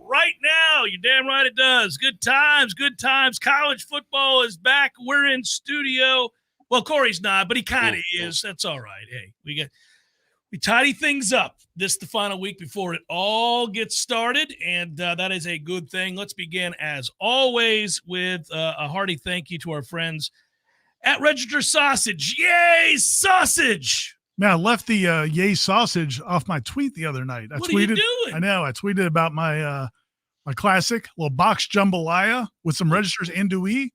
right now. You're damn right it does. Good times, good times. College football is back. We're in studio. Well, Corey's not, but he kind of is. That's all right. Hey, we tidy things up. This is the final week before it all gets started, and that is a good thing. Let's begin, as always, with a hearty thank you to our friends at Register Sausage. Yay, sausage! Man, I left the yay sausage off my tweet the other night. What are you doing? I know. I tweeted about my my classic little box jambalaya with some Register's andouille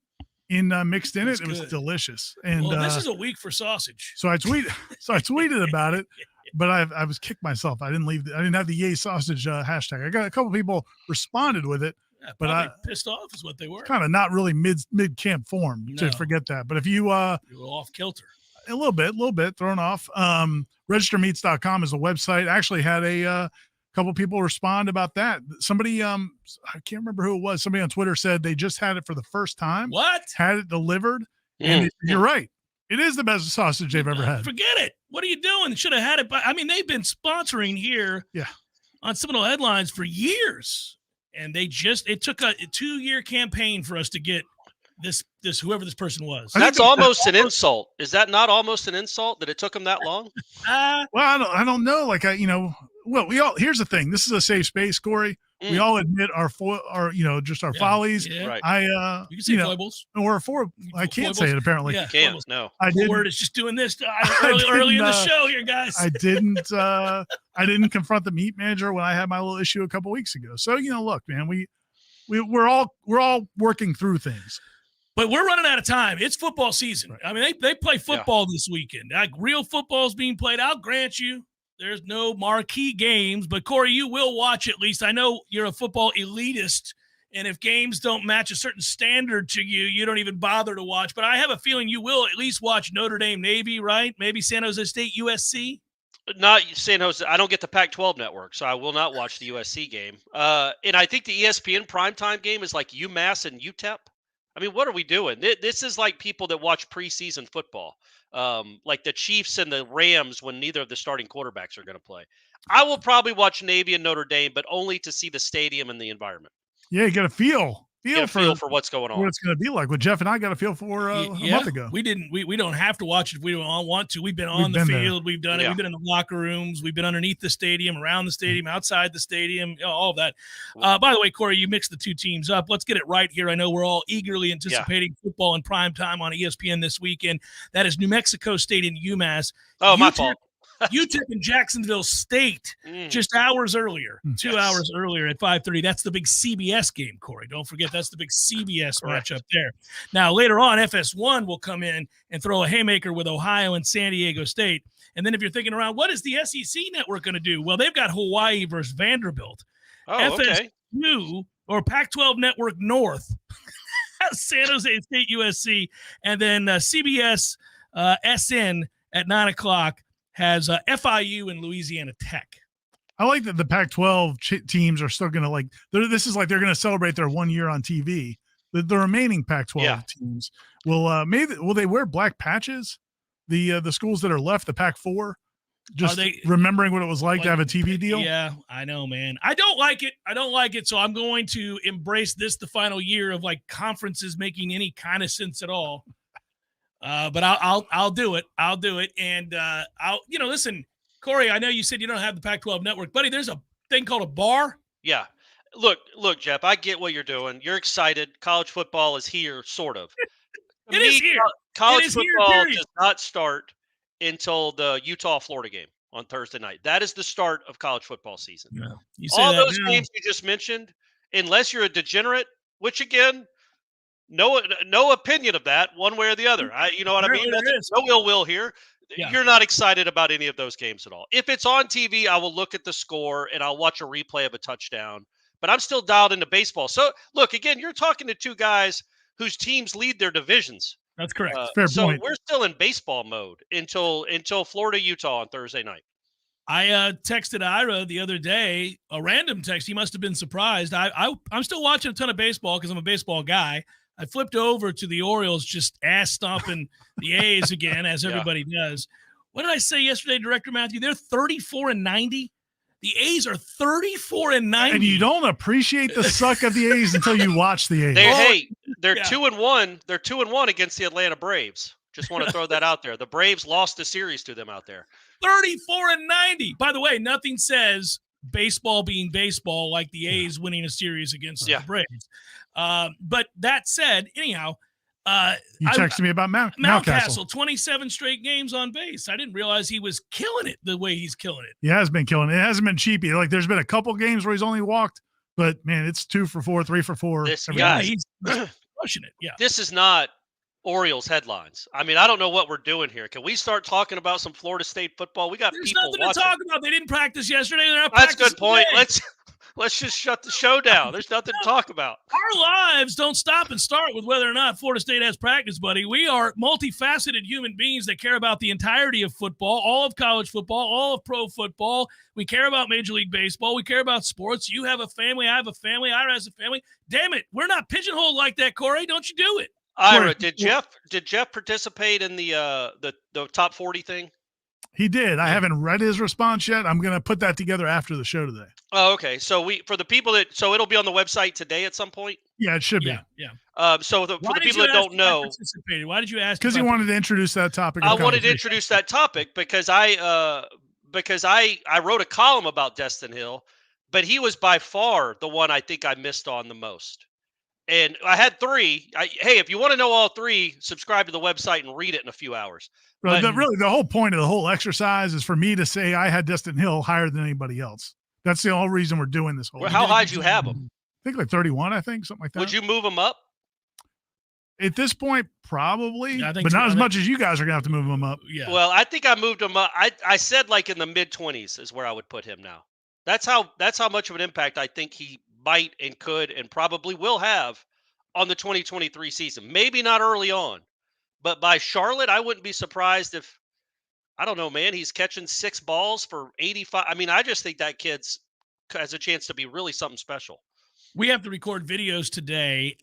mixed in it. It was delicious. And this is a week for sausage. So I tweeted about it, but I was kicked myself. I didn't have the yay sausage hashtag. I got a couple people responded with it. Yeah, but I pissed off is what they were. Kind of not really mid camp form to forget that. But if you you're off kilter. A little bit thrown off. Registermeats.com is a website. I actually had a couple people respond about that. Somebody, I can't remember who it was. Somebody on Twitter said they just had it for the first time. What? Had it delivered. And you're right. It is the best sausage they've ever had. Forget it. What are you doing? They should have had it. They've been sponsoring here on Seminole Headlines for years. And it took a 2-year campaign for us to get this whoever this person was. That's almost an insult. Is that not almost an insult that it took them that long? Well, I don't know. Here's the thing. This is a safe space, Corey. We all admit our follies. Yeah. Right. You can say foibles. Or I can't say it apparently. Yeah, you can't. No. The word is just doing this early in the show here, guys. I didn't confront the meat manager when I had my little issue a couple weeks ago. So look, man, we're all working through things. But we're running out of time. It's football season. Right. They play football this weekend. Like, real football is being played. I'll grant you there's no marquee games, but Corey, you will watch at least. I know you're a football elitist, and if games don't match a certain standard to you, you don't even bother to watch. But I have a feeling you will at least watch Notre Dame Navy, right? Maybe San Jose State USC. Not San Jose. I don't get the Pac-12 network, so I will not watch the USC game. And I think the ESPN primetime game is like UMass and UTEP. What are we doing? This is like people that watch preseason football, like the Chiefs and the Rams when neither of the starting quarterbacks are going to play. I will probably watch Navy and Notre Dame, but only to see the stadium and the environment. Yeah, you got to feel for what's going on. What it's going to be like. What Jeff and I got a feel for a month ago. We don't have to watch it if we don't want to. We've been on the field. We've done it. We've been in the locker rooms. We've been underneath the stadium, around the stadium, outside the stadium, all of that. By the way, Corey, you mixed the two teams up. Let's get it right here. I know we're all eagerly anticipating football in prime time on ESPN this weekend. That is New Mexico State and UMass. Oh, my fault. UTEP and Jacksonville State just hours earlier, 2 hours earlier at 5:30. That's the big CBS game, Corey. Don't forget, that's the big CBS matchup there. Now, later on, FS1 will come in and throw a haymaker with Ohio and San Diego State. And then if you're thinking around, what is the SEC network going to do? Well, they've got Hawaii versus Vanderbilt. FSU or Pac-12 Network North, San Jose State USC, and then CBS SN at 9 o'clock. Has FIU and Louisiana Tech. I like that the Pac-12 teams are still going to this is like they're going to celebrate their 1 year on TV. The remaining Pac-12 teams will they wear black patches? The schools that are left, the Pac-4, just remembering what it was like to have a TV deal. Yeah, I know, man. I don't like it. So I'm going to embrace this the final year of conferences making any kind of sense at all. But I'll do it. I'll do it. And listen, Corey, I know you said you don't have the Pac-12 network, buddy. There's a thing called a bar. Yeah. Look, Jeff, I get what you're doing. You're excited. College football is here, sort of. It is here. College football does not start until the Utah-Florida game on Thursday night. That is the start of college football season. Yeah. All those games you just mentioned, unless you're a degenerate, which again, no opinion of that one way or the other. You know what I mean? No ill will here. Yeah. You're not excited about any of those games at all. If it's on TV, I will look at the score and I'll watch a replay of a touchdown. But I'm still dialed into baseball. So, look, again, you're talking to two guys whose teams lead their divisions. That's correct. Fair so point. We're still in baseball mode until Florida, Utah on Thursday night. I texted Ira the other day, a random text. He must have been surprised. I'm still watching a ton of baseball because I'm a baseball guy. I flipped over to the Orioles, just ass stomping the A's again, as everybody does. What did I say yesterday, Director Matthew? They're 34-90. The A's are 34-90. And you don't appreciate the suck of the A's until you watch the A's. They're 2-1. They're 2-1 against the Atlanta Braves. Just want to throw that out there. The Braves lost the series to them out there. 34-90. By the way, nothing says baseball being baseball like the A's winning a series against the Braves. But that said, anyhow, you texted me about Mountcastle. 27 straight games on base. I didn't realize he was killing it the way he's killing it. He has been killing it. It hasn't been cheapy. Like there's been a couple games where he's only walked, but man, it's 2 for 4, 3 for 4. He's pushing it. Yeah. This is not Orioles headlines. I mean, I don't know what we're doing here. Can we start talking about some Florida State football? We got There's people nothing watching. to talk about. They didn't practice yesterday. They're not That's a good practicing point. today. Let's just shut the show down. There's nothing to talk about. Our lives don't stop and start with whether or not Florida State has practice, buddy. We are multifaceted human beings that care about the entirety of football, all of college football, all of pro football. We care about Major League Baseball. We care about sports. You have a family. I have a family. Ira has a family. Damn it. We're not pigeonholed like that, Corey. Don't you do it. Ira, did Jeff participate in the top 40 thing? He did. I haven't read his response yet. I'm going to put that together after the show today. Oh, okay. So for the people it'll be on the website today at some point. Yeah, it should be. Yeah. For the people that don't know, why did you ask? Because he wanted to introduce that topic. I wanted to introduce that topic because I wrote a column about Destin Hill, but he was by far the one I think I missed on the most. And I had 3. Hey, if you want to know all 3, subscribe to the website and read it in a few hours. But the whole point of the whole exercise is for me to say I had Destin Hill higher than anybody else. That's the whole reason we're doing this whole. Well, how high did you have him? I think like 31. I think something like that. Would you move him up? At this point, probably, yeah, but not as much as you guys are gonna have to move him up. Yeah. Well, I think I moved him up. I said like in the mid-20s is where I would put him now. That's how much of an impact I think he might and could and probably will have on the 2023 season. Maybe not early on, but by Charlotte, I wouldn't be surprised if, I don't know, man, he's catching 6 balls for 85. I mean, I just think that kid's has a chance to be really something special. We have to record videos today.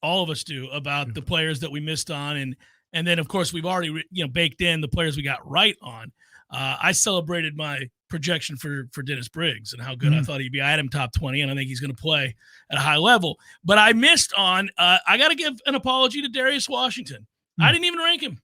All of us do, about the players that we missed on. And then of course we've already, baked in the players we got right on. I celebrated my projection for Dennis Briggs and how good I thought he'd be. I had him top 20, and I think he's going to play at a high level. But I missed on. I got to give an apology to Darius Washington. I didn't even rank him.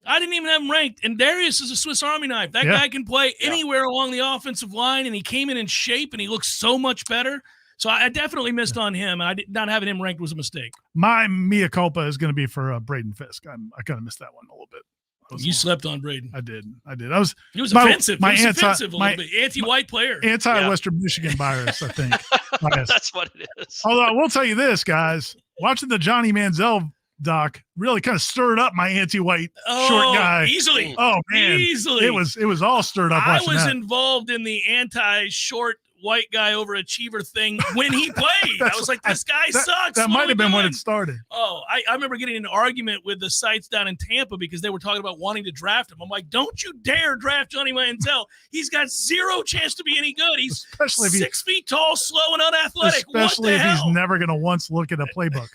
I didn't even have him ranked. And Darius is a Swiss Army knife. That guy can play anywhere along the offensive line, and he came in shape, and he looks so much better. So I definitely missed on him. And not having him ranked was a mistake. My mea culpa is going to be for Braden Fisk. I kind of missed that one a little bit. You slept on Braden. I did. He was offensive. Offensive a little bit. Anti-white player. Anti-Western Michigan bias, I think. That's what it is. Although I will tell you this, guys, watching the Johnny Manziel doc really kind of stirred up my anti-white short guy. Easily. Oh man. Easily. It was all stirred up. I was involved in the anti-short white guy overachiever thing when he played. I was like, this guy sucks. That might have been when it started. Oh, I remember getting in an argument with the sites down in Tampa because they were talking about wanting to draft him. I'm like, don't you dare draft Johnny Manziel. He's got zero chance to be any good. He's especially 6 feet tall, slow, and unathletic. Especially if he's never going to once look at a playbook.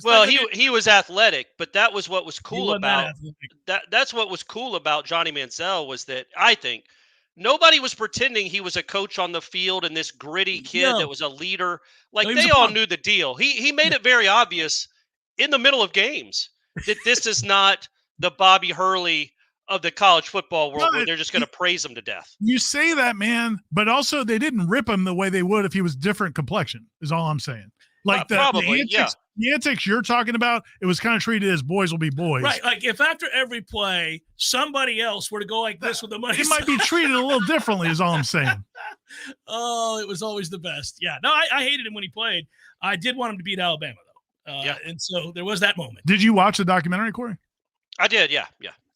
Well, he was athletic, but that was what was cool about that's what was cool about Johnny Manziel was that I think nobody was pretending he was a coach on the field and this gritty kid that was a leader. Like they all knew the deal. He made it very obvious in the middle of games that this is not the Bobby Hurley of the college football world where they're just going to praise him to death. You say that, man, but also they didn't rip him the way they would if he was different complexion is all I'm saying. Like the antics you're talking about, it was kind of treated as boys will be boys. Right. Like if after every play, somebody else were to go like this with the money. It might be treated a little differently is all I'm saying. Oh, it was always the best. Yeah. No, I hated him when he played. I did want him to beat Alabama, though. And so there was that moment. Did you watch the documentary, Corey? I did, yeah.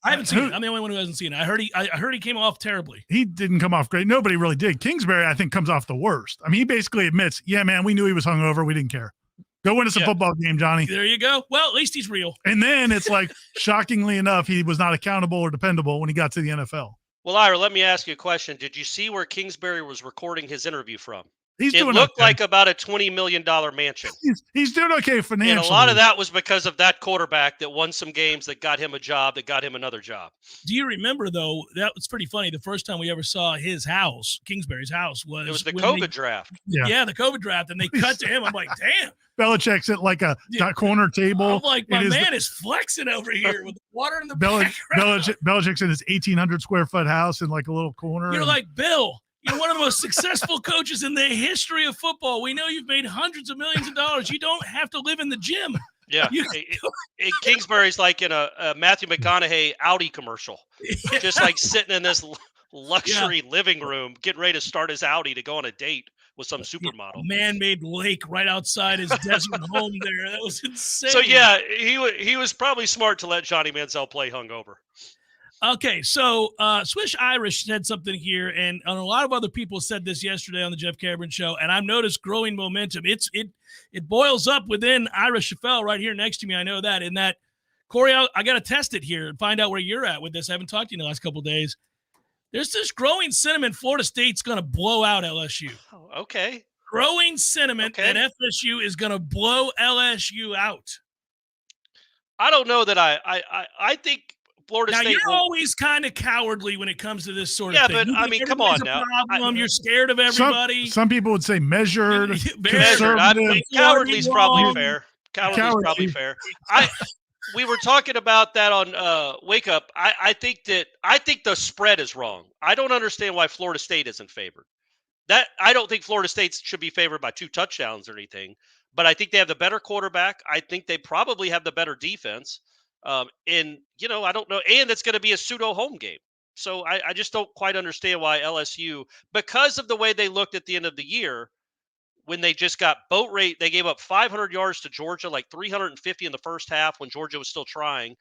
I haven't seen it. I'm the only one who hasn't seen it. I heard he came off terribly. He didn't come off great. Nobody really did. Kingsbury, I think, comes off the worst. I mean, he basically admits, yeah, man, we knew he was hungover. We didn't care. Go win us a football game, Johnny. There you go. Well, at least he's real. And then it's like, shockingly enough, he was not accountable or dependable when he got to the NFL. Well, Ira, let me ask you a question. Did you see where Kingsbury was recording his interview from? It looked like about a $20 million mansion. He's doing okay financially. And a lot of that was because of that quarterback that won some games that got him a job, that got him another job. Do you remember, though, that was pretty funny. The first time we ever saw his house, Kingsbury's house, was the COVID draft. Yeah, the COVID draft. And they cut to him. I'm like, damn. Belichick's at like a corner table. I'm like, my man is flexing over here with water in the background. Belichick's in his 1,800 square foot house in like a little corner. You're like, Bill, you're one of the most successful coaches in the history of football. We know you've made hundreds of millions of dollars. You don't have to live in the gym. Yeah. Kingsbury's like in a Matthew McConaughey Audi commercial, just like sitting in this luxury living room, getting ready to start his Audi to go on a date with some supermodel. Man-made lake right outside his desert home there. That was insane. So, yeah, he was probably smart to let Johnny Manziel play hungover. Okay, so Swish Irish said something here, and a lot of other people said this yesterday on the Jeff Cameron Show, and I've noticed growing momentum. It boils up within Irish Chaffel right here next to me. I know that. In that, Corey, I got to test it here and find out where you're at with this. I haven't talked to you in the last couple of days. There's this growing sentiment Florida State's going to blow out LSU. Oh, okay. Growing sentiment that FSU is going to blow LSU out. I don't know that I think Florida State. You're always kind of cowardly when it comes to this sort of thing. Yeah, but I mean, come on now. You're scared of everybody. Some people would say measured. Cowardly is probably fair. Cowardly is probably fair. We were talking about that on Wake Up. I think the spread is wrong. I don't understand why Florida State isn't favored. I don't think Florida State should be favored by 2 touchdowns or anything, but I think they have the better quarterback. I think they probably have the better defense. And I don't know. And it's going to be a pseudo home game. So I just don't quite understand why LSU, because of the way they looked at the end of the year, when they just got boat rate, they gave up 500 yards to Georgia, like 350 in the first half when Georgia was still trying.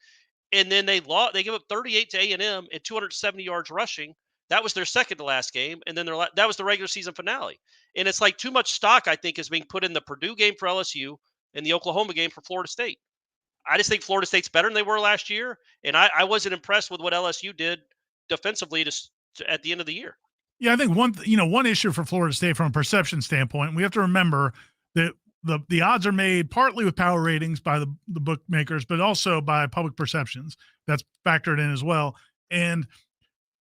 And then they gave up 38 to A&M and 270 yards rushing. That was their second to last game. And then that was the regular season finale. And it's like too much stock, I think, is being put in the Purdue game for LSU and the Oklahoma game for Florida State. I just think Florida State's better than they were last year. And I wasn't impressed with what LSU did defensively at the end of the year. Yeah, I think one issue for Florida State from a perception standpoint, we have to remember that the odds are made partly with power ratings by the bookmakers, but also by public perceptions. That's factored in as well. And,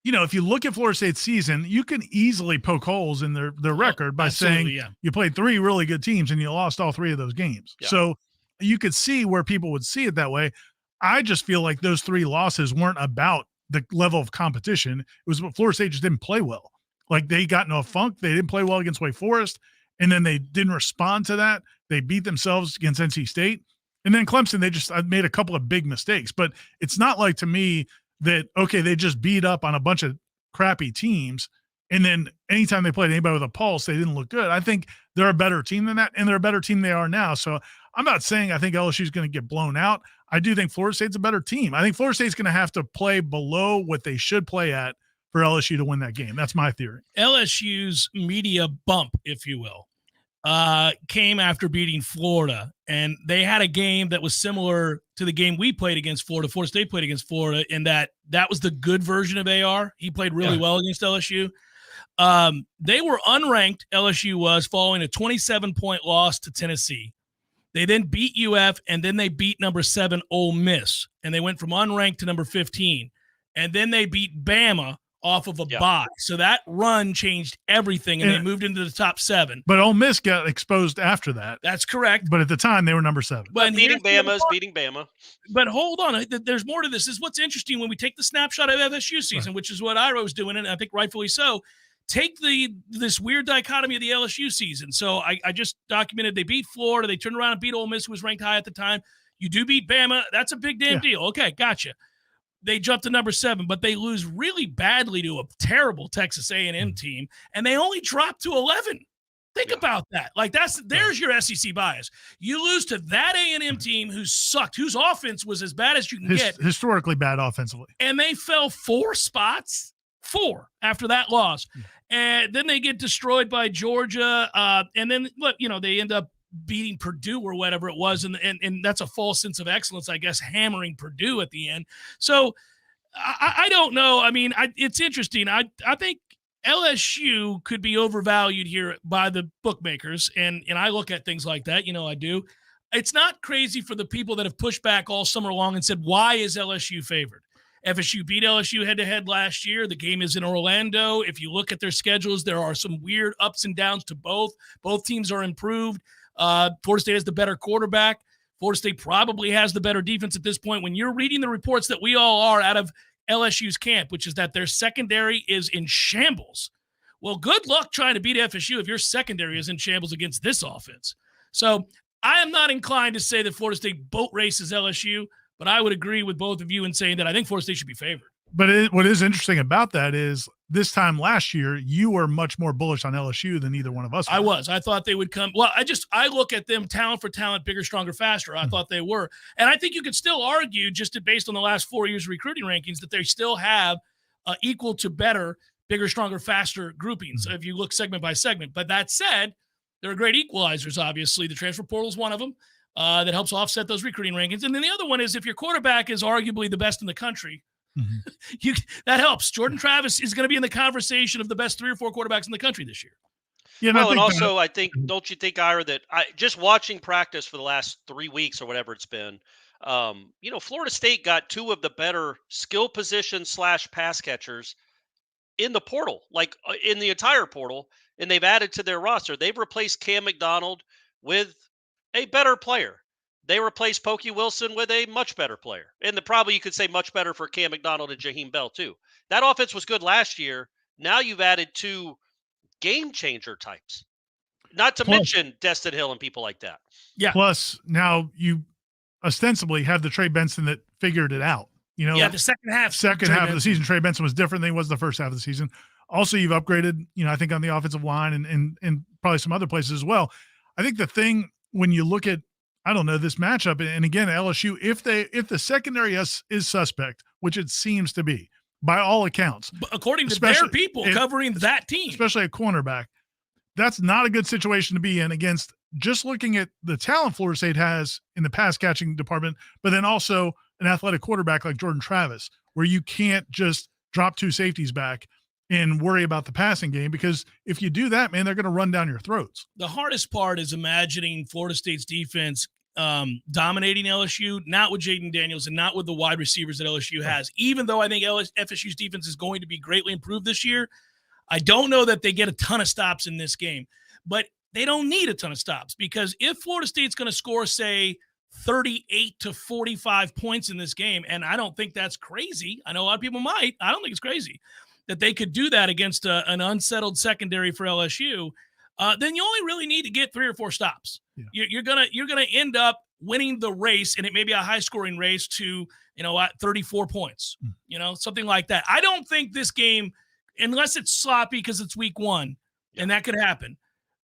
if you look at Florida State's season, you can easily poke holes in their record by saying you played 3 really good teams and you lost all 3 of those games. Yeah. So you could see where people would see it that way. I just feel like those 3 losses weren't about the level of competition. It was Florida State just didn't play well. Like they got into a funk. They didn't play well against Wake Forest. And then they didn't respond to that. They beat themselves against NC State. And then Clemson, they just made a couple of big mistakes. But it's not like to me that, they just beat up on a bunch of crappy teams. And then anytime they played anybody with a pulse, they didn't look good. I think they're a better team than that. And they're a better team than they are now. So I'm not saying I think LSU is going to get blown out. I do think Florida State's a better team. I think Florida State's going to have to play below what they should play at for LSU to win that game. That's my theory. LSU's media bump, if you will, came after beating Florida. And they had a game that was similar to the game we played against Florida. Florida State played against Florida in that was the good version of AR. He played really well against LSU. They were unranked, LSU was, following a 27-point loss to Tennessee. They then beat UF, and then they beat number 7 Ole Miss. And they went from unranked to number 15. And then they beat Bama off of a bye. So that run changed everything, and they moved into the top 7. But Ole Miss got exposed after that. That's correct. But at the time, they were number 7. But beating Bama. But hold on. There's more to this. This is what's interesting when we take the snapshot of FSU season, which is what Ira was doing, and I think rightfully so. Take this weird dichotomy of the LSU season. So I just documented they beat Florida. They turned around and beat Ole Miss, who was ranked high at the time. You do beat Bama. That's a big damn deal. Okay, gotcha. They jumped to number 7, but they lose really badly to a terrible Texas A&M team, and they only dropped to 11. Think about that. Like there's your SEC bias. You lose to that A&M team who sucked, whose offense was as bad as you can get. Historically bad offensively. And they fell 4 spots, 4 after that loss. And then they get destroyed by Georgia. And then, they end up beating Purdue or whatever it was. And that's a false sense of excellence, I guess, hammering Purdue at the end. So I don't know. I mean, it's interesting. I think LSU could be overvalued here by the bookmakers, and I look at things like that. I do. It's not crazy for the people that have pushed back all summer long and said, why is LSU favored? FSU beat LSU head-to-head last year. The game is in Orlando. If you look at their schedules, there are some weird ups and downs to both. Both teams are improved. Florida State has the better quarterback. Florida State probably has the better defense at this point. When you're reading the reports that we all are out of LSU's camp, which is that their secondary is in shambles. Well, good luck trying to beat FSU if your secondary is in shambles against this offense. So I am not inclined to say that Florida State boat races LSU, but I would agree with both of you in saying that I think Florida State should be favored. But what is interesting about that is this time last year, you were much more bullish on LSU than either one of us were. I was. I thought they would come. Well, I look at them talent for talent, bigger, stronger, faster. I thought they were. And I think you could still argue, based on the last 4 years of recruiting rankings, that they still have equal to better, bigger, stronger, faster groupings if you look segment by segment. But that said, they're great equalizers, obviously. The transfer portal is one of them that helps offset those recruiting rankings. And then the other one is if your quarterback is arguably the best in the country, that helps. Jordan Travis is going to be in the conversation of the best 3 or 4 quarterbacks in the country this year. Yeah, well, and also I think, don't you think, Ira, that just watching practice for the last 3 weeks or whatever it's been, Florida State got 2 of the better skill position / pass catchers in the portal, like in the entire portal, and they've added to their roster. They've replaced Cam McDonald with a better player. They replaced Pokey Wilson with a much better player. And probably you could say much better for Cam McDonald and Jaheim Bell too. That offense was good last year. Now you've added 2 game changer types, not to mention Destin Hill and people like that. Yeah. Plus now you ostensibly have the Trey Benson that figured it out. The second half of the season, Trey Benson was different than he was the first half of the season. Also, you've upgraded, I think on the offensive line and probably some other places as well. I think the thing when you look at, this matchup, and again, LSU, if the secondary is suspect, which it seems to be by all accounts, according to their people covering that team, especially a cornerback, that's not a good situation to be in against just looking at the talent Florida State has in the pass catching department, but then also an athletic quarterback like Jordan Travis, where you can't just drop 2 safeties back and worry about the passing game, because if you do that, man, they're going to run down your throats. The hardest part is imagining Florida State's defense dominating LSU, not with Jaden Daniels and not with the wide receivers that LSU has. Even though I think FSU's defense is going to be greatly improved this year, I don't know that they get a ton of stops in this game. But they don't need a ton of stops, because if Florida State's going to score, say, 38 to 45 points in this game, and I don't think that's crazy. I know a lot of people might. I don't think it's crazy that they could do that against an unsettled secondary for LSU, then you only really need to get 3 or 4 stops. Yeah. You're gonna end up winning the race, and it may be a high-scoring race to 34 points, something like that. I don't think this game, unless it's sloppy because it's week 1, and that could happen.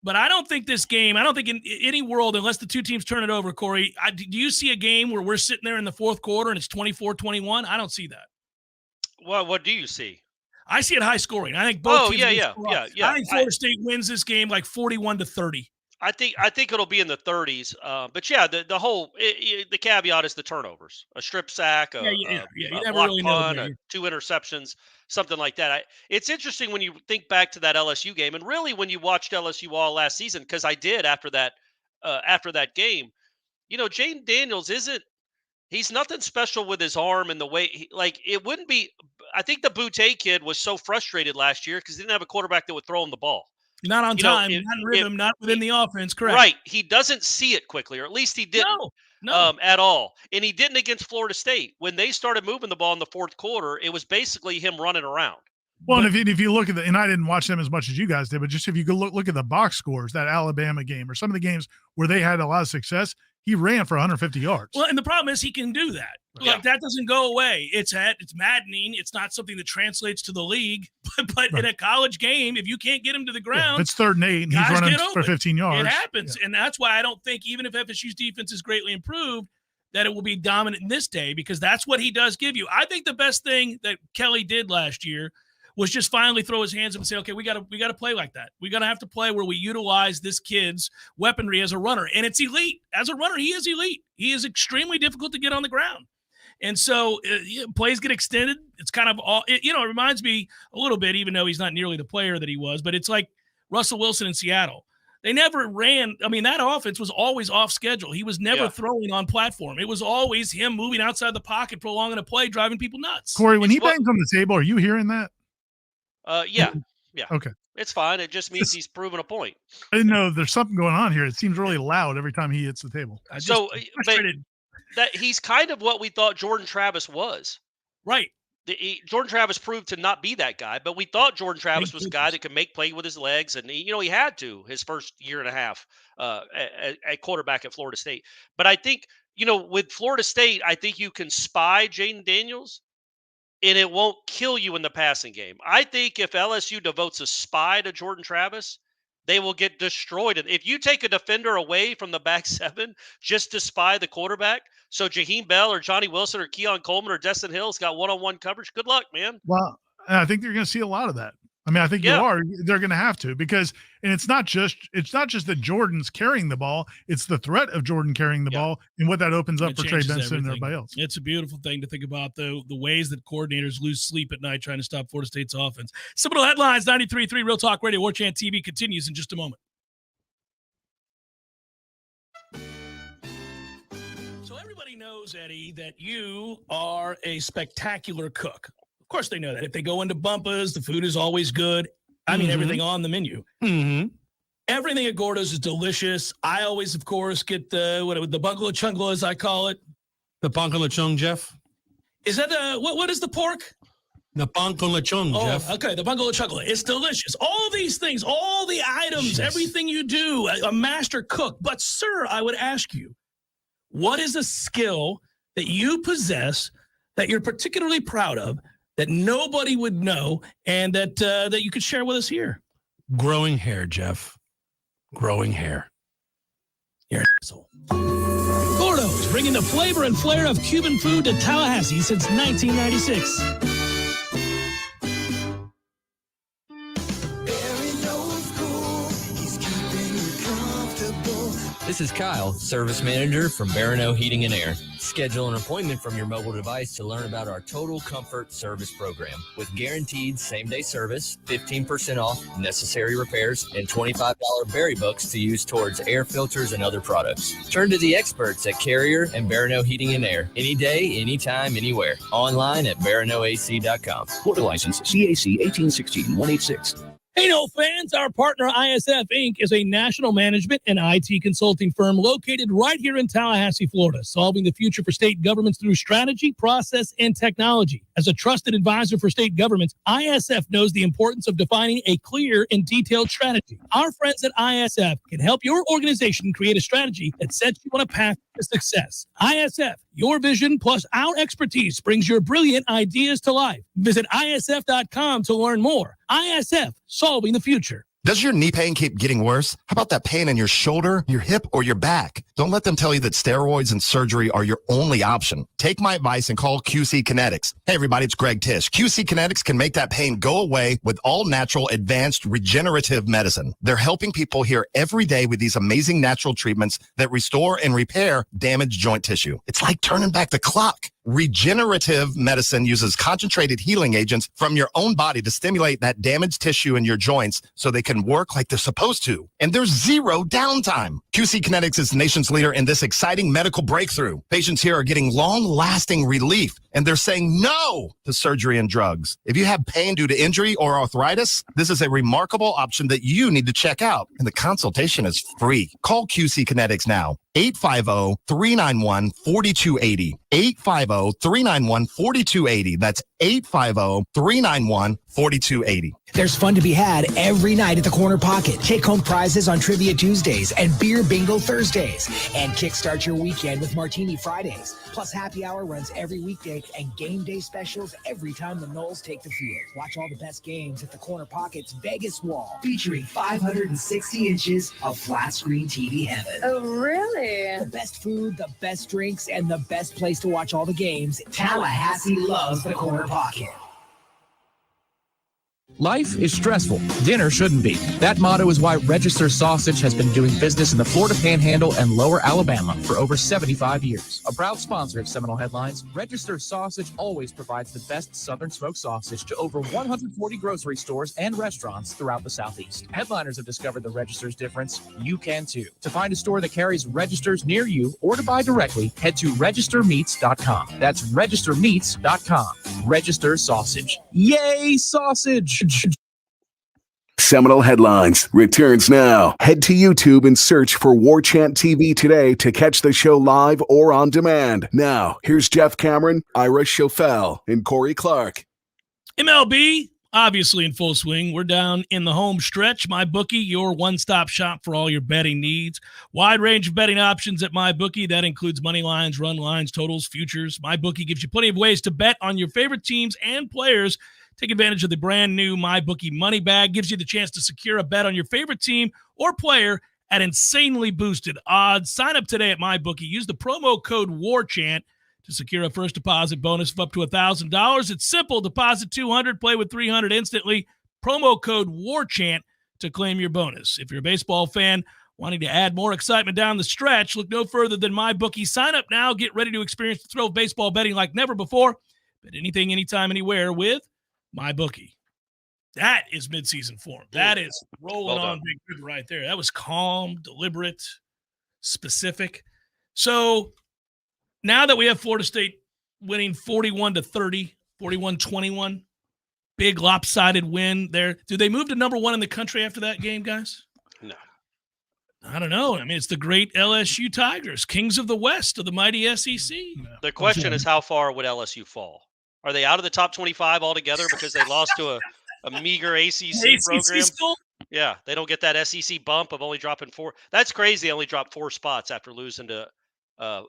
But I don't think this game, in any world, unless the 2 teams turn it over, Corey, do you see a game where we're sitting there in the 4th quarter and it's 24-21? I don't see that. Well, what do you see? I see it high scoring. I think both teams. Yeah. I think Florida State wins this game like 41-30. I think it'll be in the 30s. But yeah, the whole the caveat is the turnovers, a strip sack, a block punt, 2 interceptions, something like that. It's interesting when you think back to that LSU game, and really when you watched LSU all last season, because I did after that game. Jaden Daniels he's nothing special with his arm and the way it wouldn't be. I think the Boutte kid was so frustrated last year because he didn't have a quarterback that would throw him the ball. Not on time, not in rhythm, not within the offense, correct. Right. He doesn't see it quickly, or at least he didn't at all. And he didn't against Florida State. When they started moving the ball in the 4th quarter, it was basically him running around. Well, and if you look at and I didn't watch them as much as you guys did, but just if you go look at the box scores, that Alabama game or some of the games where they had a lot of success, he ran for 150 yards. Well, and the problem is he can do that. Like that doesn't go away. It's maddening. It's not something that translates to the league. But in a college game, if you can't get him to the ground, it's 3rd and 8, and he's running for 15 yards. It happens, and that's why I don't think, even if FSU's defense is greatly improved, that it will be dominant in this day, because that's what he does give you. I think the best thing that Kelly did last year was just finally throw his hands up and say, okay, we got to play like that. We're going to have to play where we utilize this kid's weaponry as a runner. And it's elite. As a runner, he is elite. He is extremely difficult to get on the ground. And so plays get extended. It's kind of all, it reminds me a little bit, even though he's not nearly the player that he was, but it's like Russell Wilson in Seattle. They never ran. I mean, that offense was always off schedule. He was never throwing on platform. It was always him moving outside the pocket, prolonging a play, driving people nuts. Corey, when he bangs on the table, are you hearing that? Yeah. Okay. It's fine. It just means he's proven a point. I didn't know there's something going on here. It seems really loud every time he hits the table. That he's kind of what we thought Jordan Travis was. Right. Jordan Travis proved to not be that guy, but we thought Jordan Travis was a guy that could make play with his legs, and he had to his first year and a half at quarterback at Florida State. But I think, with Florida State, I think you can spy Jaden Daniels, and it won't kill you in the passing game. I think if LSU devotes a spy to Jordan Travis, they will get destroyed. If you take a defender away from the back seven just to spy the quarterback, so Jaheim Bell or Johnny Wilson or Keon Coleman or Destin Hill's got one-on-one coverage, good luck, man. Well, I think you're going to see a lot of that. I mean, I think they're going to have to, because, and it's not just that Jordan's carrying the ball, it's the threat of Jordan carrying the ball and what that opens up for Trey Benson and everybody else. It's a beautiful thing to think about, though, the ways that coordinators lose sleep at night trying to stop Florida State's offense. Seminole Headlines, 93.3 Real Talk Radio, Warchant TV continues in just a moment. So everybody knows, Eddie, that you are a spectacular cook. Of course they know that. If they go into Bumpa's, the food is always good. I mean, everything on the menu. Mm-hmm. Everything at Gordo's is delicious. I always, of course, get the bungalow chungla, as I call it. The bungalow chung, Jeff? Is that what is the pork? The bungalow chung, Jeff. Okay, the bungalow chungla. It's delicious. All these things, all the items, everything you do, a master cook. But, sir, I would ask you, what is a skill that you possess that you're particularly proud of, that nobody would know, and that you could share with us here? Growing hair, Jeff. Growing hair. You're an asshole. Gordo's, bringing the flavor and flair of Cuban food to Tallahassee since 1996. This is Kyle, Service Manager from Barano Heating and Air. Schedule an appointment from your mobile device to learn about our Total Comfort Service Program. With guaranteed same-day service, 15% off necessary repairs, and $25 berry books to use towards air filters and other products. Turn to the experts at Carrier and Barano Heating and Air. Any day, anytime, anywhere. Online at baranoac.com. Florida license CAC 1816-186. Hey, no fans, our partner ISF Inc. is a national management and IT consulting firm located right here in Tallahassee, Florida, solving the future for state governments through strategy, process, and technology. As a trusted advisor for state governments, ISF knows the importance of defining a clear and detailed strategy. Our friends at ISF can help your organization create a strategy that sets you on a path to success. ISF, your vision plus our expertise brings your brilliant ideas to life. Visit ISF.com to learn more. ISF, solving the future. Does your knee pain keep getting worse? How about that pain in your shoulder, your hip, or your back? Don't let them tell you that steroids and surgery are your only option. Take my advice and call QC Kinetics. Hey, everybody, it's Greg Tish. QC Kinetics can make that pain go away with all natural, advanced, regenerative medicine. They're helping people here every day with these amazing natural treatments that restore and repair damaged joint tissue. It's like turning back the clock. Regenerative medicine uses concentrated healing agents from your own body to stimulate that damaged tissue in your joints so they can work like they're supposed to. And there's zero downtime. QC Kinetics is the nation's leader in this exciting medical breakthrough. Patients here are getting long-lasting relief, and they're saying no to surgery and drugs. If you have pain due to injury or arthritis, this is a remarkable option that you need to check out. And the consultation is free. Call QC Kinetics now. 850-391-4280. 850-391-4280. That's 850-391-4280. There's fun to be had every night at the Corner Pocket. Take home prizes on Trivia Tuesdays and Beer Bingo Thursdays. And kickstart your weekend with Martini Fridays. Plus happy hour runs every weekday and game day specials every time the Noles take the field. Watch all the best games at the Corner Pocket's Vegas Wall, featuring 560 inches of flat screen TV heaven. Oh, really? The best food, the best drinks, and the best place to watch all the games. Tallahassee loves the Corner Pocket. Life is stressful. Dinner shouldn't be. That motto is why Register Sausage has been doing business in the Florida Panhandle and Lower Alabama for over 75 years. A proud sponsor of Seminole Headlines, Register Sausage always provides the best Southern smoked sausage to over 140 grocery stores and restaurants throughout the Southeast. Headliners have discovered the Register's difference. You can too. To find a store that carries Registers near you or to buy directly, head to registermeats.com. That's registermeats.com. Register Sausage. Yay, sausage! Seminole Headlines returns now. Head to YouTube and search for Warchant TV today to catch the show live or on demand. Now, here's Jeff Cameron, Ira Schofel, and Corey Clark. MLB, obviously in full swing. We're down in the home stretch. MyBookie, your one-stop shop for all your betting needs. Wide range of betting options at MyBookie. That includes money lines, run lines, totals, futures. MyBookie gives you plenty of ways to bet on your favorite teams and players. Take advantage of the brand new MyBookie Money Bag. Gives you the chance to secure a bet on your favorite team or player at insanely boosted odds. Sign up today at MyBookie. Use the promo code WARCHANT to secure a first deposit bonus of up to $1,000. It's simple. Deposit $200, play with $300 instantly. Promo code WARCHANT to claim your bonus. If you're a baseball fan wanting to add more excitement down the stretch, look no further than MyBookie. Sign up now. Get ready to experience the thrill of baseball betting like never before. Bet anything, anytime, anywhere with MyBookie. That is midseason form. That is rolling on big good right there. That was calm, deliberate, specific. So now that we have Florida State winning 41-30, 41-21, big lopsided win there. Do they move to number one in the country after that game, guys? No. I don't know. I mean, it's the great LSU Tigers, kings of the West of the mighty SEC. The question is, how far would LSU fall? Are they out of the top 25 altogether because they lost to a meager ACC program? School? Yeah, they don't get that SEC bump of only dropping 4. That's crazy. They only dropped 4 spots after losing to a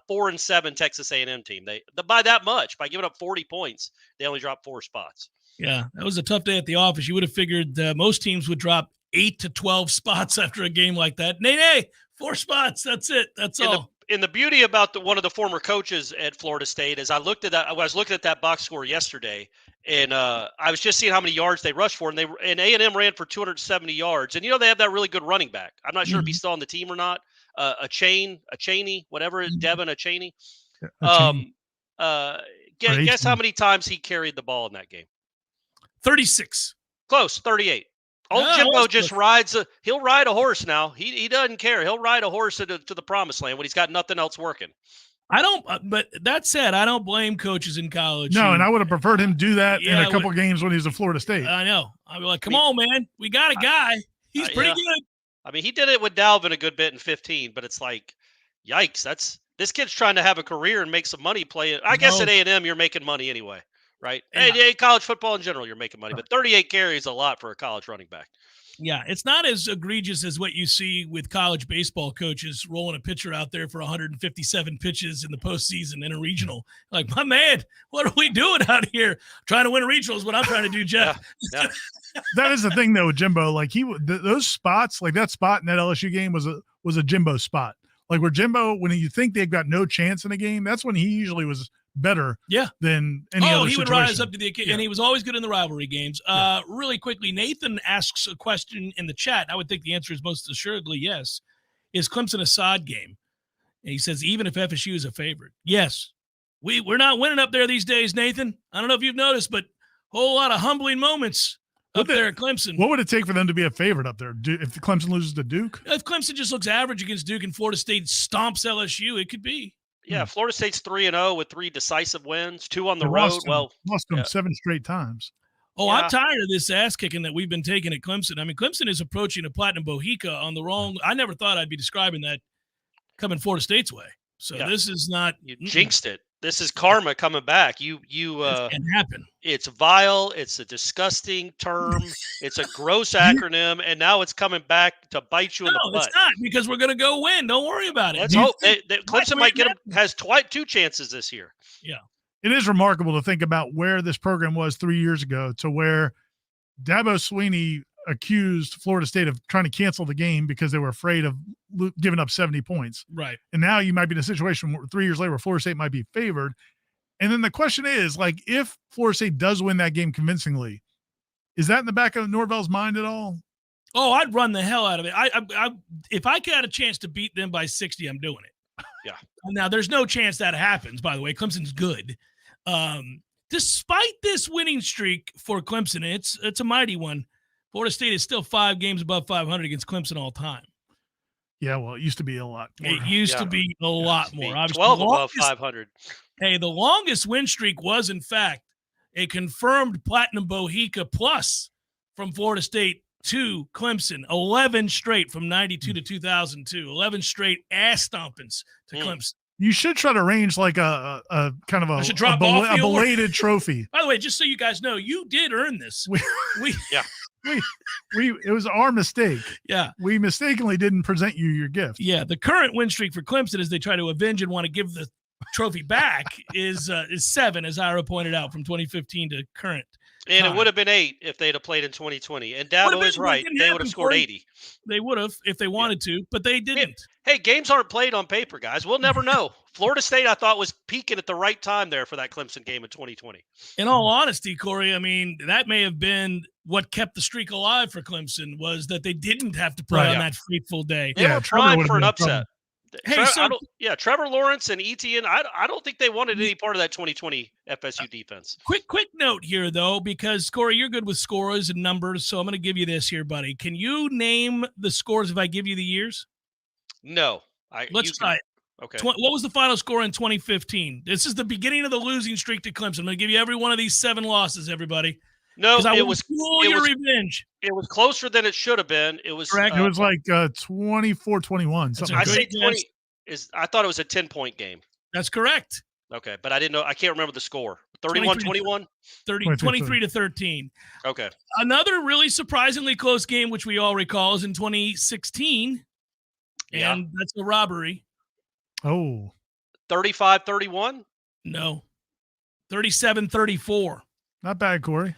4-7 Texas A&M team. They by that much, by giving up 40 points, they only dropped 4 spots. Yeah, that was a tough day at the office. You would have figured most teams would drop 8 to 12 spots after a game like that. Nay, 4 spots. That's it. That's all. And the beauty about one of the former coaches at Florida State is I was looking at that box score yesterday, and I was just seeing how many yards they rushed for, and A&M ran for 270 yards. And they have that really good running back. I'm not sure if he's still on the team or not. Chaney, whatever it is, Devin Chaney. Guess how many times he carried the ball in that game? 36. Close, 38. Old Jimbo just he'll ride a horse now. He doesn't care. He'll ride a horse to the promised land when he's got nothing else working. But that said, I don't blame coaches in college. No, and I would have preferred him do that in a couple games when he was at Florida State. I know. I'd be like, come on, man. We got a guy. He's pretty good. I mean, he did it with Dalvin a good bit in 15, but it's like, yikes. This kid's trying to have a career and make some money playing. I guess at A&M, you're making money anyway. Right. Hey, college football in general, you're making money, but 38 carries a lot for a college running back. Yeah, it's not as egregious as what you see with college baseball coaches rolling a pitcher out there for 157 pitches in the postseason in a regional. Like, my man, what are we doing out here? Trying to win a regional is what I'm trying to do, Jeff. Yeah. That is the thing, though, with Jimbo. Like those spots, like that spot in that LSU game was a Jimbo spot. Like where Jimbo, when you think they've got no chance in a game, that's when he usually was better than any other he situation. would rise up to the occasion, and he was always good in the rivalry games. Really quickly, Nathan asks a question in the chat. I would think the answer is most assuredly yes. Is Clemson a sod game? And he says, even if FSU is a favorite. Yes. We're not winning up there these days, Nathan. I don't know if you've noticed, but a whole lot of humbling moments up there at Clemson. What would it take for them to be a favorite up there? If Clemson loses to Duke? If Clemson just looks average against Duke and Florida State stomps LSU, it could be. Yeah, Florida State's 3-0 with 3 decisive wins, 2 on the road. Lost them 7 straight times. I'm tired of this ass kicking that we've been taking at Clemson. I mean, Clemson is approaching a platinum bohica on the wrong. I never thought I'd be describing that coming Florida State's way. So this is not. You jinxed it. This is karma coming back. It can happen. It's vile. It's a disgusting term. It's a gross acronym, and now it's coming back to bite you in the butt. No, it's not, because we're going to go win. Don't worry about it. Let's hope. Clemson might has 2 chances this year. Yeah. It is remarkable to think about where this program was 3 years ago to where Dabo Swinney accused Florida State of trying to cancel the game because they were afraid of giving up 70 points. Right. And now you might be in a situation where 3 years later where Florida State might be favored. And then the question is, like, if Florida State does win that game convincingly, Is that in the back of Norvell's mind at all? Oh, I'd run the hell out of it. I if I got a chance to beat them by 60, I'm doing it. Yeah. Now, there's no chance that happens, by the way. Clemson's good. Despite this winning streak for Clemson, it's a mighty one. Florida State is still 5 games above 500 against Clemson all time. Yeah, well, it used to be a lot more. It used to be a lot more. 12 above 500. Hey, the longest win streak was, in fact, a confirmed Platinum Bohica plus from Florida State to Clemson. 11 straight from 92 to 2002. 11 straight ass stompings to Clemson. You should try to arrange like a kind of a belated trophy. By the way, just so you guys know, you did earn this. It was our mistake. Yeah. We mistakenly didn't present you your gift. Yeah. The current win streak for Clemson, as they try to avenge and want to give the trophy back, is 7, as Ira pointed out, from 2015 to current. And it would have been 8 if they'd have played in 2020. And Dabo is right. They would have scored 80. They would have if they wanted to, but they didn't. Hey, games aren't played on paper, guys. We'll never know. Florida State, I thought, was peaking at the right time there for that Clemson game in 2020. In all honesty, Corey, I mean, that may have been what kept the streak alive for Clemson, was that they didn't have to play on that fateful day. They were primed for an upset. Hey, Trevor Lawrence and Etienne, I don't think they wanted any part of that 2020 FSU defense. Quick note here, though, because, Corey, you're good with scores and numbers, so I'm going to give you this here, buddy. Can you name the scores if I give you the years? No. Let's try it. Okay. What was the final score in 2015? This is the beginning of the losing streak to Clemson. I'm going to give you every one of these 7 losses, everybody. No, it was revenge. It was closer than it should have been. It was correct. It was like 24-21. I say 20 is. I thought it was a 10-point game. That's correct. Okay, but I didn't know. I can't remember the score. 31-21, 23-13. Okay. Another really surprisingly close game, which we all recall, is in 2016, and that's a robbery. Oh. 35-31. No. 37-34. Not bad, Corey.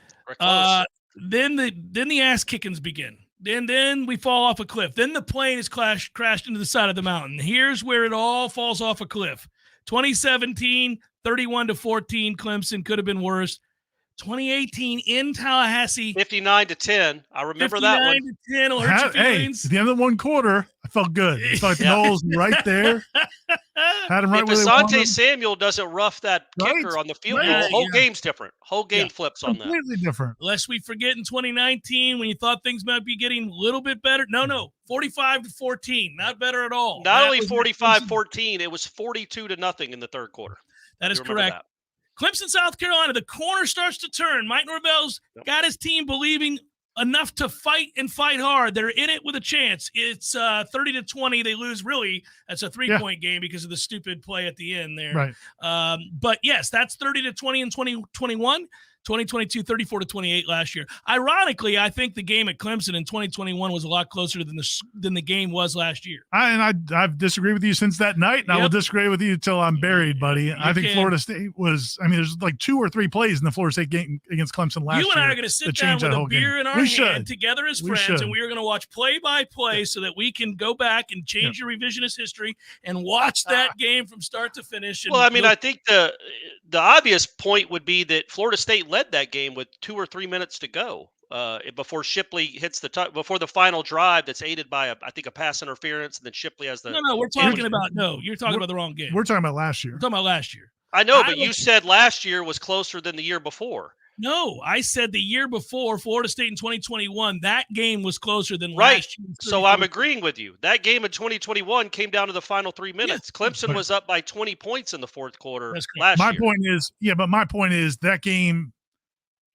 Then the ass kickings begin. Then we fall off a cliff. Then the plane is crashed into the side of the mountain. Here's where it all falls off a cliff. 2017, 31-14. Clemson could have been worse. 2018 in Tallahassee, 59-10. I remember that one. 59-10 will hurt your feelings. At the end of the one quarter, I felt good. I felt like the Noles right there. Had him right if where they wanted Asante him. Samuel doesn't rough that kicker on the field goal, the whole game's different. Whole game flips on that. Completely different. Lest we forget in 2019 when you thought things might be getting a little bit better. No, 45-14. Not better at all. Not only 45-14, it was 42-0 in the third quarter. That is correct. Clemson, South Carolina, the corner starts to turn. Mike Norvell's got his team believing enough to fight and fight hard. They're in it with a chance. It's 30-20. They lose. Really, that's a 3-point game because of the stupid play at the end there. Right. But yes, that's 30-20 in 2021. 2022, 34-28 last year. Ironically, I think the game at Clemson in 2021 was a lot closer than the game was last year. I've disagreed with you since that night, and I will disagree with you till I'm buried, buddy. I think Florida State was. I mean, there's like 2 or 3 plays in the Florida State game against Clemson last year. You and I are going to sit down with a beer in our hand together as friends, and we are going to watch play-by-play so that we can go back and change your revisionist history and watch that game from start to finish. Well, I mean, I think the obvious point would be that Florida State led that game with 2 or 3 minutes to go before Shipley hits before the final drive that's aided by a pass interference, and then Shipley has the. No, we're talking about you're talking about the wrong game. We're talking about last year. We're talking about last year. I know, but you said last year was closer than the year before. No, I said the year before, Florida State in 2021, that game was closer than last year. So I'm agreeing with you. That game in 2021 came down to the final 3 minutes. Clemson was up by 20 points in the fourth quarter last year. My point is that game.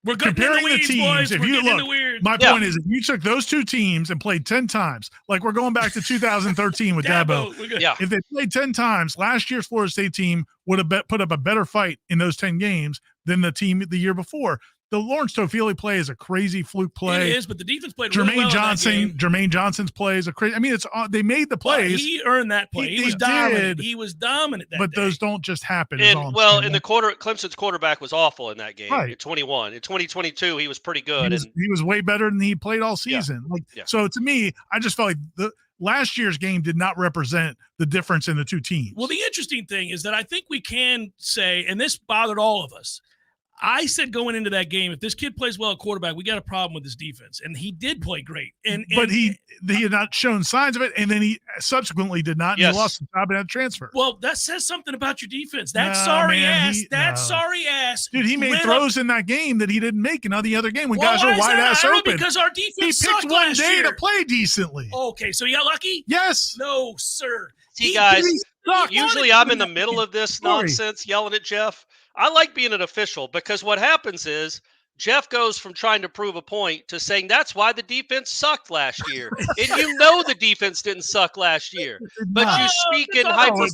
We're comparing the teams. If you look, my point is, if you took those 2 teams and played 10 times, like we're going back to 2013 with Dabo. If they played 10 times, last year's Florida State team would have put up a better fight in those 10 games than the team the year before. The Lawrence Toffoli play is a crazy fluke play. It is, but the defense played really well Jermaine Johnson's play is a crazy. I mean, they made the plays. Well, he earned that play. He was dominant. He was dominant that but day. Those don't just happen. In the quarter, Clemson's quarterback was awful in that game. Right. In 21. In 2022, he was pretty good. He was way better than he played all season. So to me, I just felt like last year's game did not represent the difference in the 2 teams. Well, the interesting thing is that I think we can say, and this bothered all of us, I said going into that game, if this kid plays well at quarterback, we got a problem with his defense. And he did play great. But he had not shown signs of it, and then he subsequently did not, and he lost the job and had to transfer. Well, that says something about your defense. That sorry ass. Dude, he made throws in that game that he didn't make in the other game when guys are wide ass open. Because our defense he picked one day to play decently. Okay, so he got lucky? Yes. No, sir. See, guys, usually I'm in the middle of this nonsense yelling at Jeff. I like being an official because what happens is Jeff goes from trying to prove a point to saying that's why the defense sucked last year. And you know the defense didn't suck last year. But you speak in hyper.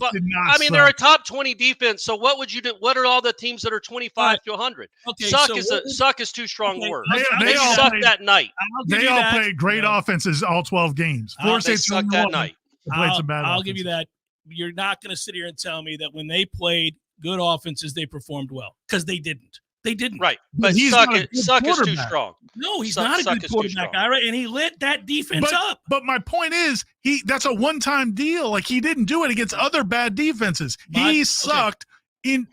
I mean, they're a top 20 defense. So what would you do? What are all the teams that are 25 to 100? Okay, suck is too strong a word. They all sucked that night. They all played great offenses all 12 games. They sucked that night. I'll give you that. You're not going to sit here and tell me that when they played good offenses, they performed well, because they didn't. They didn't. Right. But suck is too strong. No, he's not a good quarterback, Ira, and he lit that defense up. But my point is, that's a one-time deal. Like, he didn't do it against other bad defenses. He sucked.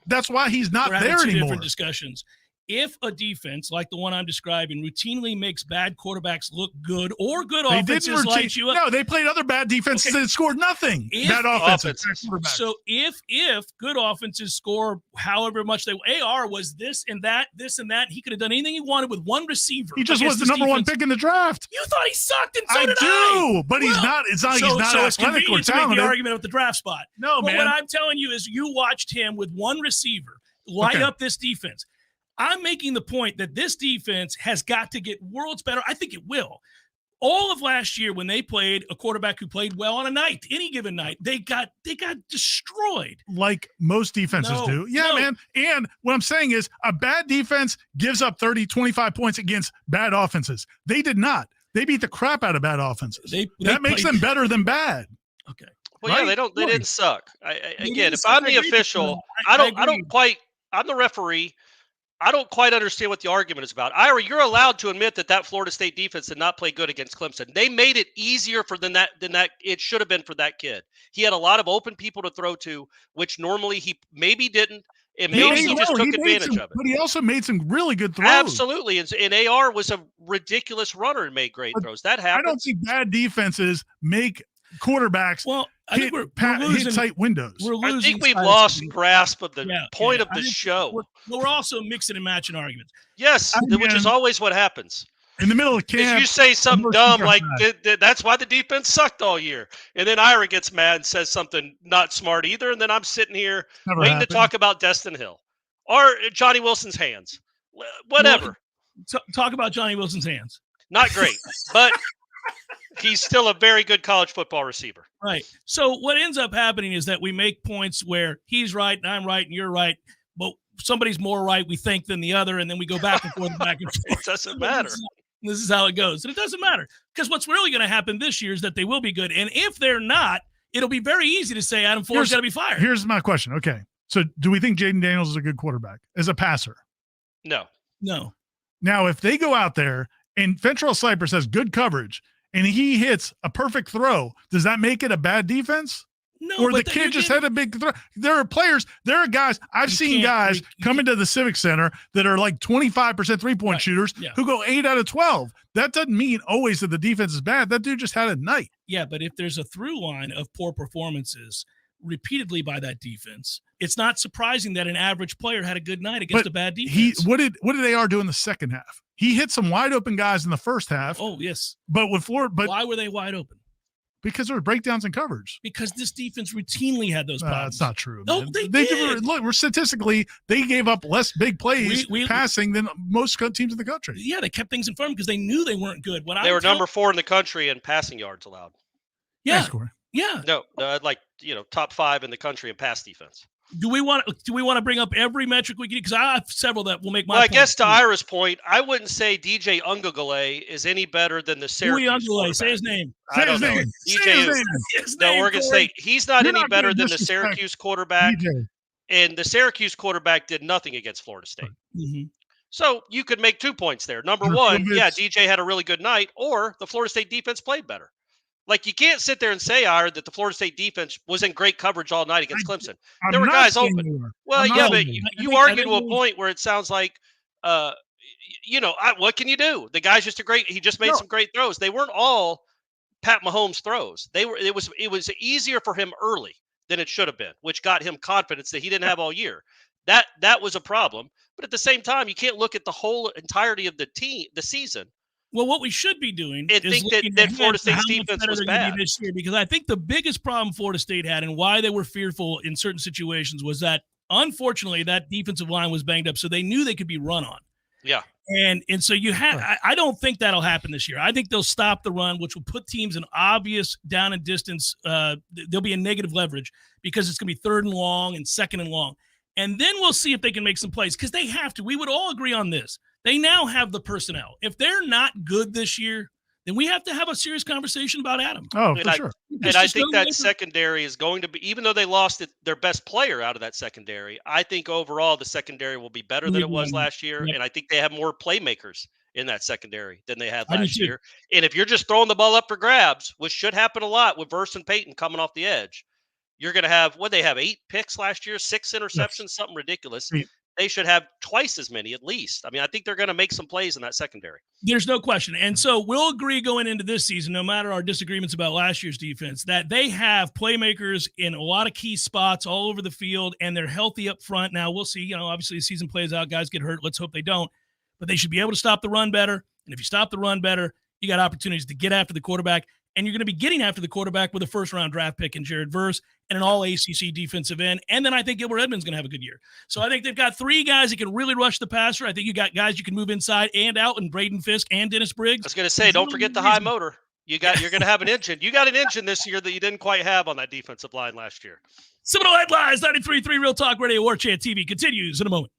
That's why he's not there anymore. Different discussions. If a defense like the one I'm describing routinely makes bad quarterbacks look good, or good offenses light you up. No, they played other bad defenses that scored nothing. Bad offenses. So if good offenses score however much AR was this and that, he could have done anything he wanted with one receiver. He just was the number one pick in the draft. You thought he sucked, and so did I. But he's not. It's not. He's not so it's athletic or convenient to make talented. the argument with the draft spot. No, man. What I'm telling you is, you watched him with one receiver light up this defense. I'm making the point that this defense has got to get worlds better. I think it will. All of last year, when they played a quarterback who played well on a night, any given night, they got destroyed. Like most defenses do. Yeah, man. And what I'm saying is, a bad defense gives up 30, 25 points against bad offenses. They did not. They beat the crap out of bad offenses. That makes them better than bad. Okay. Well, yeah, they didn't suck. Again, if I'm the official, I'm the referee. I don't quite understand what the argument is about. Ira, you're allowed to admit that Florida State defense did not play good against Clemson. They made it easier than that it should have been for that kid. He had a lot of open people to throw to, which normally he maybe didn't, and maybe he just took advantage of it. But he also made some really good throws. Absolutely, and AR was a ridiculous runner and made great throws. That happens. I don't think bad defenses make quarterbacks I think we're losing tight windows. I think we've lost grasp of the point of the show. We're also mixing and matching arguments. Yes, which is always what happens. In the middle of camp, if you say something dumb like that's why the defense sucked all year, and then Ira gets mad and says something not smart either, and then I'm sitting here waiting to talk about Destin Hill or Johnny Wilson's hands, whatever. Talk about Johnny Wilson's hands. Not great, but he's still a very good college football receiver. Right. So what ends up happening is that we make points where he's right and I'm right and you're right, but somebody's more right, we think, than the other, and then we go back and forth. It doesn't matter. This is how it goes. And it doesn't matter, because what's really going to happen this year is that they will be good. And if they're not, it'll be very easy to say Adam Ford's got to be fired. Here's my question. Okay. So do we think Jaden Daniels is a good quarterback as a passer? No. Now, if they go out there and Fentrell Cypress has good coverage and he hits a perfect throw, does that make it a bad defense? No, or the kid just had a big throw. There are guys, I've seen guys come into the Civic Center that are like 25% 3-point shooters who go 8 out of 12. That doesn't mean always that the defense is bad. That dude just had a night. Yeah, but if there's a through line of poor performances repeatedly by that defense, it's not surprising that an average player had a good night against a bad defense. What did AR do in the second half? He hit some wide open guys in the first half. Oh, yes. But with Florida, why were they wide open? Because there were breakdowns in coverage. Because this defense routinely had those problems. That's not true. No, they did. Look, statistically, they gave up less big plays passing than most teams in the country. Yeah, they kept things in front because they knew they weren't good. They were number 4 in the country in passing yards allowed. Yeah. Yeah. No, top 5 in the country in pass defense. Do we want to bring up every metric we can? Because I have several that will make my. Well, I guess to Ira's point, I wouldn't say DJ Ungagale is any better than the Syracuse quarterback. Say his name. I don't know. DJ Oregon State. He's not any better than the Syracuse quarterback, and the Syracuse quarterback did nothing against Florida State. Mm-hmm. So you could make 2 points there. Number one, DJ had a really good night, or the Florida State defense played better. Like, you can't sit there and say, Ira, that the Florida State defense was in great coverage all night against Clemson. There were guys open. Well, yeah, but you argue to a point where it sounds like, what can you do? The guy's just he just made some great throws. They weren't all Pat Mahomes throws. It was easier for him early than it should have been, which got him confidence that he didn't have all year. That was a problem. But at the same time, you can't look at the whole entirety of the season. Well, what we should be doing is think that Florida State's defense was bad this year, because I think the biggest problem Florida State had and why they were fearful in certain situations was that, unfortunately, that defensive line was banged up, so they knew they could be run on. Yeah. And so you have – I don't think that'll happen this year. I think they'll stop the run, which will put teams in obvious down and distance. There'll be a negative leverage because it's going to be 3rd and long and 2nd and long. And then we'll see if they can make some plays, because they have to. We would all agree on this. They now have the personnel. If they're not good this year, then we have to have a serious conversation about Adam. Oh, for sure. And I think that secondary is going to be, even though they lost their best player out of that secondary, I think overall the secondary will be better than it was last year. Yep. And I think they have more playmakers in that secondary than they had last year. And if you're just throwing the ball up for grabs, which should happen a lot with Verse and Peyton coming off the edge, you're going to have, they have 8 picks last year, 6 interceptions, something ridiculous. They should have twice as many at least. I mean, I think they're going to make some plays in that secondary. There's no question. And so we'll agree going into this season, no matter our disagreements about last year's defense, that they have playmakers in a lot of key spots all over the field, and they're healthy up front. Now, we'll see. Obviously the season plays out. Guys get hurt. Let's hope they don't. But they should be able to stop the run better. And if you stop the run better, you got opportunities to get after the quarterback. And you're going to be getting after the quarterback with a 1st-round draft pick in Jared Verse and an all-ACC defensive end. And then I think Gilbert Edmonds is going to have a good year. So I think they've got 3 guys that can really rush the passer. I think you got guys you can move inside and out, and Braden Fisk and Dennis Briggs. I was going to say, don't forget the high motor. You're going to have an engine. You got an engine this year that you didn't quite have on that defensive line last year. Seminole Headlines, 93.3 Real Talk Radio, Warchant TV continues in a moment.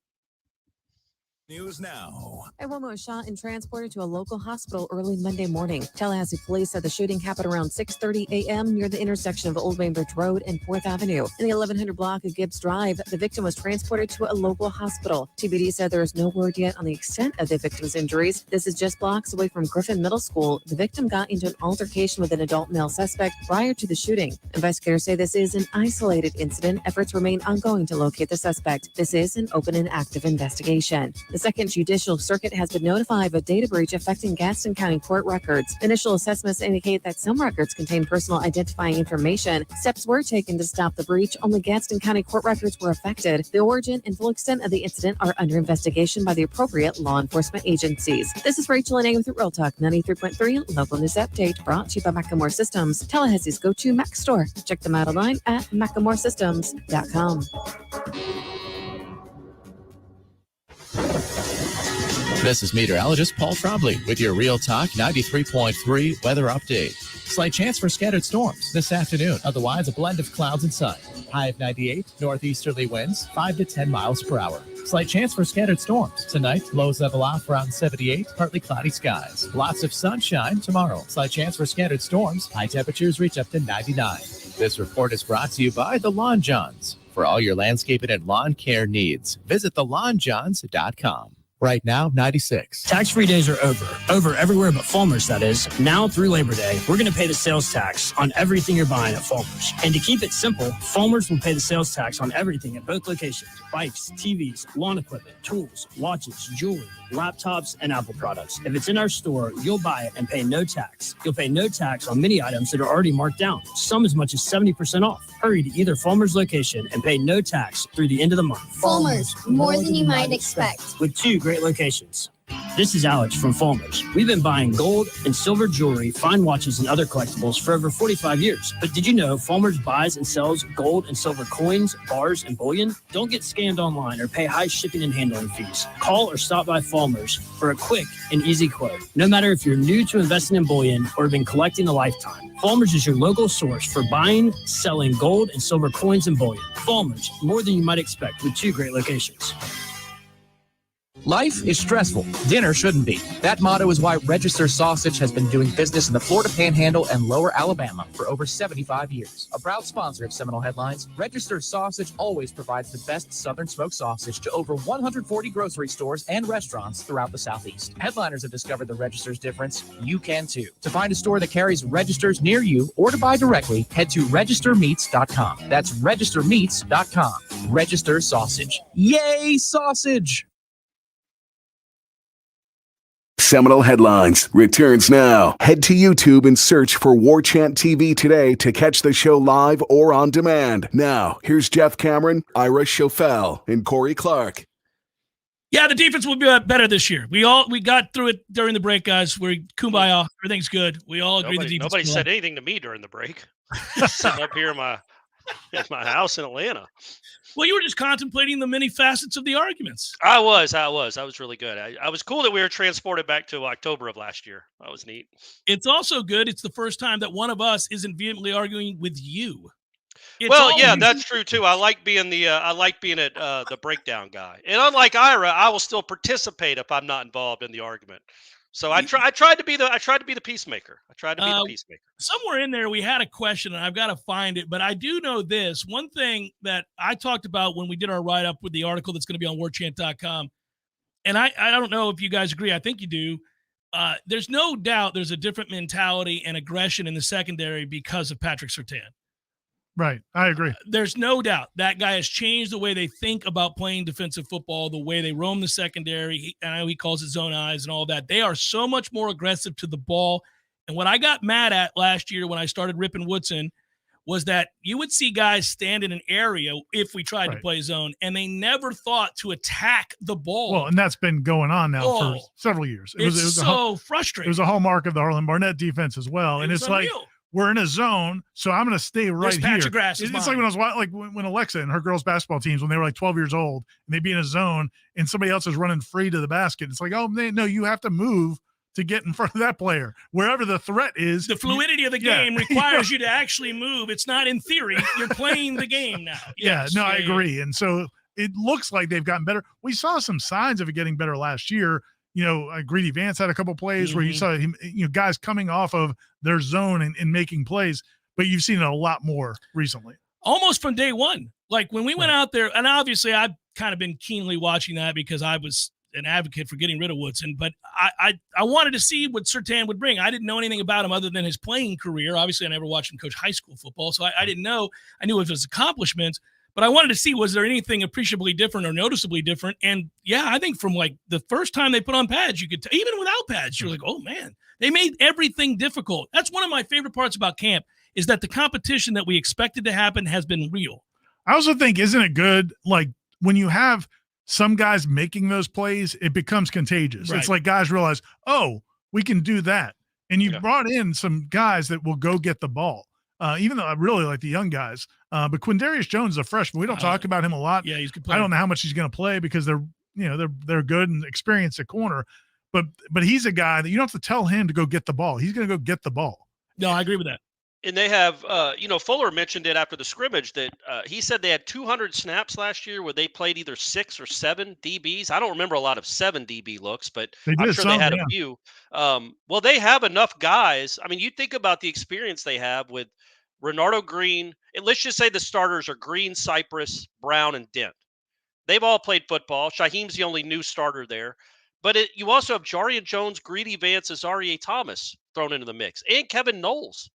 News now. A woman was shot and transported to a local hospital early Monday morning. Tallahassee police said the shooting happened around 6:30 a.m. near the intersection of Old Bainbridge Road and 4th Avenue. In the 1100 block of Gibbs Drive, the victim was transported to a local hospital. TBD said there is no word yet on the extent of the victim's injuries. This is just blocks away from Griffin Middle School. The victim got into an altercation with an adult male suspect prior to the shooting. Investigators say this is an isolated incident. Efforts remain ongoing to locate the suspect. This is an open and active investigation. The Second Judicial Circuit has been notified of a data breach affecting Gaston County court records. Initial assessments indicate that some records contain personal identifying information. Steps were taken to stop the breach. Only Gaston County court records were affected. The origin and full extent of the incident are under investigation by the appropriate law enforcement agencies. This is Rachel and A with Real Talk 93.3 Local News Update, brought to you by Macklemore Systems, Tallahassee's go-to Mac store. Check them out online at MaclemoreSystems.com. This is meteorologist Paul Trombley with your Real Talk 93.3 weather update. Slight chance for scattered storms this afternoon. Otherwise, a blend of clouds and sun. High of 98, northeasterly winds 5 to 10 miles per hour. Slight chance for scattered storms. Tonight, lows level off around 78, partly cloudy skies. Lots of sunshine tomorrow. Slight chance for scattered storms. High temperatures reach up to 99. This report is brought to you by the Lawn Johns. For all your landscaping and lawn care needs, visit thelawnjohns.com. Right now, 96. Tax-free days are over. Over everywhere but Fulmer's, that is. Now through Labor Day, we're going to pay the sales tax on everything you're buying at Fulmer's. And to keep it simple, Fulmer's will pay the sales tax on everything at both locations. Bikes, TVs, lawn equipment, tools, watches, jewelry, laptops, and Apple products. If it's in our store, you'll buy it and pay no tax. You'll pay no tax on many items that are already marked down, some as much as 70% off. Hurry to either Fulmer's location and pay no tax through the end of the month. Fulmer's, more than you might expect. With 2 great locations. This is Alex from Fulmer's. We've been buying gold and silver jewelry, fine watches, and other collectibles for over 45 years. But did you know Fulmer's buys and sells gold and silver coins, bars, and bullion? Don't get scammed online or pay high shipping and handling fees. Call or stop by Fulmer's for a quick and easy quote. No matter if you're new to investing in bullion or have been collecting a lifetime, Fulmer's is your local source for buying, selling gold and silver coins and bullion. Fulmer's, more than you might expect, with 2 great locations. Life is stressful. Dinner shouldn't be. That motto is why Register Sausage has been doing business in the Florida Panhandle and Lower Alabama for over 75 years. A proud sponsor of Seminole Headlines, Register Sausage always provides the best Southern smoked sausage to over 140 grocery stores and restaurants throughout the Southeast. Headliners have discovered the Register's difference. You can too. To find a store that carries Registers near you or to buy directly, head to registermeats.com. That's registermeats.com. Register Sausage. Yay, sausage! Seminole Headlines returns now. Head to YouTube and search for Warchant TV today to catch the show live or on demand. Now, here's Jeff Cameron, Ira Schofel, and Corey Clark. Yeah, the defense will be better this year. We got through it during the break, guys. We're kumbaya. Everything's good. We all agree the defense. Nobody said anything to me during the break. Sitting up here in my house in Atlanta. Well, you were just contemplating the many facets of the arguments. I was really good. I was cool that we were transported back to October of last year. That was neat. It's also good. It's the first time that one of us isn't vehemently arguing with you. That's true too. I like being the breakdown guy. And unlike Ira, I will still participate if I'm not involved in the argument. So I tried to be the peacemaker. Somewhere in there we had a question, and I've got to find it. But I do know this one thing that I talked about when we did our write up with the article that's going to be on warchant.com. And I don't know if you guys agree. I think you do. There's no doubt there's a different mentality and aggression in the secondary because of Patrick Surtain. Right. I agree. There's no doubt that guy has changed the way they think about playing defensive football, the way they roam the secondary. I know he calls it zone eyes and all that. They are so much more aggressive to the ball. And what I got mad at last year when I started ripping Woodson was that you would see guys stand in an area if we tried to play zone, and they never thought to attack the ball. Well, and that's been going on now for several years. It was so frustrating. It was a hallmark of the Harlan Barnett defense as well. And it's like, we're in a zone, so I'm going to stay right here. It's like when I was like when Alexa and her girls' basketball teams, when they were like 12 years old, and they'd be in a zone, and somebody else is running free to the basket. It's like, oh, no, you have to move to get in front of that player. Wherever the threat is. The fluidity of the game requires you to actually move. It's not in theory. You're playing the game now. I agree. And so it looks like they've gotten better. We saw some signs of it getting better last year. Greedy Vance had a couple plays where you saw him, guys coming off of their zone and making plays, but you've seen it a lot more recently. Almost from day one. Like when we went out there, and obviously I've kind of been keenly watching that because I was an advocate for getting rid of Woodson, but I wanted to see what Surtain would bring. I didn't know anything about him other than his playing career. Obviously, I never watched him coach high school football, so I didn't know. I knew of his accomplishments, but I wanted to see, was there anything appreciably different or noticeably different? And I think from like the first time they put on pads, you could even without pads, you're like, oh man, they made everything difficult. That's one of my favorite parts about camp is that the competition that we expected to happen has been real. I also think, isn't it good? Like when you have some guys making those plays, it becomes contagious. Right. It's like guys realize, oh, we can do that. And you brought in some guys that will go get the ball. Even though I really like the young guys, but Quindarius Jones is a freshman. We don't talk about him a lot. Yeah, he's a good player. I don't know how much he's going to play because they're good and experienced at corner, but he's a guy that you don't have to tell him to go get the ball. He's going to go get the ball. No, I agree with that. And they have, Fuller mentioned it after the scrimmage that he said they had 200 snaps last year where they played either 6 or 7 DBs. I don't remember a lot of 7 DB looks, but I'm sure they had a few. Well, they have enough guys. I mean, you think about the experience they have with Renardo Green, and let's just say the starters are Green, Cypress, Brown, and Dent. They've all played football. Shaheem's the only new starter there. But you also have Jarian Jones, Greedy Vance, Azarie Thomas thrown into the mix, and Kevin Noles.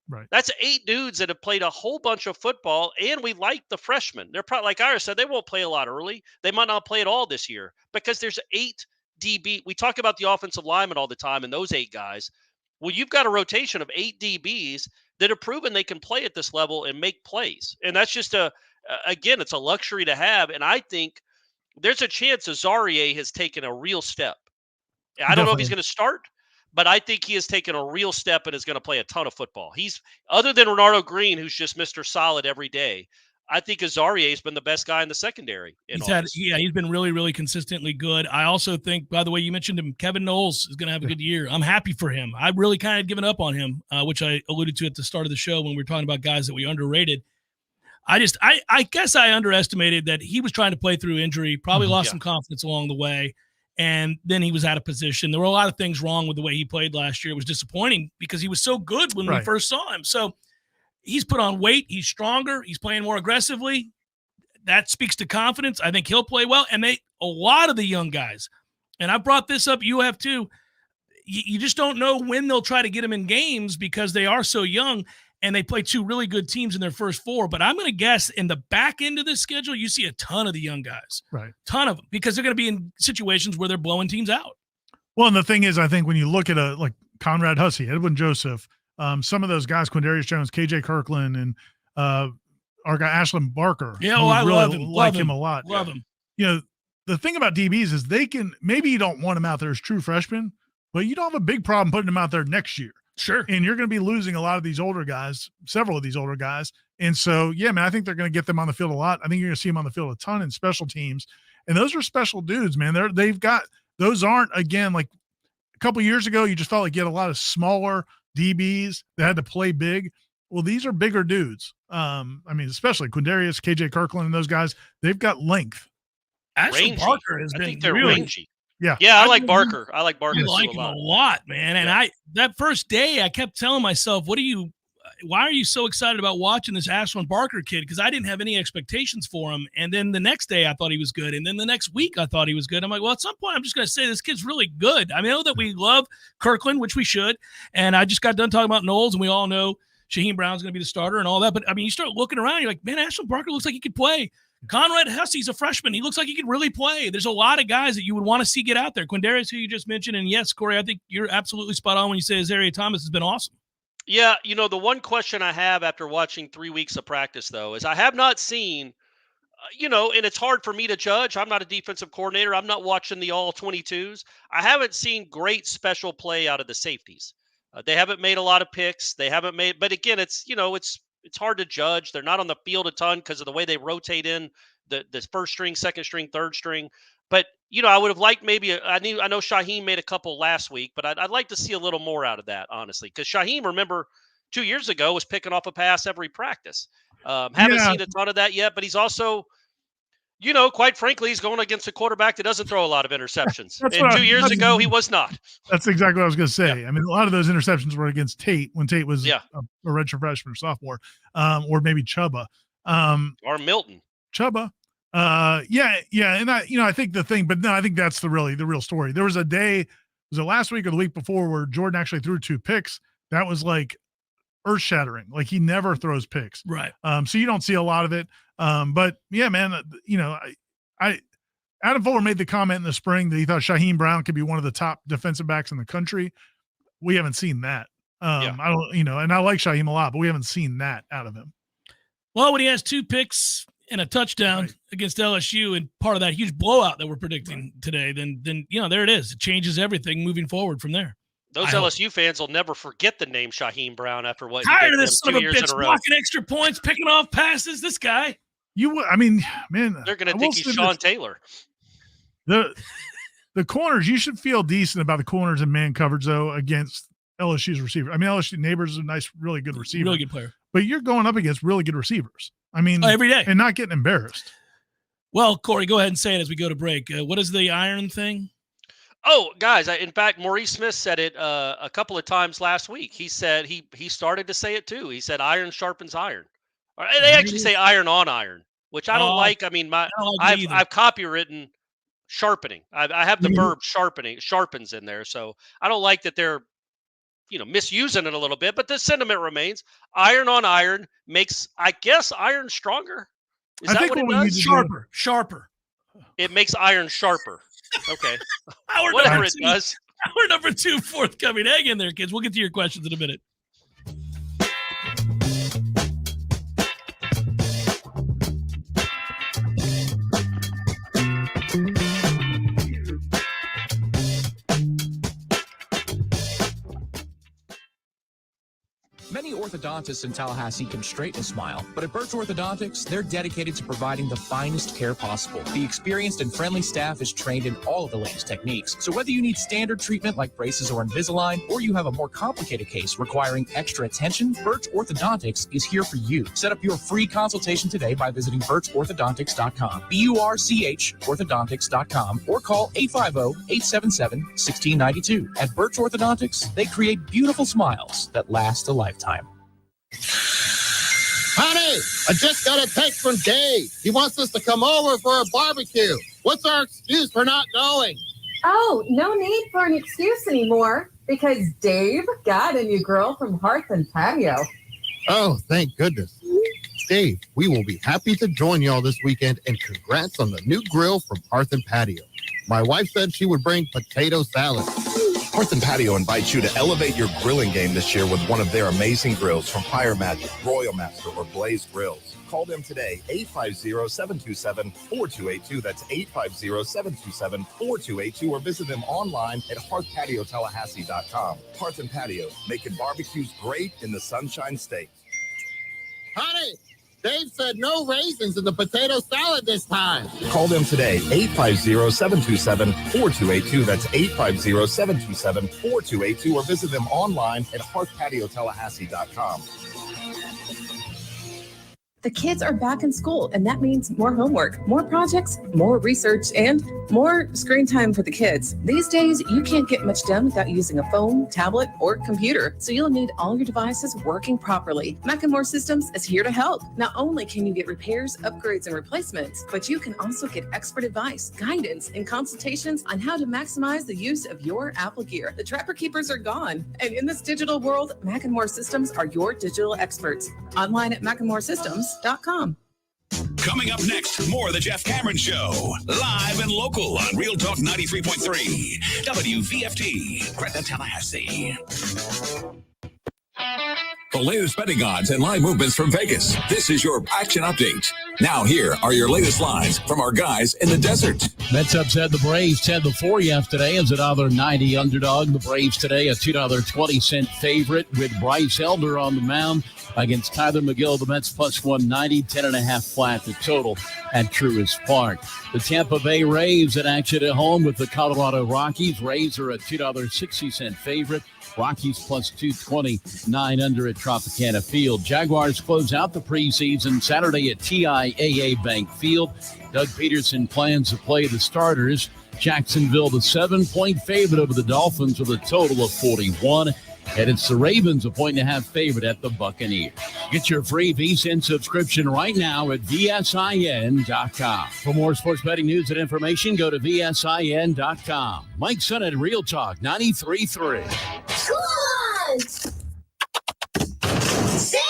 Right. That's 8 dudes that have played a whole bunch of football, and we like the freshmen. They're probably, like Ira said, they won't play a lot early. They might not play at all this year because there's 8 DB. We talk about the offensive linemen all the time and those 8 guys. Well, you've got a rotation of 8 DBs that have proven they can play at this level and make plays. And that's just again, it's a luxury to have. And I think there's a chance Azarie has taken a real step. I don't know if he's going to start, but I think he has taken a real step and is going to play a ton of football. He's, other than Renardo Green, who's just Mr. Solid every day, I think Azarie has been the best guy in the secondary. He's been really, really consistently good. I also think, by the way, you mentioned him, Kevin Noles is going to have a good year. I'm happy for him. I really kind of given up on him, which I alluded to at the start of the show when we were talking about guys that we underrated. I guess I underestimated that he was trying to play through injury, probably lost some confidence along the way. and then he was out of position. There were a lot of things wrong with the way he played last year. It was disappointing because he was so good when we first saw him. So he's put on weight. He's stronger. He's playing more aggressively. That speaks to confidence. I think he'll play well. And a lot of the young guys, and I brought this up, you have too, you just don't know when they'll try to get them in games because they are so young and they play two really good teams in their first four. But I'm going to guess in the back end of this schedule, you see a ton of the young guys. Right. Ton of them, because they're going to be in situations where they're blowing teams out. Well, and the thing is, I think when you look at like Conrad Hussey, Edwin Joseph, some of those guys, Quindarius Jones, KJ Kirkland, and our guy Ashlyn Barker. Yeah, I really love him. Like him a lot. Love him. You know, the thing about DBs is they can, maybe you don't want them out there as true freshmen, but you don't have a big problem putting them out there next year. Sure. And you're going to be losing a lot of these older guys, several of these older guys. And so, yeah, man, I think they're going to get them on the field a lot. I think you're going to see them on the field a ton in special teams. And those are special dudes, man. Those aren't, again, like a couple years ago, you just felt like you had a lot of smaller DBs that had to play big. Well, these are bigger dudes. I mean, especially Quindarius, KJ Kirkland, and those guys, they've got length. Ashley Barker has been they're really rangy. Yeah. Yeah, I like Barker. I like Barker I like him a lot, man. And that first day I kept telling myself, why are you so excited about watching this Ashlyn Barker kid? Because I didn't have any expectations for him. And then the next day I thought he was good. And then the next week I thought he was good. I'm like, well, at some point I'm just going to say this kid's really good. I know that we love Kirkland, which we should. And I just got done talking about Noles, and we all know Shaheem Brown's going to be the starter and all that. But, I mean, you start looking around, you're like, man, Ashlyn Barker looks like he could play. Conrad Hussey's a freshman. He looks like he could really play. There's a lot of guys that you would want to see get out there. Quindarius, who you just mentioned, and yes, Corey, I think you're absolutely spot on when you say Azaria Thomas has been awesome. Yeah, the one question I have after watching 3 weeks of practice, though, is I have not seen, and it's hard for me to judge. I'm not a defensive coordinator. I'm not watching the all 22s. I haven't seen great special play out of the safeties. They haven't made a lot of picks. They haven't made, but again, it's hard to judge. They're not on the field a ton because of the way they rotate in the first string, second string, third string. But, I would have liked maybe I know Shaheem made a couple last week, but I'd like to see a little more out of that, honestly, because Shaheem, remember, 2 years ago was picking off a pass every practice. Haven't seen a ton of that yet, but he's also, quite frankly, he's going against a quarterback that doesn't throw a lot of interceptions. And 2 years ago, he was not. That's exactly what I was going to say. Yeah. I mean, a lot of those interceptions were against Tate when Tate was a redshirt freshman or sophomore, or maybe Chubba. Or Milton. Chubba. And I think the thing, but no, I think that's the real story. There was a day, was it last week or the week before, where Jordan actually threw 2 picks. That was like earth shattering. Like, he never throws picks. Right. So you don't see a lot of it. But yeah, man, Adam Fuller made the comment in the spring that he thought Shaheem Brown could be one of the top defensive backs in the country. We haven't seen that. I don't, and I like Shaheem a lot, but we haven't seen that out of him. Well, when he has 2 picks and a touchdown against LSU and part of that huge blowout that we're predicting today, then there it is. It changes everything moving forward from there. Those LSU fans will never forget the name Shaheem Brown after what tired of this son of a bitch blocking extra points, picking off passes. This guy. Man, they're going to think he's Sean Taylor. The corners, you should feel decent about the corners and man coverage, though, against LSU's receiver. I mean, LSU Neighbors is a nice, really good receiver. Really good player. But you're going up against really good receivers. I mean, every day. And not getting embarrassed. Well, Corey, go ahead and say it as we go to break. What is the iron thing? Oh, guys, in fact, Maurice Smith said it a couple of times last week. He said he started to say it too. He said iron sharpens iron. Or they actually say iron on iron, which I don't like. I mean, I've copywritten sharpening. I have the verb sharpens in there. So I don't like that they're misusing it a little bit, but the sentiment remains. Iron on iron makes, I guess, iron stronger. Is that what it does? Sharper. It makes iron sharper. Okay. Whatever it does. Hour number 2 forthcoming. Hang in there, kids. We'll get to your questions in a minute. Many orthopedic orthodontists in Tallahassee can straighten a smile, but at Birch Orthodontics, they're dedicated to providing the finest care possible. The experienced and friendly staff is trained in all of the latest techniques. So whether you need standard treatment like braces or Invisalign, or you have a more complicated case requiring extra attention, Birch Orthodontics is here for you. Set up your free consultation today by visiting birchorthodontics.com, BURCH orthodontics.com, or call 850-877-1692. At Birch Orthodontics, they create beautiful smiles that last a lifetime. Honey, I just got a text from Dave. He wants us to come over for a barbecue. What's our excuse for not going? Oh, no need for an excuse anymore because Dave got a new grill from Hearth and Patio. Oh, thank goodness. Dave, we will be happy to join y'all this weekend, and congrats on the new grill from Hearth and Patio. My wife said she would bring potato salad. Hearth and Patio invites you to elevate your grilling game this year with one of their amazing grills from Fire Magic, Royal Master, or Blaze Grills. Call them today, 850-727-4282. That's 850-727-4282, or visit them online at hearthpatiotallahassee.com. Hearth and Patio, making barbecues great in the Sunshine State. Honey, Dave said no raisins in the potato salad this time. Call them today, 850-727-4282. That's 850-727-4282, or visit them online at hearthpatiotallahassee.com. The kids are back in school, and that means more homework, more projects, more research, and more screen time for the kids. These days, you can't get much done without using a phone, tablet, or computer, so you'll need all your devices working properly. Macklemore Systems is here to help. Not only can you get repairs, upgrades, and replacements, but you can also get expert advice, guidance, and consultations on how to maximize the use of your Apple gear. The Trapper Keepers are gone, and in this digital world, Macklemore Systems are your digital experts. Online at MacklemoreSystems.com. Coming up next, more of the Jeff Cameron Show. Live and local on Real Talk 93.3. WVFT, Gretna, Tallahassee. The latest betting odds and line movements from Vegas. This is your action update. Now here are your latest lines from our guys in the desert. Mets upset the Braves 10-4 yesterday as a $1.90 underdog. The Braves today a $2.20 favorite with Bryce Elder on the mound against Tyler McGill. The Mets plus 190, 10.5 flat the total at Truist Park. The Tampa Bay Rays in action at home with the Colorado Rockies. Rays are a $2.60 favorite. Rockies plus 220, 9 under at Tropicana Field. Jaguars close out the preseason Saturday at TIAA Bank Field. Doug Peterson plans to play the starters. Jacksonville, the 7-point favorite over the Dolphins with a total of 41. And it's the Ravens, a 1.5 favorite at the Buccaneers. Get your free VSiN subscription right now at VSIN.com. For more sports betting news and information, go to VSIN.com. Mike Son at Real Talk 93.3. Come on! Stay on!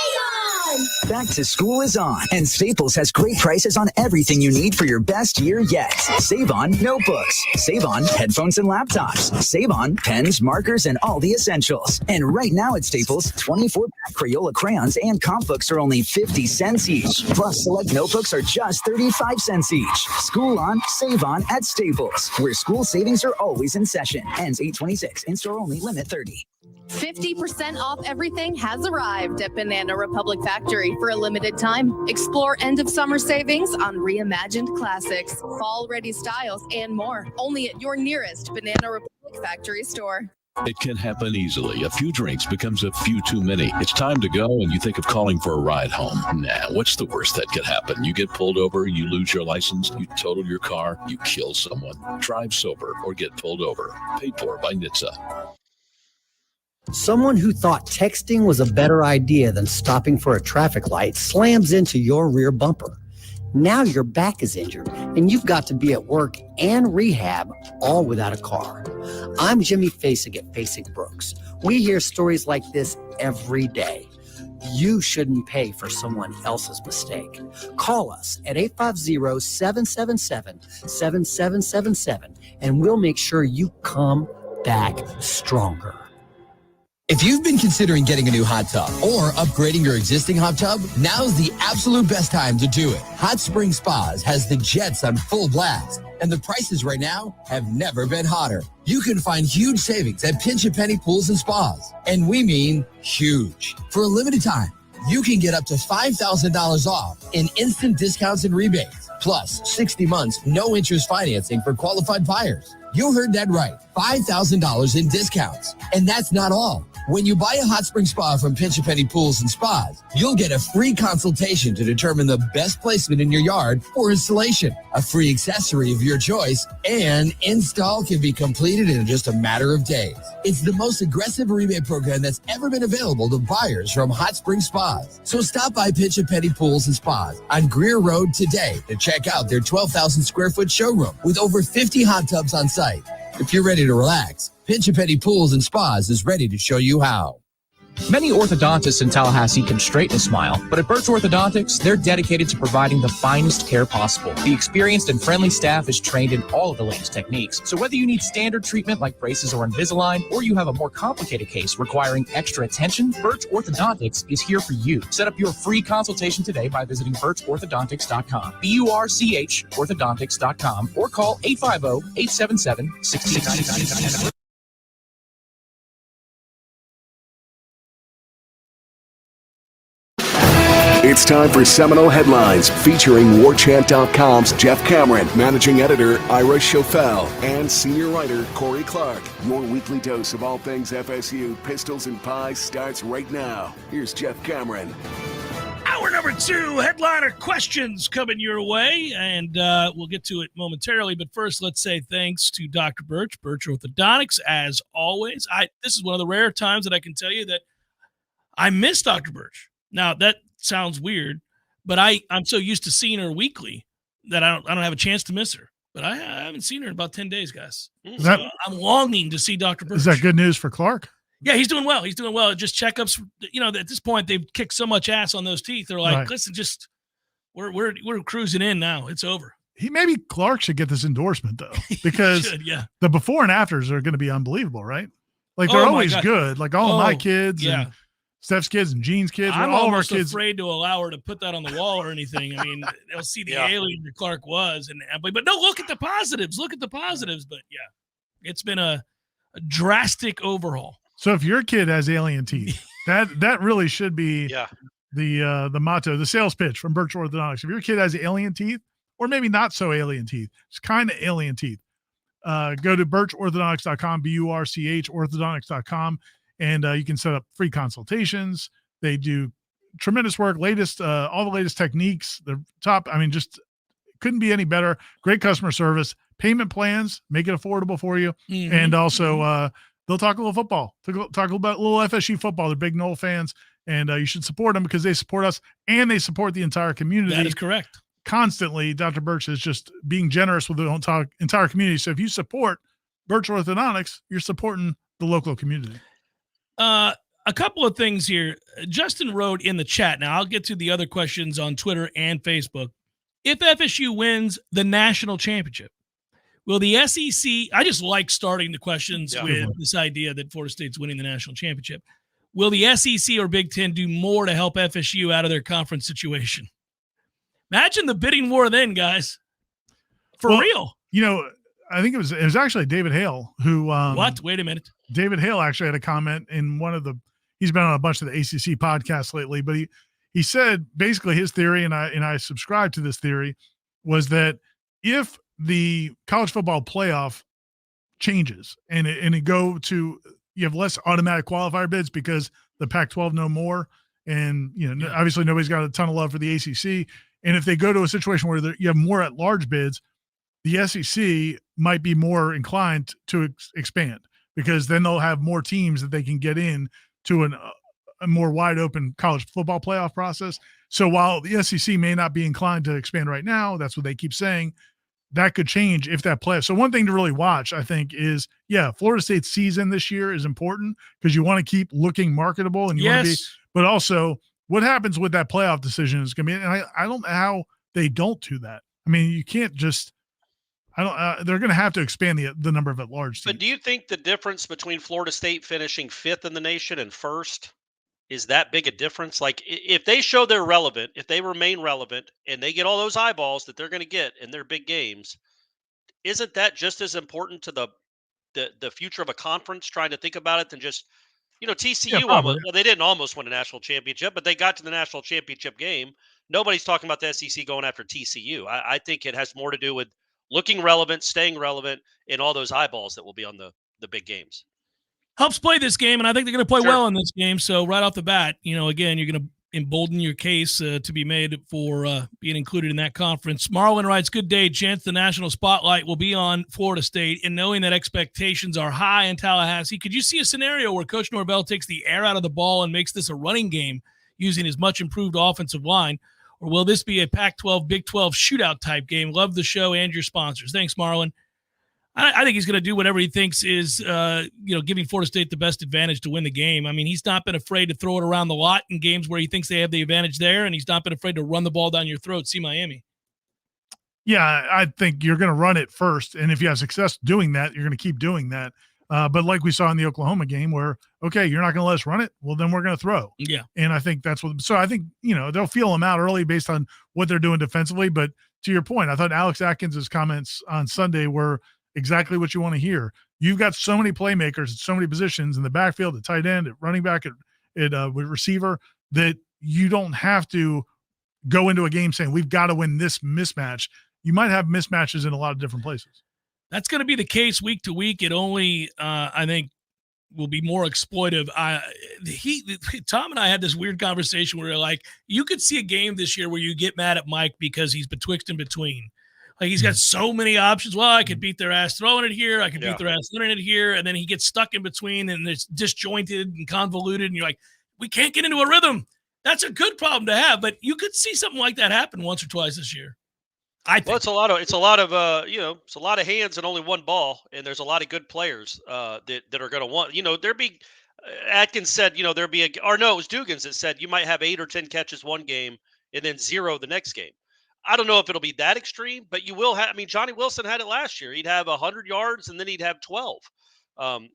Back to school is on, and Staples has great prices on everything you need for your best year yet. Save on notebooks, save on headphones and laptops, save on pens, markers, and all the essentials. And right now at Staples, 24-pack Crayola crayons and comp books are only 50 cents each. Plus, select notebooks are just 35 cents each. School on, save on at Staples, where school savings are always in session. Ends 8/26. In-store only. Limit 30. 50% off everything has arrived at Banana Republic Factory for a limited time. Explore end of summer savings on reimagined classics, fall ready styles, and more. Only at your nearest Banana Republic Factory store. It can happen easily. A few drinks becomes a few too many. It's time to go, and you think of calling for a ride home. Nah, what's the worst that could happen? You get pulled over, you lose your license, you total your car, you kill someone. Drive sober or get pulled over. Paid for by NHTSA. Someone who thought texting was a better idea than stopping for a traffic light slams into your rear bumper. Now your back is injured and you've got to be at work and rehab all without a car. I'm Jimmy Fasig at Fasig Brooks. We hear stories like this every day. You shouldn't pay for someone else's mistake. Call us at 850-777-7777 and we'll make sure you come back stronger. If you've been considering getting a new hot tub or upgrading your existing hot tub, now's the absolute best time to do it. Hot Spring Spas has the jets on full blast. And the prices right now have never been hotter. You can find huge savings at Pinch A Penny Pools and Spas. And we mean huge. For a limited time, you can get up to $5,000 off in instant discounts and rebates. Plus 60 months, no interest financing for qualified buyers. You heard that right. $5,000 in discounts. And that's not all. When you buy a hot spring spa from Pinch A Penny Pools and Spas, you'll get a free consultation to determine the best placement in your yard for installation, a free accessory of your choice, and install can be completed in just a matter of days. It's the most aggressive rebate program that's ever been available to buyers from hot spring spas. So stop by Pinch A Penny Pools and Spas on Greer Road today to check out their 12,000 square foot showroom with over 50 hot tubs on site. If you're ready to relax, Pinch A Penny Pools and Spas is ready to show you how. Many orthodontists in Tallahassee can straighten a smile, but at Birch Orthodontics, they're dedicated to providing the finest care possible. The experienced and friendly staff is trained in all of the latest techniques. So whether you need standard treatment like braces or Invisalign, or you have a more complicated case requiring extra attention, Birch Orthodontics is here for you. Set up your free consultation today by visiting birchorthodontics.com, BURCH orthodontics.com, or call 850-877-1699. It's time for Seminole Headlines, featuring Warchant.com's Jeff Cameron, managing editor Ira Schofel, and senior writer Corey Clark. Your weekly dose of all things FSU, pistols, and pies starts right now. Here's Jeff Cameron. Hour number 2, headliner questions coming your way, and we'll get to it momentarily. But first, let's say thanks to Dr. Birch Orthodontics, as always. This is one of the rare times that I can tell you that I miss Dr. Birch. Now, that sounds weird, but I'm so used to seeing her weekly that I don't have a chance to miss her. But I haven't seen her in about 10 days, guys. So I'm longing to see Dr. Birch. Is that good news for Clark? Yeah, he's doing well. Just checkups. At this point, they've kicked so much ass on those teeth. They're like, listen, just we're cruising in now. It's over. Maybe Clark should get this endorsement though, because the before and afters are going to be unbelievable, right? Like they're always good. Like all of my kids and Steph's kids and Jean's kids. I'm all of our almost kids. Afraid to allow her to put that on the wall or anything. I mean, they'll see the alien that Clark was, but no, look at the positives. But yeah, it's been a drastic overhaul. So if your kid has alien teeth, that really should be the motto, the sales pitch from Birch Orthodontics. If your kid has alien teeth, or maybe not so alien teeth, it's kind of alien teeth, go to birchorthodontics.com, BURCH orthodontics.com, and you can set up free consultations. They do tremendous work, all the latest techniques. The top, just couldn't be any better. Great customer service, payment plans, make it affordable for you, and also they'll talk a little football. Talk about a little FSU football. They're big Noles fans, and you should support them because they support us and they support the entire community. That is correct. Constantly, Dr. Birch is just being generous with the entire community. So if you support Birch Orthodontics, you're supporting the local community. A couple of things here. Justin wrote in the chat. Now, I'll get to the other questions on Twitter and Facebook. If FSU wins the national championship, will the SEC – I just like starting the questions with this idea that Florida State's winning the national championship. Will the SEC or Big Ten do more to help FSU out of their conference situation? Imagine the bidding war then, guys. For real. I think it was actually David Hale who what? Wait a minute. David Hale actually had a comment in he's been on a bunch of the ACC podcasts lately, but he said basically his theory, and I subscribe to this theory, was that if the college football playoff changes and you have less automatic qualifier bids because the Pac-12 no more, and obviously nobody's got a ton of love for the ACC, and if they go to a situation where you have more at-large bids, the SEC might be more inclined to expand, because then they'll have more teams that they can get in to a more wide open college football playoff process. So while the SEC may not be inclined to expand right now, that's what they keep saying, that could change if that playoff. So one thing to really watch, I think, is Florida State's season this year is important because you want to keep looking marketable, and you want to be, but also what happens with that playoff decision is going to be, and I don't know how they don't do that. I mean, you can't just, they're going to have to expand the number of at-large teams. But do you think the difference between Florida State finishing 5th in the nation and 1st is that big a difference? Like, if they show they're relevant, if they remain relevant, and they get all those eyeballs that they're going to get in their big games, isn't that just as important to the future of a conference, trying to think about it, than just, TCU almost, well, they didn't almost win a national championship, but they got to the national championship game. Nobody's talking about the SEC going after TCU. I think it has more to do with looking relevant, staying relevant, and all those eyeballs that will be on the big games. Helps play this game, and I think they're going to play well in this game. So right off the bat, again, you're going to embolden your case to be made for being included in that conference. Marlon writes, good day, gents. The national spotlight will be on Florida State, and knowing that expectations are high in Tallahassee, could you see a scenario where Coach Norvell takes the air out of the ball and makes this a running game using his much improved offensive line? Or will this be a Pac-12, Big 12 shootout type game? Love the show and your sponsors. Thanks, Marlon. I think he's going to do whatever he thinks is, giving Florida State the best advantage to win the game. I mean, he's not been afraid to throw it around the lot in games where he thinks they have the advantage there, and he's not been afraid to run the ball down your throat. See Miami. Yeah, I think you're going to run it first, and if you have success doing that, you're going to keep doing that. But like we saw in the Oklahoma game where, okay, you're not going to let us run it, well, then we're going to throw. Yeah. And I think that's what – so I think, they'll feel them out early based on what they're doing defensively. But to your point, I thought Alex Atkins' comments on Sunday were – exactly what you want to hear. You've got so many playmakers at so many positions in the backfield, at tight end, at running back, at receiver, that you don't have to go into a game saying we've got to win this mismatch. You might have mismatches in a lot of different places. That's going to be the case week to week. It only, I think, will be more exploitive. Tom and I had this weird conversation where we're like, you could see a game this year where you get mad at Mike because he's betwixt and between. Like, he's got so many options. Well, I could beat their ass throwing it here. I could beat their ass throwing it here. And then he gets stuck in between, and it's disjointed and convoluted. And you're like, we can't get into a rhythm. That's a good problem to have. But you could see something like that happen once or twice this year. I think. Well, it's a lot of hands and only one ball. And there's a lot of good players that are going to want, Atkins said, it was Dugans that said you might have 8 or 10 catches one game and then 0 the next game. I don't know if it'll be that extreme, but you will have. Johnny Wilson had it last year. He'd have 100 yards and then he'd have 12.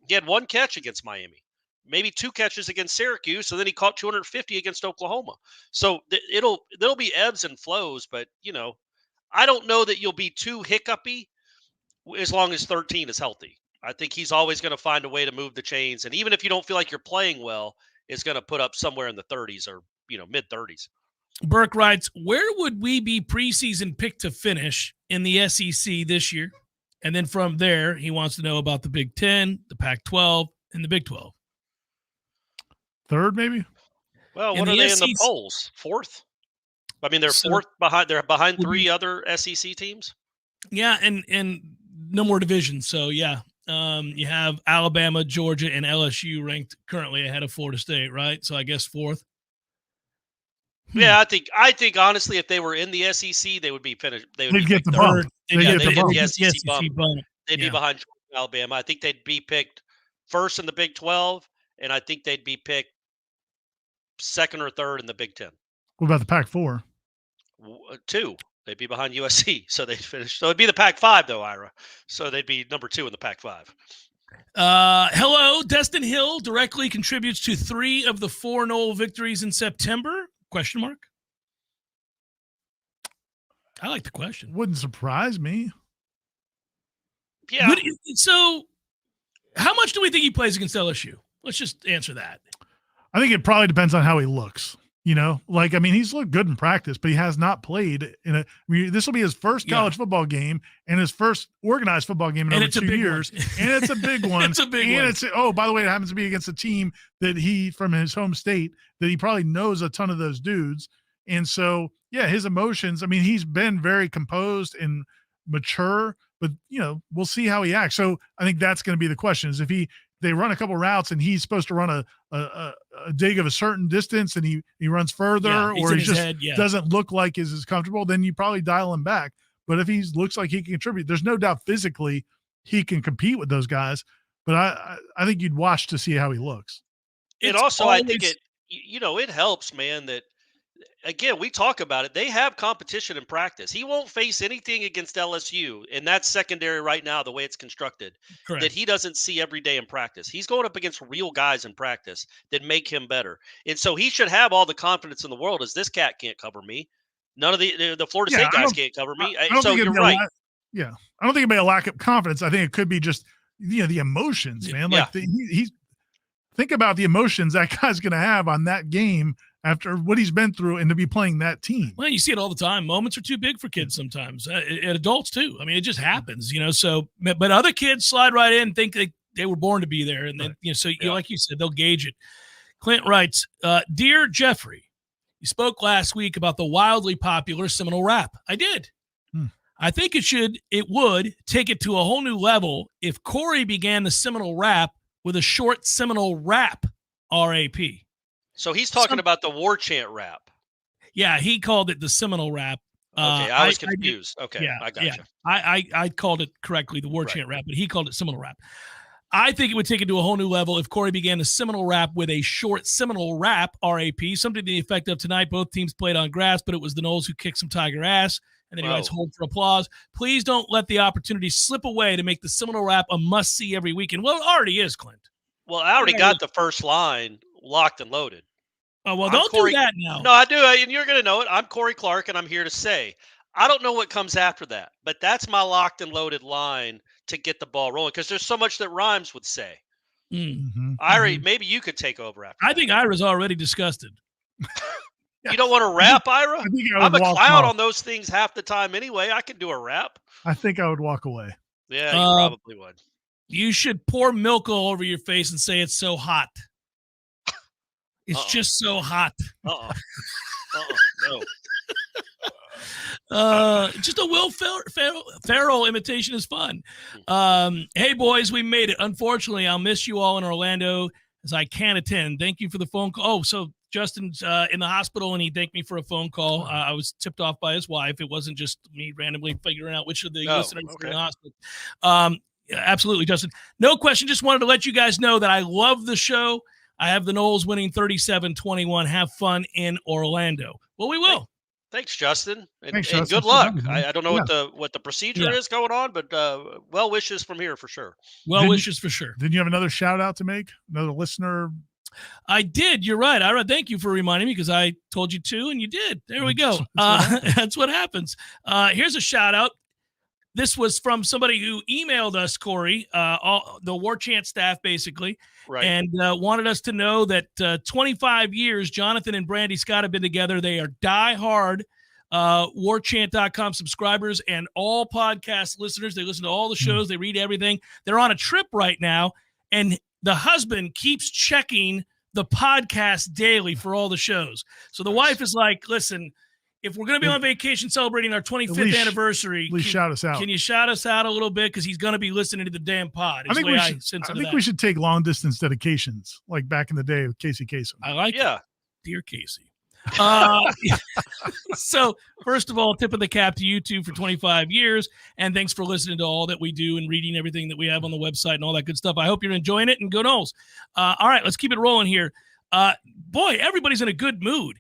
He had 1 catch against Miami, maybe 2 catches against Syracuse, so then he caught 250 against Oklahoma. So there'll be ebbs and flows, but I don't know that you'll be too hiccupy as long as 13 is healthy. I think he's always going to find a way to move the chains, and even if you don't feel like you're playing well, is going to put up somewhere in the 30s or mid 30s. Burke writes, where would we be preseason picked to finish in the SEC this year? And then from there, he wants to know about the Big 10, the Pac-12, and the Big 12. Third, maybe? Well, what are they in the polls? Fourth? They're fourth behind. They're behind 3 other SEC teams. Yeah, and no more divisions. So, yeah, you have Alabama, Georgia, and LSU ranked currently ahead of Florida State, right? So I guess fourth. Yeah, I think honestly, if they were in the SEC, they would be finished. They'd get the bump. They'd get the SEC bump. They'd be behind Alabama. I think they'd be picked first in the Big 12, and I think they'd be picked second or third in the Big 10. What about the Pac-4? 2. They'd be behind USC, so they'd finish. So it'd be the Pac-5, though, Ira. So they'd be number 2 in the Pac-5. Hello, Destin Hill directly contributes to 3 of the 4 Noles victories in September. Question mark? I like the question. Wouldn't surprise me. Yeah. So how much do we think he plays against LSU? Let's just answer that. I think it probably depends on how he looks. He's looked good in practice, but he has not played this will be his first college football game and his first organized football game in over 2 years. And it's a big one. It's a big one. By the way, it happens to be against a team that he, from his home state, that he probably knows a ton of those dudes. And so, yeah, his emotions, he's been very composed and mature, but, we'll see how he acts. So I think that's going to be the question is if they run a couple routes and he's supposed to run a dig of a certain distance and he runs further or he just doesn't look like is as comfortable, then you probably dial him back. But if he looks like he can contribute, there's no doubt physically he can compete with those guys. But I think you'd watch to see how he looks. I think it helps, man, that again, we talk about it. They have competition in practice. He won't face anything against LSU, and that's secondary right now, the way it's constructed, Correct. that he doesn't see every day in practice. He's going up against real guys in practice that make him better. And so he should have all the confidence in the world as this cat can't cover me. None of the Florida State guys can't cover me. So you're right. Yeah. I don't think it may be a lack of confidence. I think it could be just, the emotions, man. Like he's think about the emotions that guy's going to have on that game after what he's been through and to be playing that team. Well, you see it all the time. Moments are too big for kids sometimes, and adults too. I mean, it just happens, so, but other kids slide right in and think they were born to be there. And then, like you said, they'll gauge it. Clint writes, Dear Jeffrey, you spoke last week about the wildly popular Seminole rap. I did. I think it would take it to a whole new level if Corey began the Seminole rap with a short Seminole rap, R-A-P. So he's talking about the Warchant rap. Yeah, he called it the Seminole rap. Okay, I was confused. I got you. I called it correctly, the Warchant rap, but he called it Seminole rap. I think it would take it to a whole new level if Corey began the Seminole rap with a short Seminole rap, R-A-P, something to the effect of tonight. Both teams played on grass, but it was the Noles who kicked some Tiger ass. And then he writes, hold for applause. Please don't let the opportunity slip away to make the Seminole rap a must-see every weekend. Well, it already is, Clint. Well, I already got the first line locked and loaded. Oh, well, don't do that now. No, I do, and you're going to know it. I'm Corey Clark, and I'm here to say, I don't know what comes after that, but that's my locked and loaded line to get the ball rolling because there's so much that rhymes with say. Ira, maybe you could take over after I think Ira's already disgusted. You don't want to rap, Ira? I'm a clown off on those things half the time anyway. I can do a rap. I think I would walk away. Yeah, you probably would. You should pour milk all over your face and say it's so hot. It's just so hot. No. Just a Will Ferrell imitation is fun. Hey, boys, we made it. Unfortunately, I'll miss you all in Orlando as I can't attend. Thank you for the phone call. Oh, so Justin's in the hospital, and he thanked me for a phone call. I was tipped off by his wife. It wasn't just me randomly figuring out which of the listeners were in the hospital. Absolutely, Justin. No question. Just wanted to let you guys know that I love the show. I have the Noles winning 37-21. Have fun in Orlando. Well, we will. Thanks, Justin. And, Thanks, and Justin. good luck. I don't know what the procedure is going on, but well wishes from here for sure. Well wishes for sure. Did you have another shout out to make? Another listener? I did. You're right. Ira, thank you for reminding me because I told you to, and you did. There we go. That's what happens. Here's a shout out. This was from somebody who emailed us, Corey, the Warchant staff, basically, and wanted us to know that 25 years, Jonathan and Brandy Scott have been together. They are diehard Warchant.com subscribers and all podcast listeners. They listen to all the shows. They read everything. They're on a trip right now, and the husband keeps checking the podcast daily for all the shows. So the wife is like, listen, if we're going to be on vacation celebrating our 25th anniversary, please shout us out. Can you shout us out a little bit? Because he's going to be listening to the damn pod. I think we should take long distance dedications like back in the day with Casey Kasem. I like it. Dear Casey. So first of all, tip of the cap to you two for 25 years. And thanks for listening to all that we do and reading everything that we have on the website and all that good stuff. I hope you're enjoying it, and go Noles. All right, let's keep it rolling here. Boy, everybody's in a good mood.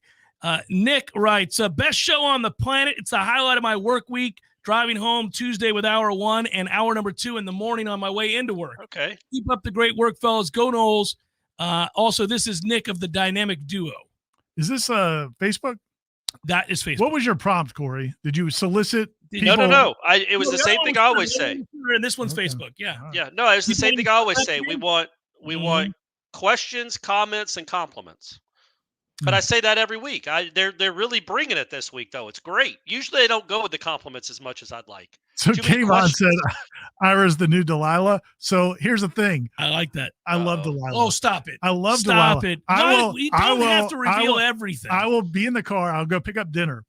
Nick writes, best show on the planet. It's the highlight of my work week. Driving home Tuesday with hour 1 and hour number 2 in the morning on my way into work. Okay. Keep up the great work, fellas. Go Noles. Also, this is Nick of the Dynamic Duo. Is this Facebook? That is Facebook. What was your prompt, Corey? Did you solicit people? No. It was the same thing I always say. And this one's Facebook. Yeah. Yeah. No, it's the same thing I always say. We want questions, comments, and compliments. But I say that every week. They're really bringing it this week, though. It's great. Usually, they don't go with the compliments as much as I'd like. So Kayvon said, "Ira's the new Delilah." So here's the thing. I like that. I love Delilah. Oh, stop it! I love stop Delilah. it. We don't have to reveal everything. I will be in the car. I'll go pick up dinner,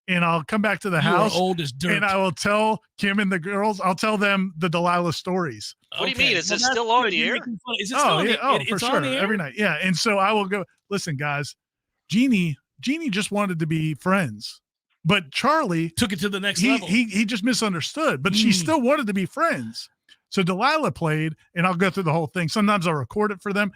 and I'll come back to the house. You're old as dirt. And I will tell Kim and the girls. I'll tell them the Delilah stories. What do you mean? Is it still on the air? Is it still for sure. Every night. Yeah. And so I will go. Listen, guys. Jeannie just wanted to be friends, but Charlie took it to the next level. He just misunderstood, but she still wanted to be friends. So Delilah played, and I'll go through the whole thing. Sometimes I'll record it for them,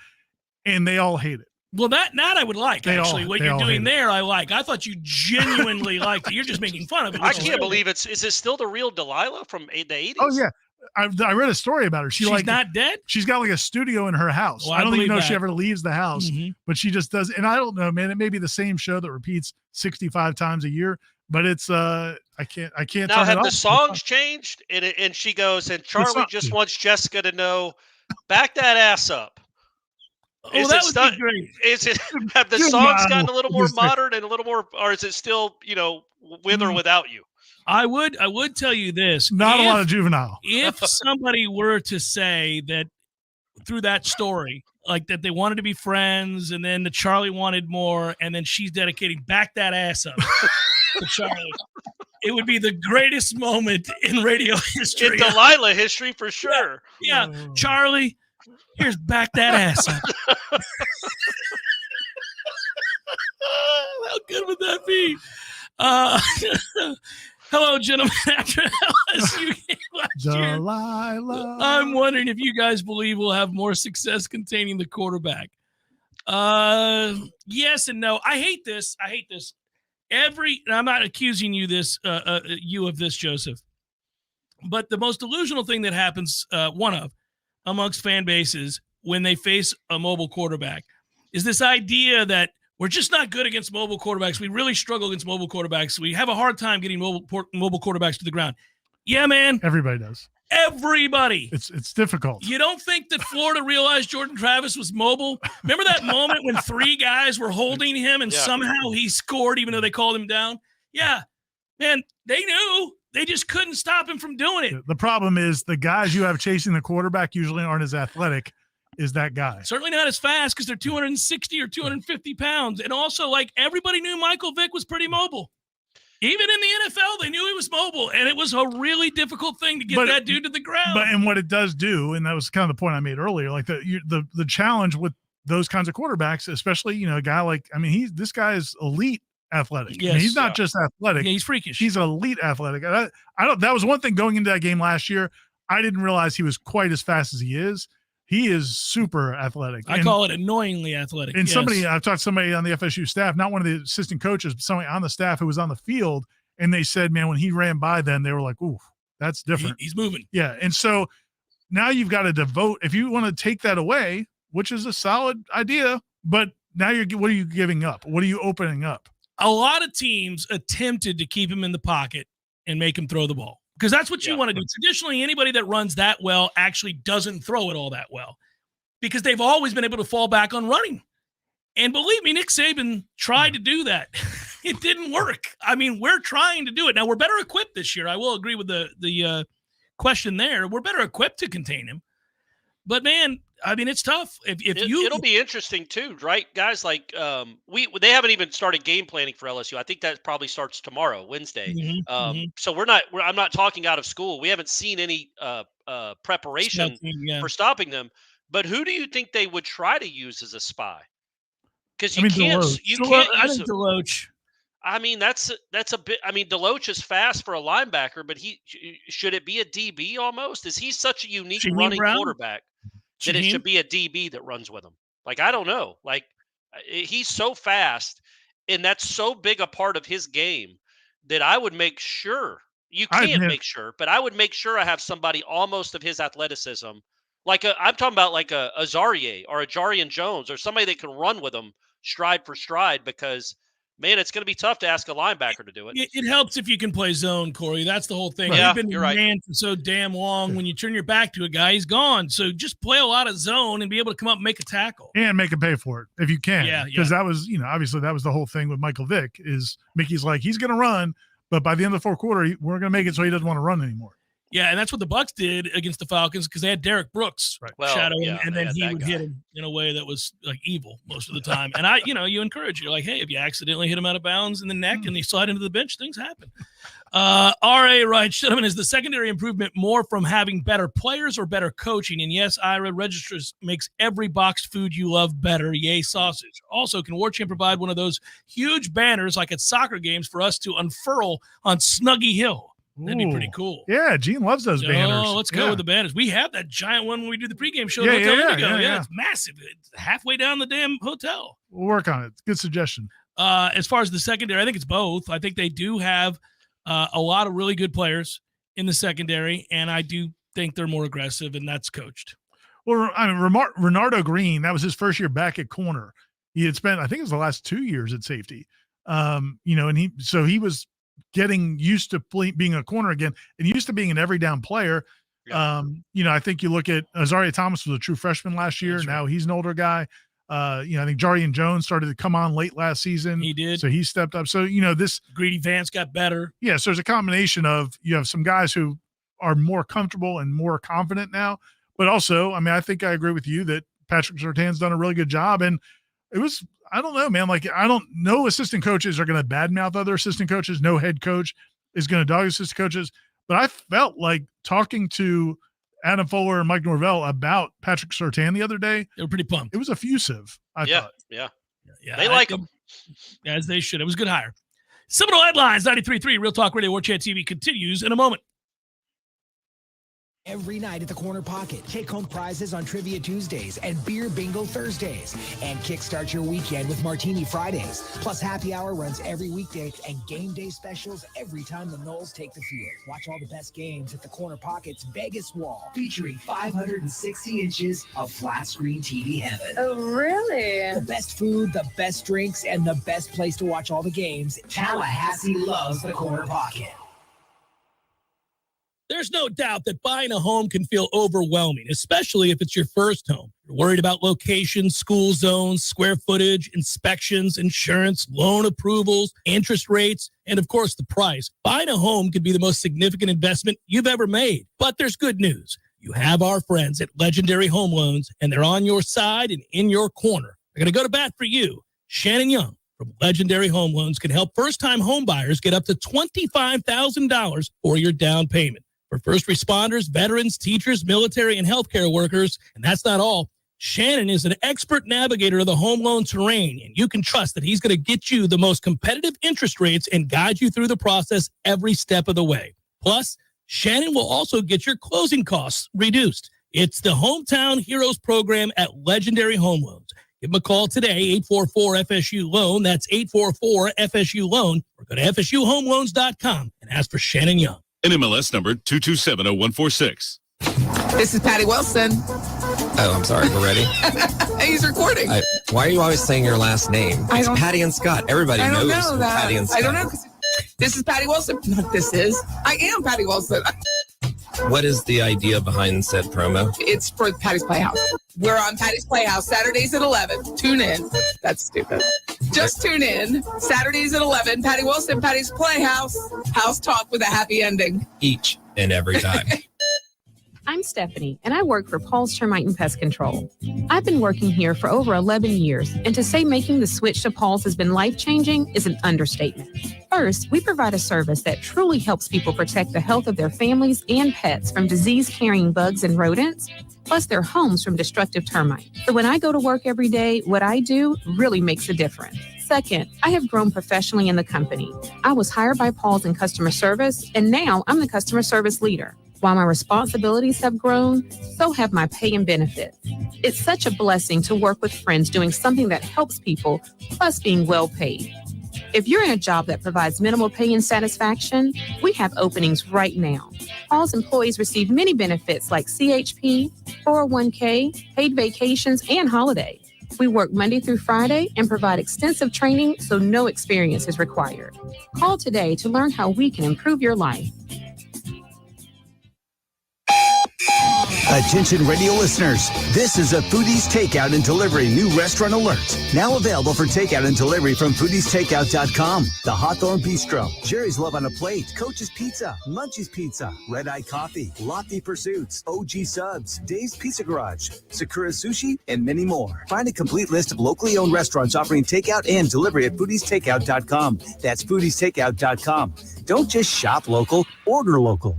and they all hate it. Well, that I would like, actually. What you're doing there, I like. I thought you genuinely liked it. You're just making fun of it. I can't believe is it still the real Delilah from the 80s? Oh, yeah. I read a story about her. She's not dead? She's got like a studio in her house. Well, I don't even know if she ever leaves the house, but she just does. And I don't know, man, it may be the same show that repeats 65 times a year, but it's I can't Now, turn it have the off. songs changed? And she goes, and Charlie just wants Jessica to know, back that ass up. Oh, that would be great. Is it have the songs gotten a little more modern and a little more, or is it still, with or without you? I would tell you this. Not a lot of Juvenile. If somebody were to say that through that story, like that they wanted to be friends, and then the Charlie wanted more, and then she's dedicating back that ass up to Charlie, it would be the greatest moment in radio history. In Delilah history, for sure. Yeah. Charlie, here's back that ass up. How good would that be? Hello, gentlemen. After LSU game last year, I'm wondering if you guys believe we'll have more success containing the quarterback. Yes and no. I hate this. I'm not accusing you of this, Joseph. But the most delusional thing that happens, amongst fan bases when they face a mobile quarterback is this idea that we're just not good against mobile quarterbacks. We really struggle against mobile quarterbacks. We have a hard time getting mobile quarterbacks to the ground. Yeah, man. Everybody does. Everybody. It's difficult. You don't think that Florida realized Jordan Travis was mobile? Remember that moment when 3 guys were holding him and somehow he scored even though they called him down? Yeah. Man, they knew. They just couldn't stop him from doing it. The problem is the guys you have chasing the quarterback usually aren't as athletic as that guy. Certainly not as fast because they're 260 or 250 pounds. And also, everybody knew Michael Vick was pretty mobile. Even in the NFL, they knew he was mobile. And it was a really difficult thing to get that dude to the ground. And what it does do, and that was kind of the point I made earlier, the challenge with those kinds of quarterbacks, especially, a guy this guy is elite athletic. Yes, he's not just athletic. Yeah, he's freakish. He's elite athletic. I don't. That was one thing going into that game last year. I didn't realize he was quite as fast as he is. He is super athletic. I call it annoyingly athletic. And I've talked to somebody on the FSU staff, not one of the assistant coaches, but somebody on the staff who was on the field, and they said, man, when he ran by them, they were like, ooh, that's different. He's moving. Yeah. And so now you've got to devote, if you want to take that away, which is a solid idea, but now what are you giving up? What are you opening up? A lot of teams attempted to keep him in the pocket and make him throw the ball. Because that's what you want to do. Traditionally, anybody that runs that well actually doesn't throw it all that well because they've always been able to fall back on running. And believe me, Nick Saban tried to do that. It didn't work. I mean, we're trying to do it. Now, we're better equipped this year. I will agree with the question there. We're better equipped to contain him. But, man, I mean, it's tough. It'll be interesting too, right? Guys they haven't even started game planning for LSU. I think that probably starts tomorrow, Wednesday. So I'm not talking out of school. We haven't seen any preparation for stopping them. But who do you think they would try to use as a spy? Because you can't use Deloach. I mean, that's a bit. I mean, Deloach is fast for a linebacker, but should it be a DB almost? Is he such a unique running quarterback that it should be a DB that runs with him? I don't know. He's so fast, and that's so big a part of his game that I would make sure. You can't make sure, but I would make sure I have somebody almost of his athleticism. I'm talking about a Azarie or a Jarian Jones or somebody that can run with him stride for stride because – man, it's going to be tough to ask a linebacker to do it. It helps if you can play zone, Corey. That's the whole thing. Yeah, you've been man for so damn long. When you turn your back to a guy, he's gone. So just play a lot of zone and be able to come up and make a tackle. And make him pay for it if you can. Yeah. Because that was, obviously that was the whole thing with Michael Vick is Mickey's he's going to run, but by the end of the fourth quarter, we're going to make it so he doesn't want to run anymore. Yeah, and that's what the Bucs did against the Falcons because they had Derek Brooks shadow him, and then he would hit him in a way that was evil most of the time. And you encourage you're like, hey, if you accidentally hit him out of bounds in the neck and he slide into the bench, things happen. R.A. writes, gentlemen, is the secondary improvement more from having better players or better coaching? And yes, Ira registers makes every boxed food you love better. Yay, sausage. Also, can Warchant provide one of those huge banners like at soccer games for us to unfurl on Snuggy Hill? That'd be pretty cool. Yeah, Gene loves those banners. Oh, let's go with the banners. We have that giant one when we do the pregame show. It's massive. It's halfway down the damn hotel. We'll work on it. Good suggestion. As far as the secondary, I think it's both. I think they do have a lot of really good players in the secondary, and I do think they're more aggressive, and that's coached. Well, I mean, Renardo Green, that was his first year back at corner. He had spent, I think it was the last 2 years at safety. And he was getting used to being a corner again and used to being an every down player. Yeah. I think you look at Azaria Thomas was a true freshman last year. That's right. Now he's an older guy. I think Jarian Jones started to come on late last season. He did. So he stepped up. So, this Greedy Vance got better. Yes, there's a combination of you have some guys who are more comfortable and more confident now, but also, I think I agree with you that Patrick Surtain's done a really good job. And it was, I don't know, man, no assistant coaches are going to badmouth other assistant coaches. No head coach is going to dog assistant coaches. But I felt like talking to Adam Fuller and Mike Norvell about Patrick Surtain the other day. They were pretty pumped. It was effusive, I thought. Yeah. They like him. As they should. It was a good hire. Seminole Headlines, 93.3 Real Talk Radio, Warchant TV continues in a moment. Every night at the Corner Pocket, take home prizes on Trivia Tuesdays and Beer Bingo Thursdays. And kickstart your weekend with Martini Fridays. Plus happy hour runs every weekday and game day specials every time the Noles take the field. Watch all the best games at the Corner Pocket's Vegas wall, featuring 560 inches of flat screen TV heaven. Oh, really? The best food, the best drinks, and the best place to watch all the games. Tallahassee loves the Corner Pocket. There's no doubt that buying a home can feel overwhelming, especially if it's your first home. You're worried about location, school zones, square footage, inspections, insurance, loan approvals, interest rates, and of course the price. Buying a home could be the most significant investment you've ever made. But there's good news. You have our friends at Legendary Home Loans, and they're on your side and in your corner. They're going to go to bat for you. Shannon Young from Legendary Home Loans can help first-time home buyers get up to $25,000 for your down payment. For first responders, veterans, teachers, military, and healthcare workers. And that's not all. Shannon is an expert navigator of the home loan terrain, and you can trust that he's going to get you the most competitive interest rates and guide you through the process every step of the way. Plus, Shannon will also get your closing costs reduced. It's the Hometown Heroes program at Legendary Home Loans. Give them a call today, 844-FSU-LOAN. That's 844-FSU-LOAN. Or go to FSUHomeLoans.com and ask for Shannon Young. NMLS number 2270-146. This is Patty Wilson. Oh, I'm sorry. We're ready. He's recording. Why are you always saying your last name? It's Patty and Scott. Everybody knows Patty and Scott. I don't know. This is Patty Wilson. I am Patty Wilson. What is the idea behind said promo? It's for Patty's Playhouse. We're on Patty's Playhouse Saturdays at 11. Tune in. That's stupid. Just tune in. Saturdays at 11. Patty Wilson, Patty's Playhouse. House talk with a happy ending. Each and every time. I'm Stephanie, and I work for Paul's Termite and Pest Control. I've been working here for over 11 years, and to say making the switch to Paul's has been life-changing is an understatement. First, we provide a service that truly helps people protect the health of their families and pets from disease-carrying bugs and rodents, plus their homes from destructive termites. So when I go to work every day, what I do really makes a difference. Second, I have grown professionally in the company. I was hired by Paul's in customer service, and now I'm the customer service leader. While my responsibilities have grown, so have my pay and benefits. It's such a blessing to work with friends doing something that helps people, plus being well paid. If you're in a job that provides minimal pay and satisfaction, we have openings right now. Paul's employees receive many benefits like CHP, 401k, paid vacations, and holidays. We work Monday through Friday and provide extensive training so no experience is required. Call today to learn how we can improve your life. Attention radio listeners, this is a Foodies Takeout and Delivery new restaurant alert. Now available for takeout and delivery from foodiestakeout.com. The Hawthorne Bistro, Jerry's Love on a Plate, Coach's Pizza, Munchie's Pizza, Red Eye Coffee, Lofty Pursuits, OG Subs, Dave's Pizza Garage, Sakura Sushi, and many more. Find a complete list of locally owned restaurants offering takeout and delivery at foodiestakeout.com. That's foodiestakeout.com. Don't just shop local, order local.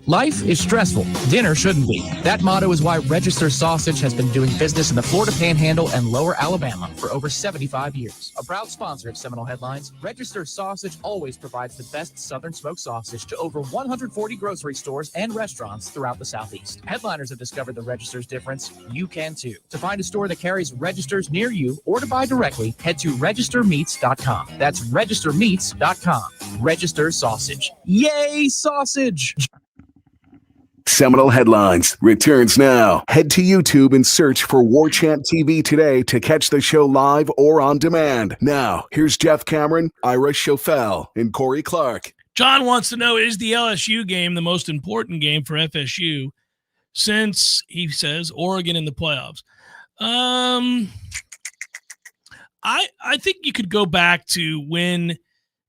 Life is stressful. Dinner shouldn't be. That motto is why Register Sausage has been doing business in the Florida Panhandle and Lower Alabama for over 75 years. A proud sponsor of Seminole Headlines, Register Sausage always provides the best Southern smoked sausage to over 140 grocery stores and restaurants throughout the Southeast. Headliners have discovered the Register's difference. You can too. To find a store that carries Registers near you or to buy directly, head to registermeats.com. That's registermeats.com. Register Sausage. Yay, sausage! Seminole Headlines returns now. Head to YouTube and search for Warchant TV today to catch the show live or on demand. Now, here's Jeff Cameron, Ira Schofel, and Corey Clark. John wants to know, is the LSU game the most important game for FSU since, he says, Oregon in the playoffs? I think you could go back to when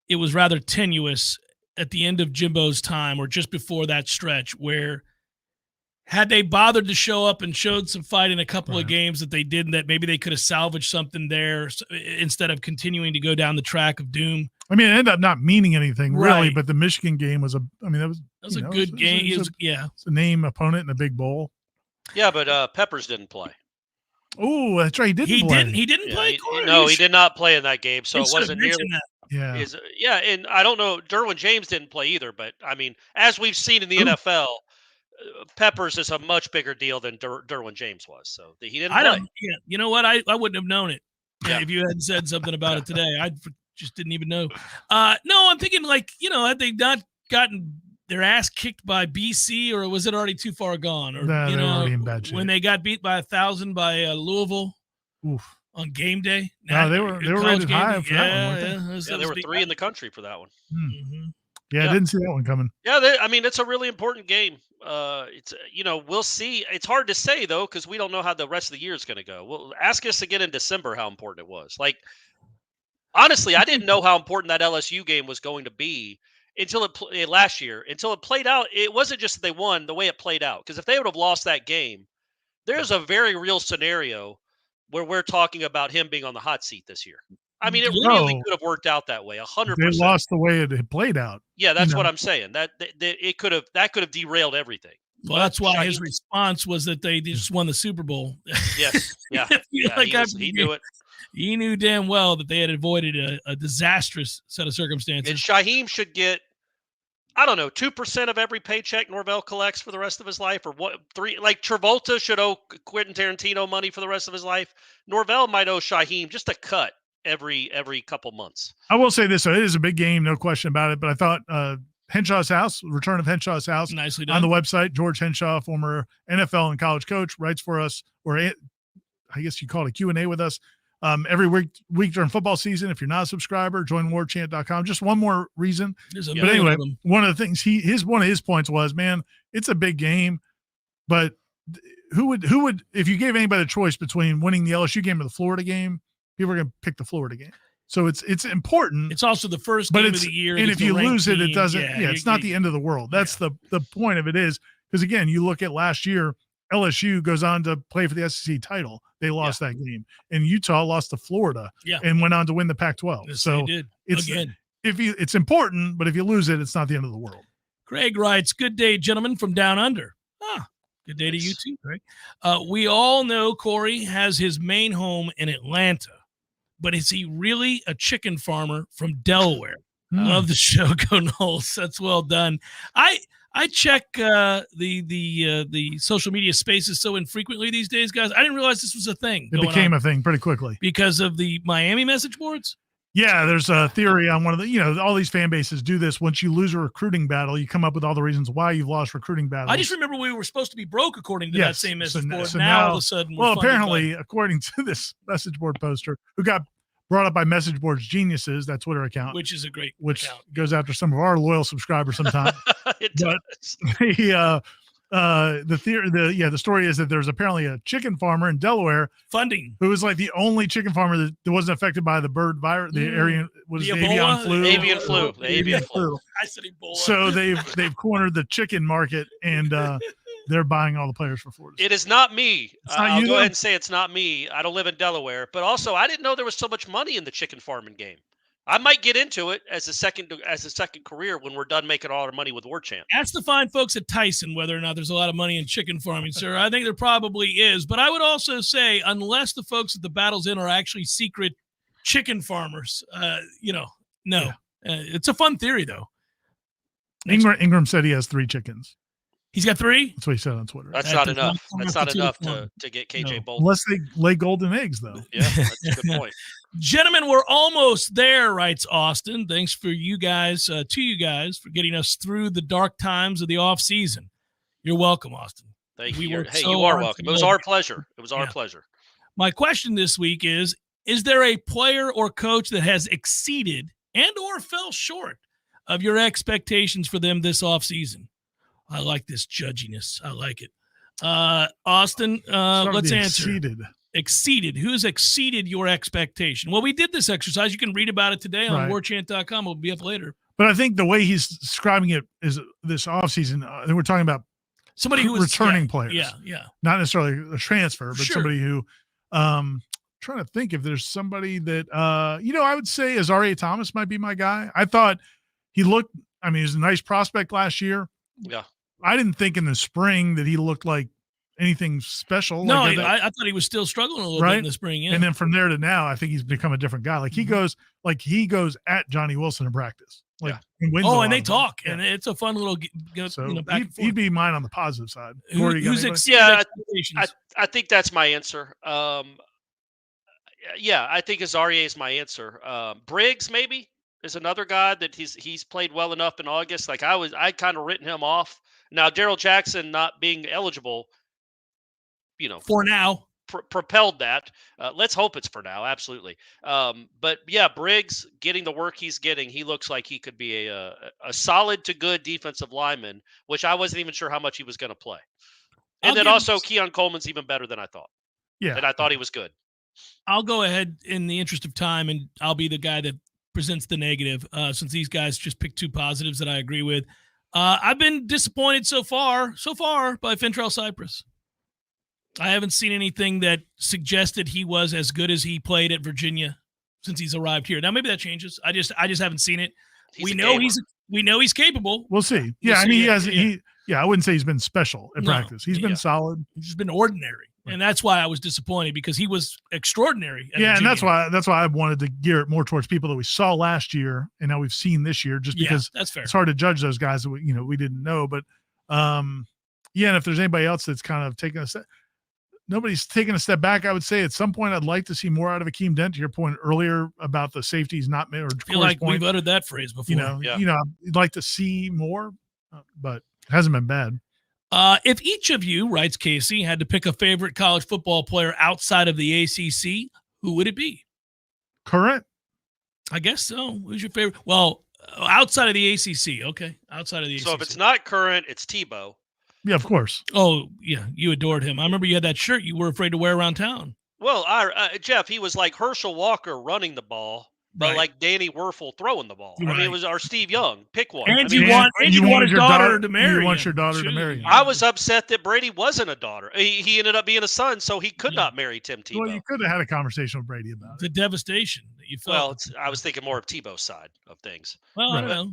it was rather tenuous at the end of Jimbo's time or just before that stretch, where had they bothered to show up and showed some fight in a couple of games that they didn't, that maybe they could have salvaged something there instead of continuing to go down the track of doom. I mean, it ended up not meaning anything really, but the Michigan game was that was a good game. It's a name opponent in a big bowl. Yeah, but Peppers didn't play. Oh, that's right. He didn't play. No, he did not play in that game, so it wasn't nearly. Yeah. And I don't know. Derwin James didn't play either, but I mean, as we've seen in the NFL, Peppers is a much bigger deal than Derwin James was. So he didn't play. You know what? I wouldn't have known it if you hadn't said something about it today. I just didn't even know. No, I'm thinking had they not gotten their ass kicked by BC, or was it already too far gone? Or they were already in bad shape. When they got beat by 1,000 by Louisville on game day. No, they were rated high for that one, weren't they? There were 3 in the country for that one. Mm-hmm. Yeah, I didn't see that one coming. Yeah, I mean, it's a really important game. It's we'll see. It's hard to say though, because we don't know how the rest of the year is going to go. Well, ask us again in December how important it was. Like, honestly, I didn't know how important that LSU game was going to be until last year, until it played out. It wasn't just that they won, the way it played out. Because if they would have lost that game, there's a very real scenario where we're talking about him being on the hot seat this year. I mean, it really could have worked out that way, 100%. They lost the way it played out. Yeah, that's what I'm saying. That could have derailed everything. Well, that's why his response was that they just won the Super Bowl. Yes, yeah. He knew it. He knew damn well that they had avoided a disastrous set of circumstances. And Shaheem should get, I don't know, 2% of every paycheck Norvell collects for the rest of his life, or what? 3? Like Travolta should owe Quentin Tarantino money for the rest of his life. Norvell might owe Shaheem just a cut every couple months. I will say this: it is a big game, no question about it. But I thought Henshaw's house, return of Henshaw's house, nicely done on the website. George Henshaw, former NFL and college coach, writes for us, or I guess you call it a Q&A with us. Every week during football season. If you're not a subscriber, join warchant.com. Just one more reason. But anyway, one of the things one of his points was, man, it's a big game, but who would if you gave anybody the choice between winning the LSU game or the Florida game, people are going to pick the Florida game. So it's important. It's also the first game of the year. And if you lose it, it doesn't. It's not the end of the world. That's the point of it is, because again, you look at last year, LSU goes on to play for the SEC title. They lost that game, and Utah lost to Florida and went on to win the Pac-12. Yes, so they did. It's important, but if you lose it, it's not the end of the world. Greg writes, "Good day, gentlemen from down under." Good day to you too, Greg. We all know Corey has his main home in Atlanta, but is he really a chicken farmer from Delaware? Love the show. Go Noles. That's well done. I check the social media spaces so infrequently these days, guys. I didn't realize this was a thing. It became a thing pretty quickly because of the Miami message boards. Yeah, there's a theory on one of the, all these fan bases do this. Once you lose a recruiting battle, you come up with all the reasons why you've lost recruiting battles. I just remember we were supposed to be broke according to that same message board. So now all of a sudden, well, apparently, according to this message board poster who got brought up by Message Board's Geniuses, that Twitter account, which is a great account. Goes after some of our loyal subscribers sometimes. It does. The story is that there's apparently a chicken farmer in Delaware who was like the only chicken farmer that wasn't affected by the bird virus, the avian flu. Avian flu. I said Ebola. So they've cornered the chicken market, and they're buying all the players for Florida. It is not me. I'll go ahead and say it's not me. I don't live in Delaware, but also I didn't know there was so much money in the chicken farming game. I might get into it as a second career when we're done making all our money with Warchant. Ask the fine folks at Tyson whether or not there's a lot of money in chicken farming, sir. I think there probably is. But I would also say, unless the folks at the Battle's Inn are actually secret chicken farmers, no. Yeah. It's a fun theory, though. Ingram said he has 3 chickens. He's got 3? That's what he said on Twitter. That's not enough. That's not enough to get KJ Bolden. Unless they lay golden eggs, though. Yeah, that's a good point. Gentlemen, we're almost there, writes Austin. Thanks for you guys, for getting us through the dark times of the off season. You're welcome, Austin. Thank We you. worked Hey, so you are hard welcome. to It was know our that. pleasure. It was our Yeah. pleasure. My question this week is there a player or coach that has exceeded and or fell short of your expectations for them this offseason? I like this judginess. I like it. Austin, let's answer. Exceeded. Who's exceeded your expectation? Well, we did this exercise. You can read about it today on warchant.com. It'll be up later. But I think the way he's describing it is this offseason, we're talking about somebody who was returning players. Yeah. Not necessarily a transfer, but Sure. somebody who trying to think if there's somebody that I would say Azaria Thomas might be my guy. I thought he looked, he was a nice prospect last year. Yeah. I didn't think in the spring that he looked like anything special. No, like I thought he was still struggling a little bit in the spring. Yeah. And then from there to now, I think he's become a different guy. Like he goes at Johnny Wilson in practice. And wins and they talk, and it's a fun little back and forth. He'd be mine on the positive side. I think that's my answer. I think Azaria is my answer. Briggs maybe is another guy that he's played well enough in August. Like I'd kind of written him off. Now Daryl Jackson not being eligible, for now, propelled that. Let's hope it's for now. Absolutely. But yeah, Briggs getting the work he's getting, he looks like he could be a solid to good defensive lineman, which I wasn't even sure how much he was going to play. And then also Keon Coleman's even better than I thought. Yeah. And I thought he was good. I'll go ahead in the interest of time, and I'll be the guy that presents the negative since these guys just picked two positives that I agree with. I've been disappointed so far by Fintrell Cypress. I haven't seen anything that suggested he was as good as he played at Virginia since he's arrived here. Now maybe that changes. I just haven't seen it. We know he's capable. We'll see. Yeah, I wouldn't say he's been special in practice. He's been solid. He's just been ordinary. Right. And that's why I was disappointed, because he was extraordinary. Yeah, and that's why I wanted to gear it more towards people that we saw last year and now we've seen this year, just because that's fair. It's hard to judge those guys that we didn't know. But and if there's anybody else that's kind of taking a step, nobody's taking a step back. I would say at some point I'd like to see more out of Akeem Dent. To your point earlier about the safeties not made, or I feel like we've uttered that phrase before. You'd like to see more, but it hasn't been bad. If each of you, writes Casey, had to pick a favorite college football player outside of the ACC, who would it be? Current? I guess so. Who's your favorite? Well, outside of the ACC. Okay. Outside of the ACC. So if it's not current, it's Tebow. Yeah, of course. Oh, yeah. You adored him. I remember you had that shirt you were afraid to wear around town. Well, Jeff, he was like Herschel Walker running the ball, but like Danny Werfel throwing the ball. Right. I mean, it was our Steve Young. Pick one. And you want his daughter to marry him. You want your daughter to marry him. I was upset that Brady wasn't a daughter. He ended up being a son, so he could not marry Tim Tebow. Well, you could have had a conversation with Brady about the devastation that you felt. Well, I was thinking more of Tebow's side of things. Well, I don't know.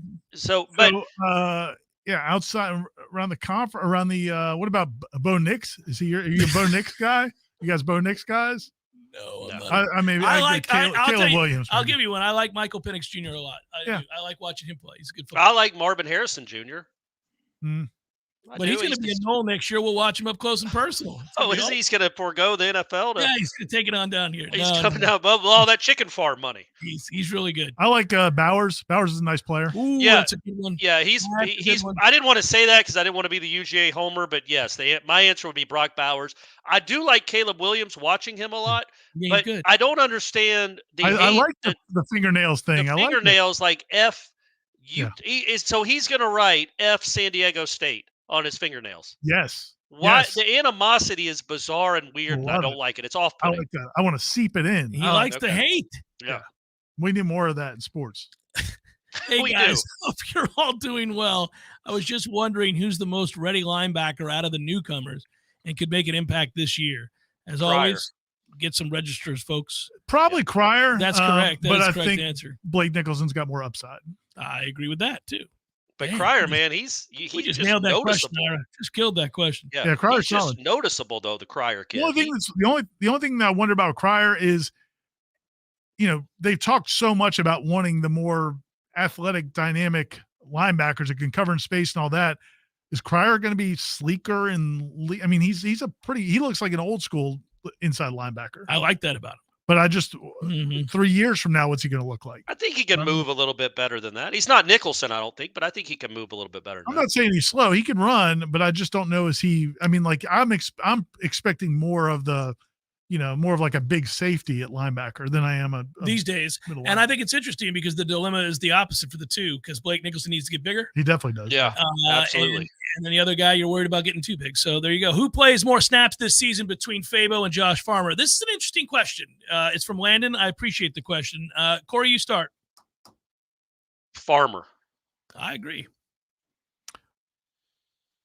Outside around the conference, around the what about Bo Nix? Are you a Bo Nix guy? You guys Bo Nix guys? No. I like Caleb Williams. I'll give you one. I like Michael Penix Jr. a lot. I like watching him play. He's a good player. I like Marvin Harrison Jr. But he's going to be a Nole next year. We'll watch him up close and personal. He's going to forego the NFL? He's going to take it on down here. He's coming down above all that chicken farm money. He's really good. I like Bowers. Bowers is a nice player. Ooh, that's a good one. Yeah, he's. I didn't want to say that because I didn't want to be the UGA homer, but yes, my answer would be Brock Bowers. I do like Caleb Williams. Watching him a lot, but good. I don't understand the. I like the fingernails thing. The fingernails, like F. So he's going to write F San Diego State on his fingernails. Yes. Why the animosity is bizarre and weird, and I don't like it. It's off-putting. I like that. I want to seep it in. He likes to hate. Yeah. We need more of that in sports. Hey guys, hope you're all doing well. I was just wondering who's the most ready linebacker out of the newcomers and could make an impact this year. As always, get some registers, folks. Probably Cryer. That's correct. That is I correct think answer. Blake Nicholson's got more upside. I agree with that too. But Cryer, man, he's just nailed that question. Just killed that question. Yeah, Cryer's just solid. Noticeable though, the Cryer kid. The only thing that I wonder about Cryer is, they've talked so much about wanting the more athletic, dynamic linebackers that can cover in space and all that. Is Cryer going to be sleeker and? He looks like an old school inside linebacker. I like that about him. But I just 3 years from now, what's he going to look like? I think he can move a little bit better than that. He's not Nicholson, I don't think, but I think he can move a little bit better. I'm not saying he's slow. He can run, but I just don't know. Is he? I mean, like I'm expecting more of the, more of like a big safety at linebacker than I am these days. And I think it's interesting because the dilemma is the opposite for the two, because Blake Nicholson needs to get bigger. He definitely does. Yeah, absolutely. And then the other guy, you're worried about getting too big. So there you go. Who plays more snaps this season between Fabo and Josh Farmer? This is an interesting question. It's from Landon. I appreciate the question. Corey, you start. Farmer. I agree.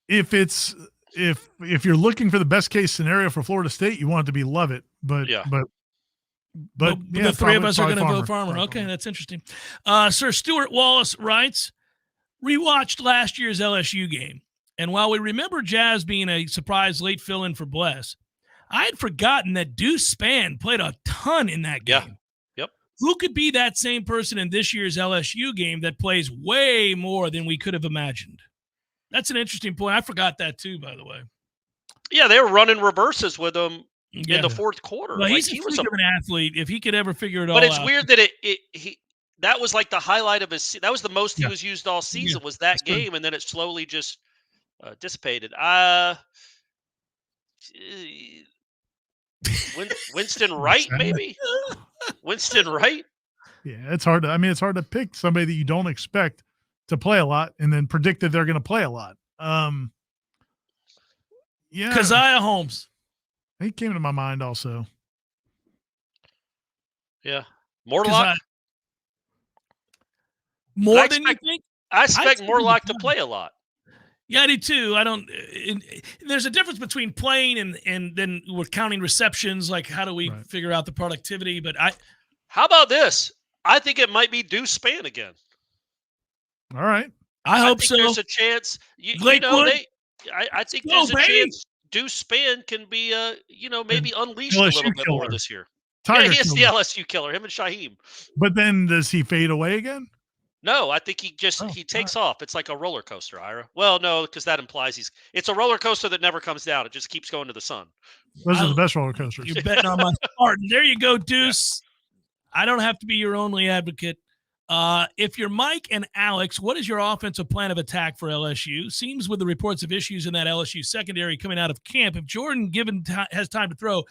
If you're looking for the best case scenario for Florida State, you want it to be Lovett, but the three of us are going to vote Farmer. Okay, that's interesting. Sir Stuart Wallace writes, rewatched last year's LSU game, and while we remember Jazz being a surprise late fill-in for Bless, I had forgotten that Deuce Spann played a ton in that game. Yep. Who could be that same person in this year's LSU game that plays way more than we could have imagined? That's an interesting point. I forgot that too, by the way. Yeah, they were running reverses with him in the fourth quarter. Well, he was an athlete. If he could ever figure it all out. But it's weird that that was like the highlight of his. That was the most he was used all season was that game, and then it slowly just dissipated. Winston Wright, maybe. Winston Wright. Yeah, it's hard to pick somebody that you don't expect to play a lot and then predict that they're going to play a lot. Keziah Holmes. He came to my mind also. Yeah. Morlock. More than you think? I expect Morlock to play a lot. Yeah, I do too. There's a difference between playing and then we're counting receptions. Like, how do we figure out the productivity? But how about this? I think it might be Deuce Spann again. All right. I hope so. There's a chance. I think there's a chance Deuce Spann can be, maybe unleashed a little bit more this year. He is the LSU killer, him and Shaheem. But then does he fade away again? No, I think he takes off. It's like a roller coaster, Ira. Well, no, because that implies it's a roller coaster that never comes down. It just keeps going to the sun. Those are the best roller coasters. You're betting on my Spartan. There you go, Deuce. Yeah. I don't have to be your only advocate. If you're Mike and Alex, what is your offensive plan of attack for LSU? Seems with the reports of issues in that LSU secondary coming out of camp, if Jordan has time to throw,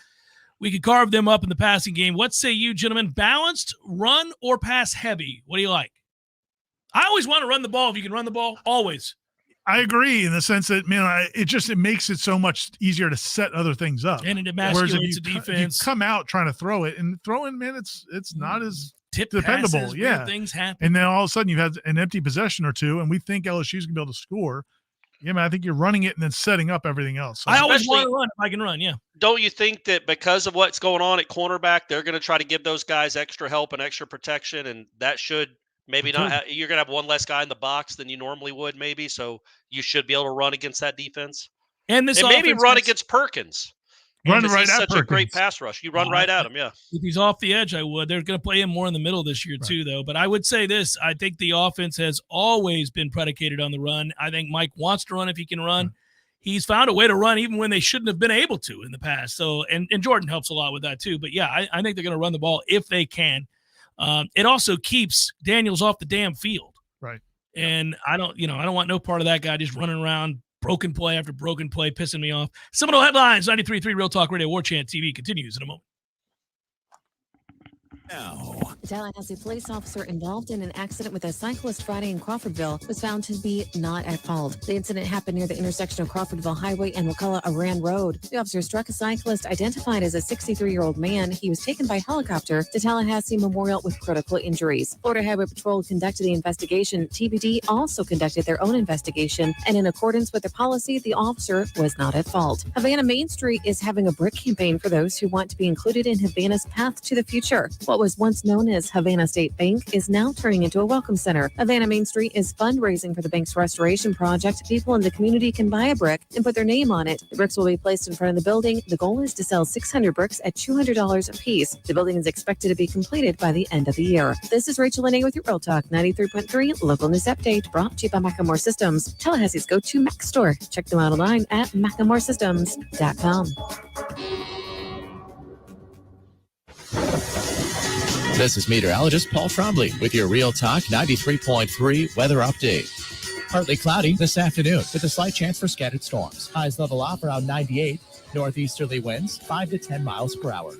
we could carve them up in the passing game. What say you, gentlemen? Balanced, run, or pass heavy? What do you like? I always want to run the ball if you can run the ball. Always. I agree in the sense that, it makes it so much easier to set other things up. And it emasculates the defense. You come out trying to throw it, and throwing, it's not as dependable. Passes, things happen. And then all of a sudden you've had an empty possession or two, and we think LSU's going to be able to score. Yeah, man, I think you're running it and then setting up everything else. So I always want to run if I can run, yeah. Don't you think that because of what's going on at cornerback, they're going to try to give those guys extra help and extra protection, and that should maybe not you're going to have one less guy in the box than you normally would, maybe, so you should be able to run against that defense. And maybe run against Perkins. Run right at such Perkins. A great pass rush. You run right at him, yeah. If he's off the edge, I would. They're going to play him more in the middle this year, too, though. But I would say this. I think the offense has always been predicated on the run. I think Mike wants to run if he can run. He's found a way to run even when they shouldn't have been able to in the past. So, and Jordan helps a lot with that, too. But, yeah, I think they're going to run the ball if they can. It also keeps Daniels off the damn field. Right. And I don't want no part of that guy just running around broken play after broken play, pissing me off. Seminole Headlines, 93.3 Real Talk Radio, Warchant TV continues in a moment. Now. A Tallahassee police officer involved in an accident with a cyclist Friday in Crawfordville was found to be not at fault. The incident happened near the intersection of Crawfordville Highway and Wakulla-Aran Road. The officer struck a cyclist identified as a 63-year-old man. He was taken by helicopter to Tallahassee Memorial with critical injuries. Florida Highway Patrol conducted the investigation. TBD also conducted their own investigation, and in accordance with their policy, the officer was not at fault. Havana Main Street is having a brick campaign for those who want to be included in Havana's path to the future. What was once known as Havana State Bank is now turning into a welcome center. Havana Main Street is fundraising for the bank's restoration project. People in the community can buy a brick and put their name on it. The bricks will be placed in front of the building. The goal is to sell 600 bricks at $200 a piece. The building is expected to be completed by the end of the year. This is Rachel Lene with your Real Talk 93.3 local news update, brought to you by Macklemore Systems, Tallahassee's go-to Mac store. Check them out online at MacklemoreSystems.com. This is meteorologist Paul Trombley with your Real Talk 93.3 weather update. Partly cloudy this afternoon with a slight chance for scattered storms. Highs level off around 98. Northeasterly winds 5 to 10 miles per hour.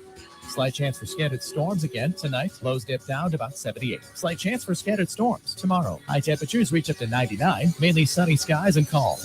Slight chance for scattered storms again tonight. Lows dip down to about 78. Slight chance for scattered storms tomorrow. High temperatures reach up to 99. Mainly sunny skies and calm.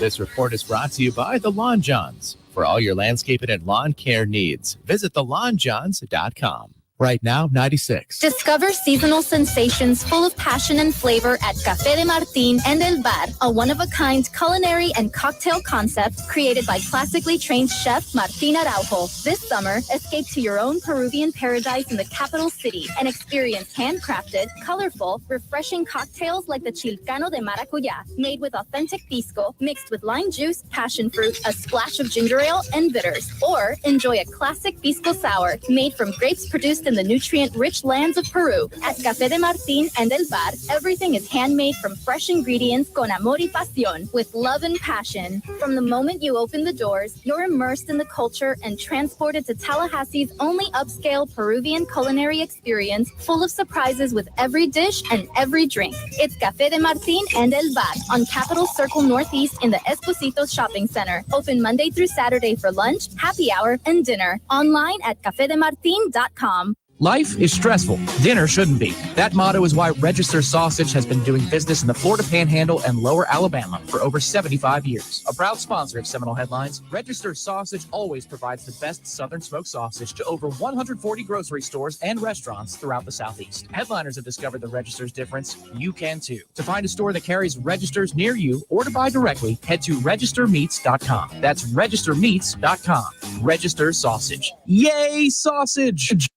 This report is brought to you by The Lawn Johns. For all your landscaping and lawn care needs, visit thelawnjohns.com. Right now, 96. Discover seasonal sensations full of passion and flavor at Café de Martín and El Bar, a one-of-a-kind culinary and cocktail concept created by classically trained chef Martín Araujo. This summer, escape to your own Peruvian paradise in the capital city and experience handcrafted, colorful, refreshing cocktails like the Chilcano de Maracuyá, made with authentic pisco, mixed with lime juice, passion fruit, a splash of ginger ale, and bitters. Or enjoy a classic pisco sour made from grapes produced in the nutrient-rich lands of Peru. At Café de Martín and El Bar, everything is handmade from fresh ingredients con amor y pasión, with love and passion. From the moment you open the doors, you're immersed in the culture and transported to Tallahassee's only upscale Peruvian culinary experience, full of surprises with every dish and every drink. It's Café de Martín and El Bar on Capitol Circle Northeast in the Esposito Shopping Center. Open Monday through Saturday for lunch, happy hour, and dinner. Online at cafedemartin.com. Life is stressful. Dinner shouldn't be. That motto is why Register Sausage has been doing business in the Florida Panhandle and Lower Alabama for over 75 years. A proud sponsor of Seminole Headlines, Register Sausage always provides the best Southern smoked sausage to over 140 grocery stores and restaurants throughout the Southeast. Headliners have discovered the Register's difference. You can too. To find a store that carries Registers near you or to buy directly, head to registermeats.com. That's registermeats.com. Register Sausage. Yay, sausage!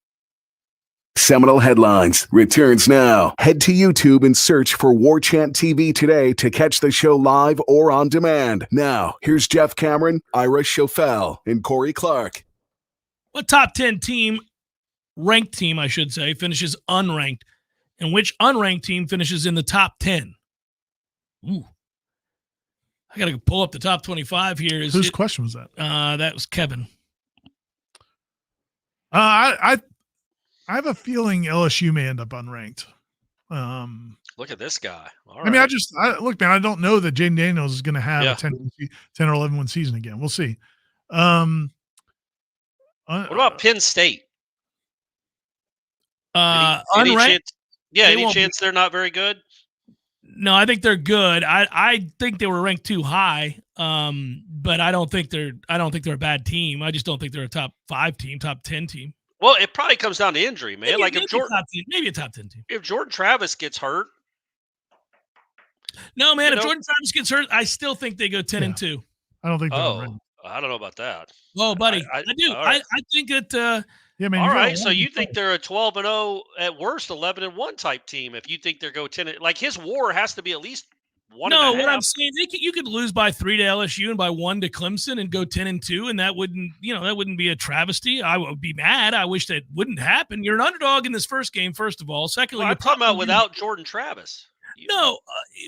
Seminole Headlines returns now. Head to YouTube and search for Warchant TV today to catch the show live or on demand. Now, here's Jeff Cameron, Ira Schofel, and Corey Clark. What top 10 team, ranked team, I should say, finishes unranked, and which unranked team finishes in the top 10? Ooh. I got to pull up the top 25 here. Whose question was that? That was Kevin. I have a feeling LSU may end up unranked. Look at this guy. All I mean, look, man, I don't know that Jaden Daniels is going to have a 10 or 11-win season again. We'll see. What about Penn State? Any chance they're not very good? No, I think they're good. I think they were ranked too high. But I don't think they're a bad team. I just don't think they're a top 5 team, top 10 team. Well, it probably comes down to injury, man. Maybe a top 10 team. If Jordan Travis gets hurt. No, man, if Jordan Travis gets hurt, I still think they go 10-2. I don't think I don't know about that. Oh, buddy. I do. Right. I think that yeah, man. All right. So you think they're a 12-0 at worst, 11-1 type team if you think they're go 10. Like his WAR has to be at least 1.5. No, what I'm saying, you could lose by 3 to LSU and by 1 to Clemson and go 10-2, and that wouldn't be a travesty. I would be mad. I wish that wouldn't happen. You're an underdog in this first game, first of all. Secondly, I'm talking about without Jordan Travis. No,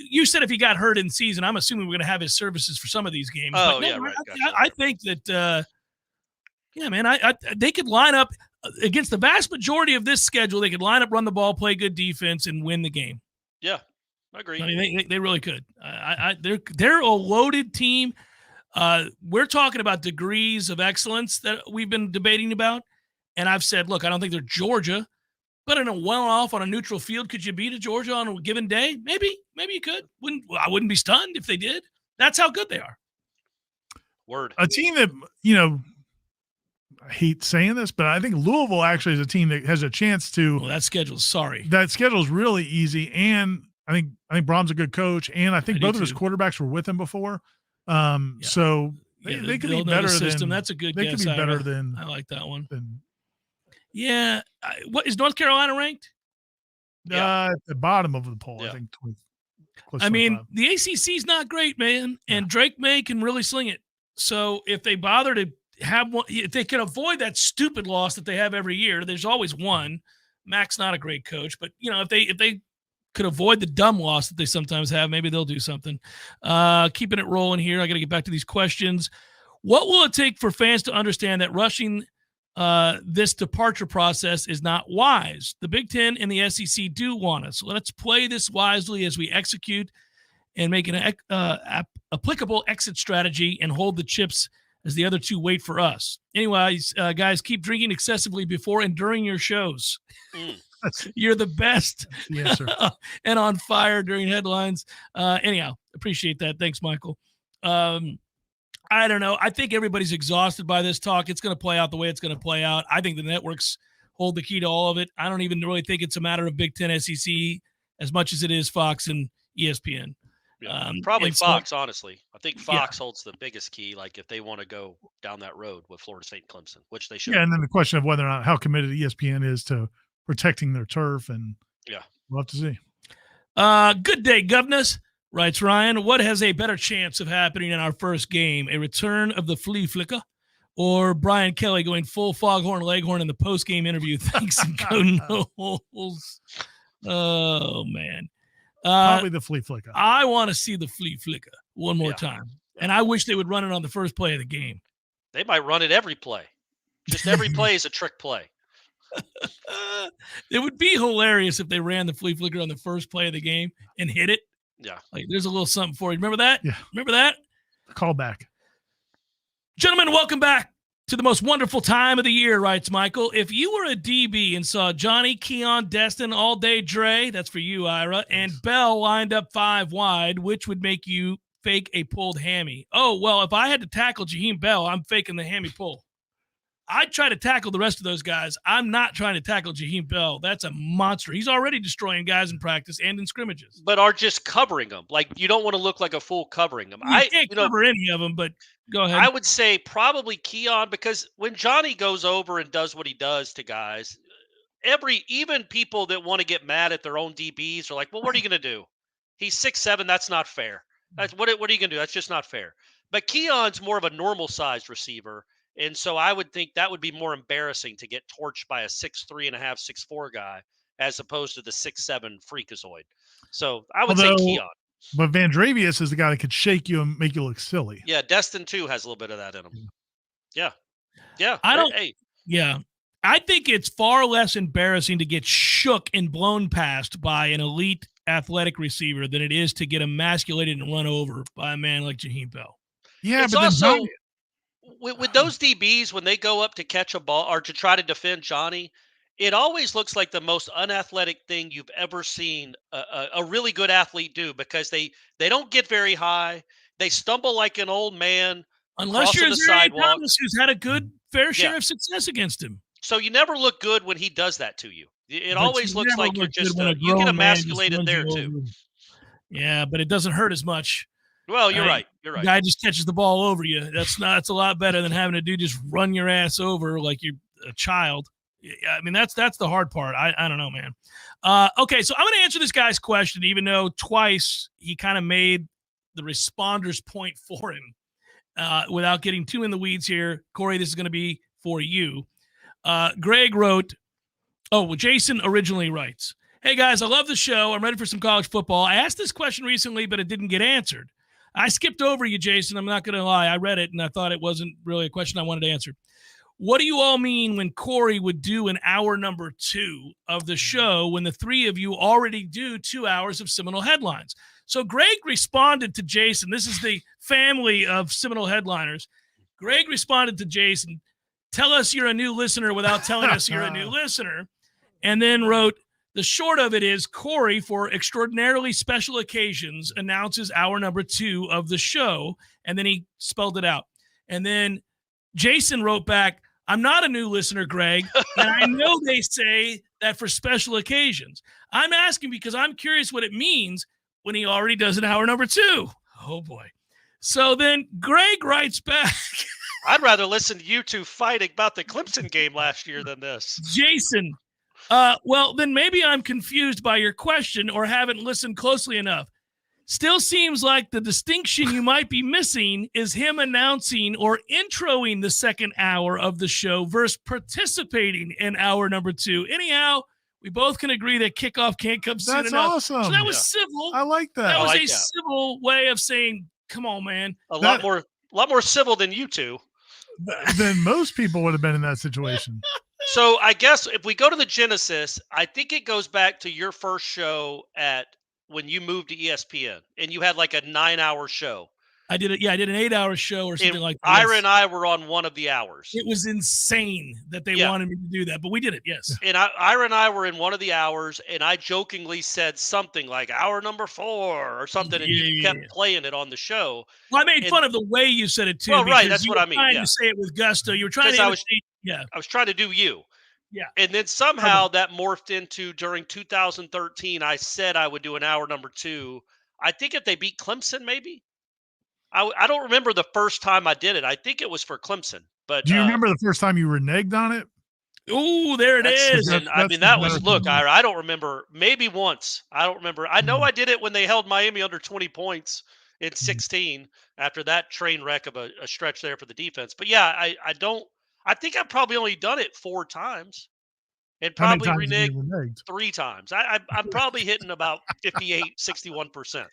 you said if he got hurt in season, I'm assuming we're going to have his services for some of these games. Oh, but no, yeah, right. I think that, yeah, man, they could line up against the vast majority of this schedule. They could line up, run the ball, play good defense, and win the game. Yeah. I agree. I mean, they really could. They're a loaded team. We're talking about degrees of excellence that we've been debating about, and I've said, look, I don't think they're Georgia, but in a well-off on a neutral field, could you beat a Georgia on a given day? Maybe you could. I wouldn't be stunned if they did. That's how good they are. Word. A team that I hate saying this, but I think Louisville actually is a team that has a chance to. Well, that schedule's really easy, and I think Brom's a good coach, and I think both of his quarterbacks were with him before. So they could be better than. That's a good guess. They could be better than. I like that one. Yeah. What is North Carolina ranked? At the bottom of the poll, I think. I mean, the ACC is not great, man, and Drake May can really sling it. So if they bother to have one, if they can avoid that stupid loss that they have every year, there's always one. Mac's not a great coach, but if they could avoid the dumb loss that they sometimes have, maybe they'll do something. Keeping it rolling here. I got to get back to these questions. What will it take for fans to understand that rushing this departure process is not wise. The Big Ten and the SEC do want us. Let's play this wisely as we execute and make an applicable exit strategy and hold the chips as the other two wait for us. Anyways, guys, keep drinking excessively before and during your shows. You're the best. Yes, sir. And on fire during headlines. Anyhow, appreciate that. Thanks, Michael. I don't know. I think everybody's exhausted by this talk. It's going to play out the way it's going to play out. I think the networks hold the key to all of it. I don't even really think it's a matter of Big Ten, SEC as much as it is Fox and ESPN. Yeah, probably Fox, honestly. I think Fox holds the biggest key, like if they want to go down that road with Florida State and Clemson, which they should. Yeah, and then the question of whether or not how committed ESPN is to protecting their turf, and we'll have to see. Good day, governors, writes Ryan. What has a better chance of happening in our first game? A return of the flea flicker or Brian Kelly going full foghorn leghorn in the post-game interview? Thanks and go Noles. Oh, man. Probably the flea flicker. I want to see the flea flicker one more time. And I wish they would run it on the first play of the game. They might run it every play. Just every play is a trick play. It would be hilarious if they ran the flea flicker on the first play of the game and hit it. Yeah. Like there's a little something for you. Remember that? Yeah. Remember that? Call back. Gentlemen, welcome back to the most wonderful time of the year, writes Michael. If you were a DB and saw Johnny, Keon, Destin, All Day Dre, that's for you, Ira, and Bell lined up 5 wide, which would make you fake a pulled hammy? Oh, well, if I had to tackle Jaheim Bell, I'm faking the hammy pull. I'd try to tackle the rest of those guys. I'm not trying to tackle Jaheim Bell. That's a monster. He's already destroying guys in practice and in scrimmages. But are just covering them. Like, you don't want to look like a fool covering them. You can't cover any of them, but go ahead. I would say probably Keon, because when Johnny goes over and does what he does to guys, even people that want to get mad at their own DBs are like, well, what are you going to do? He's 6'7". That's not fair. That's what are you going to do? That's just not fair. But Keon's more of a normal-sized receiver. And so I would think that would be more embarrassing to get torched by a 6'3.5", 6'4" guy as opposed to the 6'7" freakazoid. So I would say Keon. But Vandrevius is the guy that could shake you and make you look silly. Yeah, Destin too has a little bit of that in him. Yeah. Yeah. I think it's far less embarrassing to get shook and blown past by an elite athletic receiver than it is to get emasculated and run over by a man like Jaheim Bell. Yeah, it's but also with those DBs, when they go up to catch a ball or to try to defend Johnny, it always looks like the most unathletic thing you've ever seen a really good athlete do, because they don't get very high. They stumble like an old man. Unless you're Zary Thomas, who's had a good fair share of success against him. So you never look good when he does that to you. It always looks like you're just you get emasculated there too. Yeah, but it doesn't hurt as much. Well, you're right. You're right. The guy just catches the ball over you. That's a lot better than having to just run your ass over like you're a child. I mean, that's the hard part. I don't know, man. Okay, so I'm going to answer this guy's question, even though twice he kind of made the responder's point for him without getting too in the weeds here. Corey, this is going to be for you. Greg wrote, Jason originally writes, "Hey, guys, I love the show. I'm ready for some college football. I asked this question recently, but it didn't get answered. I skipped over you, Jason. I'm not going to lie. I read it, and I thought it wasn't really a question I wanted to answer. What do you all mean when Corey would do an hour number 2 of the show when the 3 of you already do 2 hours of Seminole Headlines?" So Greg responded to Jason. This is the family of Seminole Headliners. Greg responded to Jason, "Tell us you're a new listener without telling us you're a new listener," and then wrote, "The short of it is Corey, for extraordinarily special occasions, announces hour number 2 of the show," and then he spelled it out. And then Jason wrote back, "I'm not a new listener, Greg, and I know they say that for special occasions. I'm asking because I'm curious what it means when he already does an hour number 2. Oh, boy. So then Greg writes back. I'd rather listen to you two fighting about the Clemson game last year than this. Jason, well, then maybe I'm confused by your question or haven't listened closely enough. Still seems like the distinction you might be missing is him announcing or introing the second hour of the show versus participating in hour number 2. Anyhow, we both can agree that kickoff can't come soon enough." That's awesome. So that was civil. I like that. That was civil way of saying, come on, man. A lot more civil than you two. then most people would have been in that situation. So I guess if we go to the genesis, I think it goes back to your first show when you moved to ESPN and you had like a 9-hour show. I did it. Yeah, I did an 8-hour show or something like that. Ira and I were on one of the hours. It was insane that they wanted me to do that, but we did it. Yes. And Ira and I were in one of the hours, and I jokingly said something like hour number 4 or something, and you kept playing it on the show. Well, I made fun of the way you said it too. Well, right, that's what I mean. Trying to say it with gusto. You were trying to. I was trying to do you. Yeah. And then somehow that morphed into during 2013. I said I would do an hour number 2. I think if they beat Clemson, maybe. I don't remember the first time I did it. I think it was for Clemson. But do you remember the first time you reneged on it? Oh, there it is. And I mean, that was Ira. I don't remember. Maybe once. I don't remember. I know I did it when they held Miami under 20 points in 16 after that train wreck of a stretch there for the defense. But yeah, I don't. I think I've probably only done it 4 times. And probably reneged 3 times. I'm probably hitting about 58, 61%.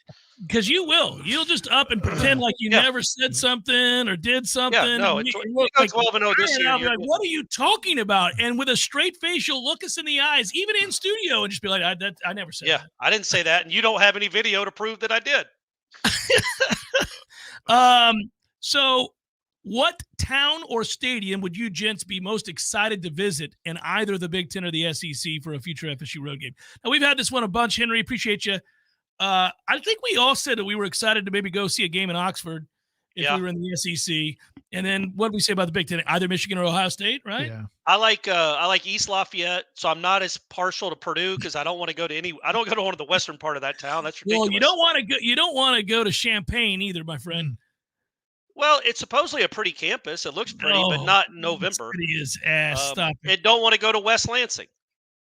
Because you'll just up and pretend like you never said something or did something. Yeah, no, and you go 12-0 this year. Like, what are you talking about? And with a straight face, you'll look us in the eyes, even in studio, and just be like, I never said that. I didn't say that, and you don't have any video to prove that I did. So what town or stadium would you gents be most excited to visit in either the Big Ten or the SEC for a future FSU road game? Now, we've had this one a bunch, Henry. Appreciate you. I think we all said that we were excited to maybe go see a game in Oxford if we were in the SEC. And then what did we say about the Big Ten? Either Michigan or Ohio State, right? Yeah. I like East Lafayette, so I'm not as partial to Purdue because I don't want to go to I don't go to one of the western part of that town. That's ridiculous. Well, you don't want to go to Champaign either, my friend. Well, it's supposedly a pretty campus. It looks pretty, but not in November. Pretty as ass. Stop it. And don't want to go to West Lansing.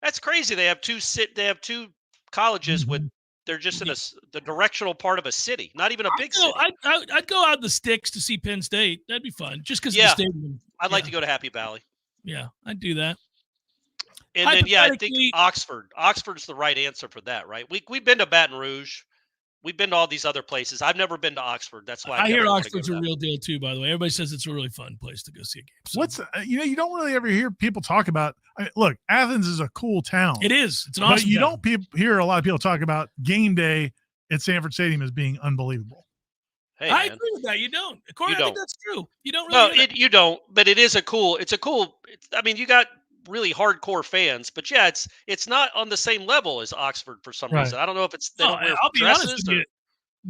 That's crazy. They have two colleges with. They're just in the directional part of a city, not even a big city. I'd go out in the sticks to see Penn State. That'd be fun, just because of the stadium. I'd like to go to Happy Valley. Yeah, I'd do that. And then, I think Oxford. Oxford's the right answer for that, right? We've been to Baton Rouge. We've been to all these other places. I've never been to Oxford. That's why I hear Oxford's a real deal too. By the way, everybody says it's a really fun place to go see a game. So. You don't really ever hear people talk about. Look, Athens is a cool town. It is. It's an awesome. But you don't hear a lot of people talk about game day at Sanford Stadium as being unbelievable. Hey, I agree with that. You don't. Corey, I think that's true. You don't. Really you don't. But it is a cool. It's a cool. I mean, you got really hardcore fans, but yeah, it's not on the same level as Oxford for some reason. I don't know if it's. I'll be honest with you.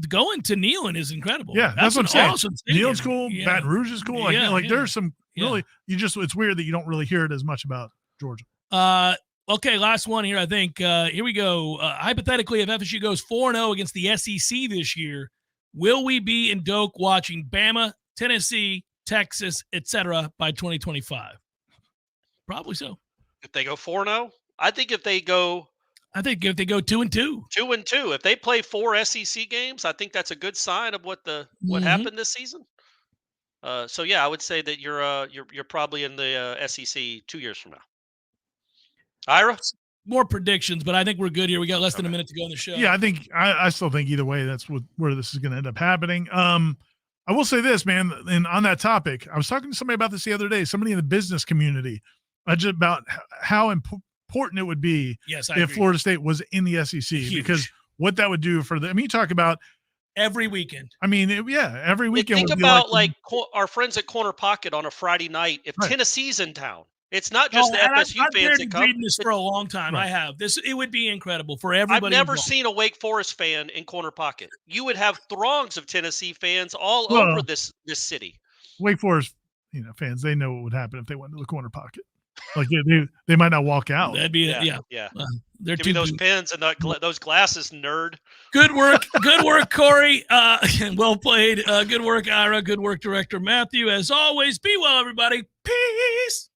Going to Neyland is incredible. Yeah, that's what I'm saying. Awesome Neyland's cool. Yeah. Baton Rouge is cool. There's some really. It's weird that you don't really hear it as much about Georgia. Okay, last one here. I think here we go. Hypothetically, if FSU goes 4-0 against the SEC this year, will we be in Doak watching Bama, Tennessee, Texas, etc. by 2025? Probably so. If they go 4-0, I think if they go 2-2, 2-2, if they play 4 SEC games, I think that's a good sign of what happened this season. So yeah, I would say that you're probably in the SEC 2 years from now. Ira, more predictions, but I think we're good here. We got less than a minute to go on the show. Yeah, I think I still think either way that's where this is going to end up happening. I will say this, man, and on that topic, I was talking to somebody about this the other day. Somebody in the business community, just about how important it would be if Florida State was in the SEC. Huge. Because what that would do for you talk about every weekend. I mean, every weekend. Think about our friends at Corner Pocket on a Friday night. If Tennessee's in town, it's not just the FSU fans that come. I've been reading this for a long time. Right. I have this. It would be incredible for everybody. I've never seen a Wake Forest fan in Corner Pocket. You would have throngs of Tennessee fans all over this city. Wake Forest, fans, they know what would happen if they went to the Corner Pocket. Like they might not walk out. That'd be yeah. Give me those pens and those glasses, nerd. Good work, Corey. Well played. Good work, Ira. Good work, Director Matthew. As always, be well, everybody. Peace.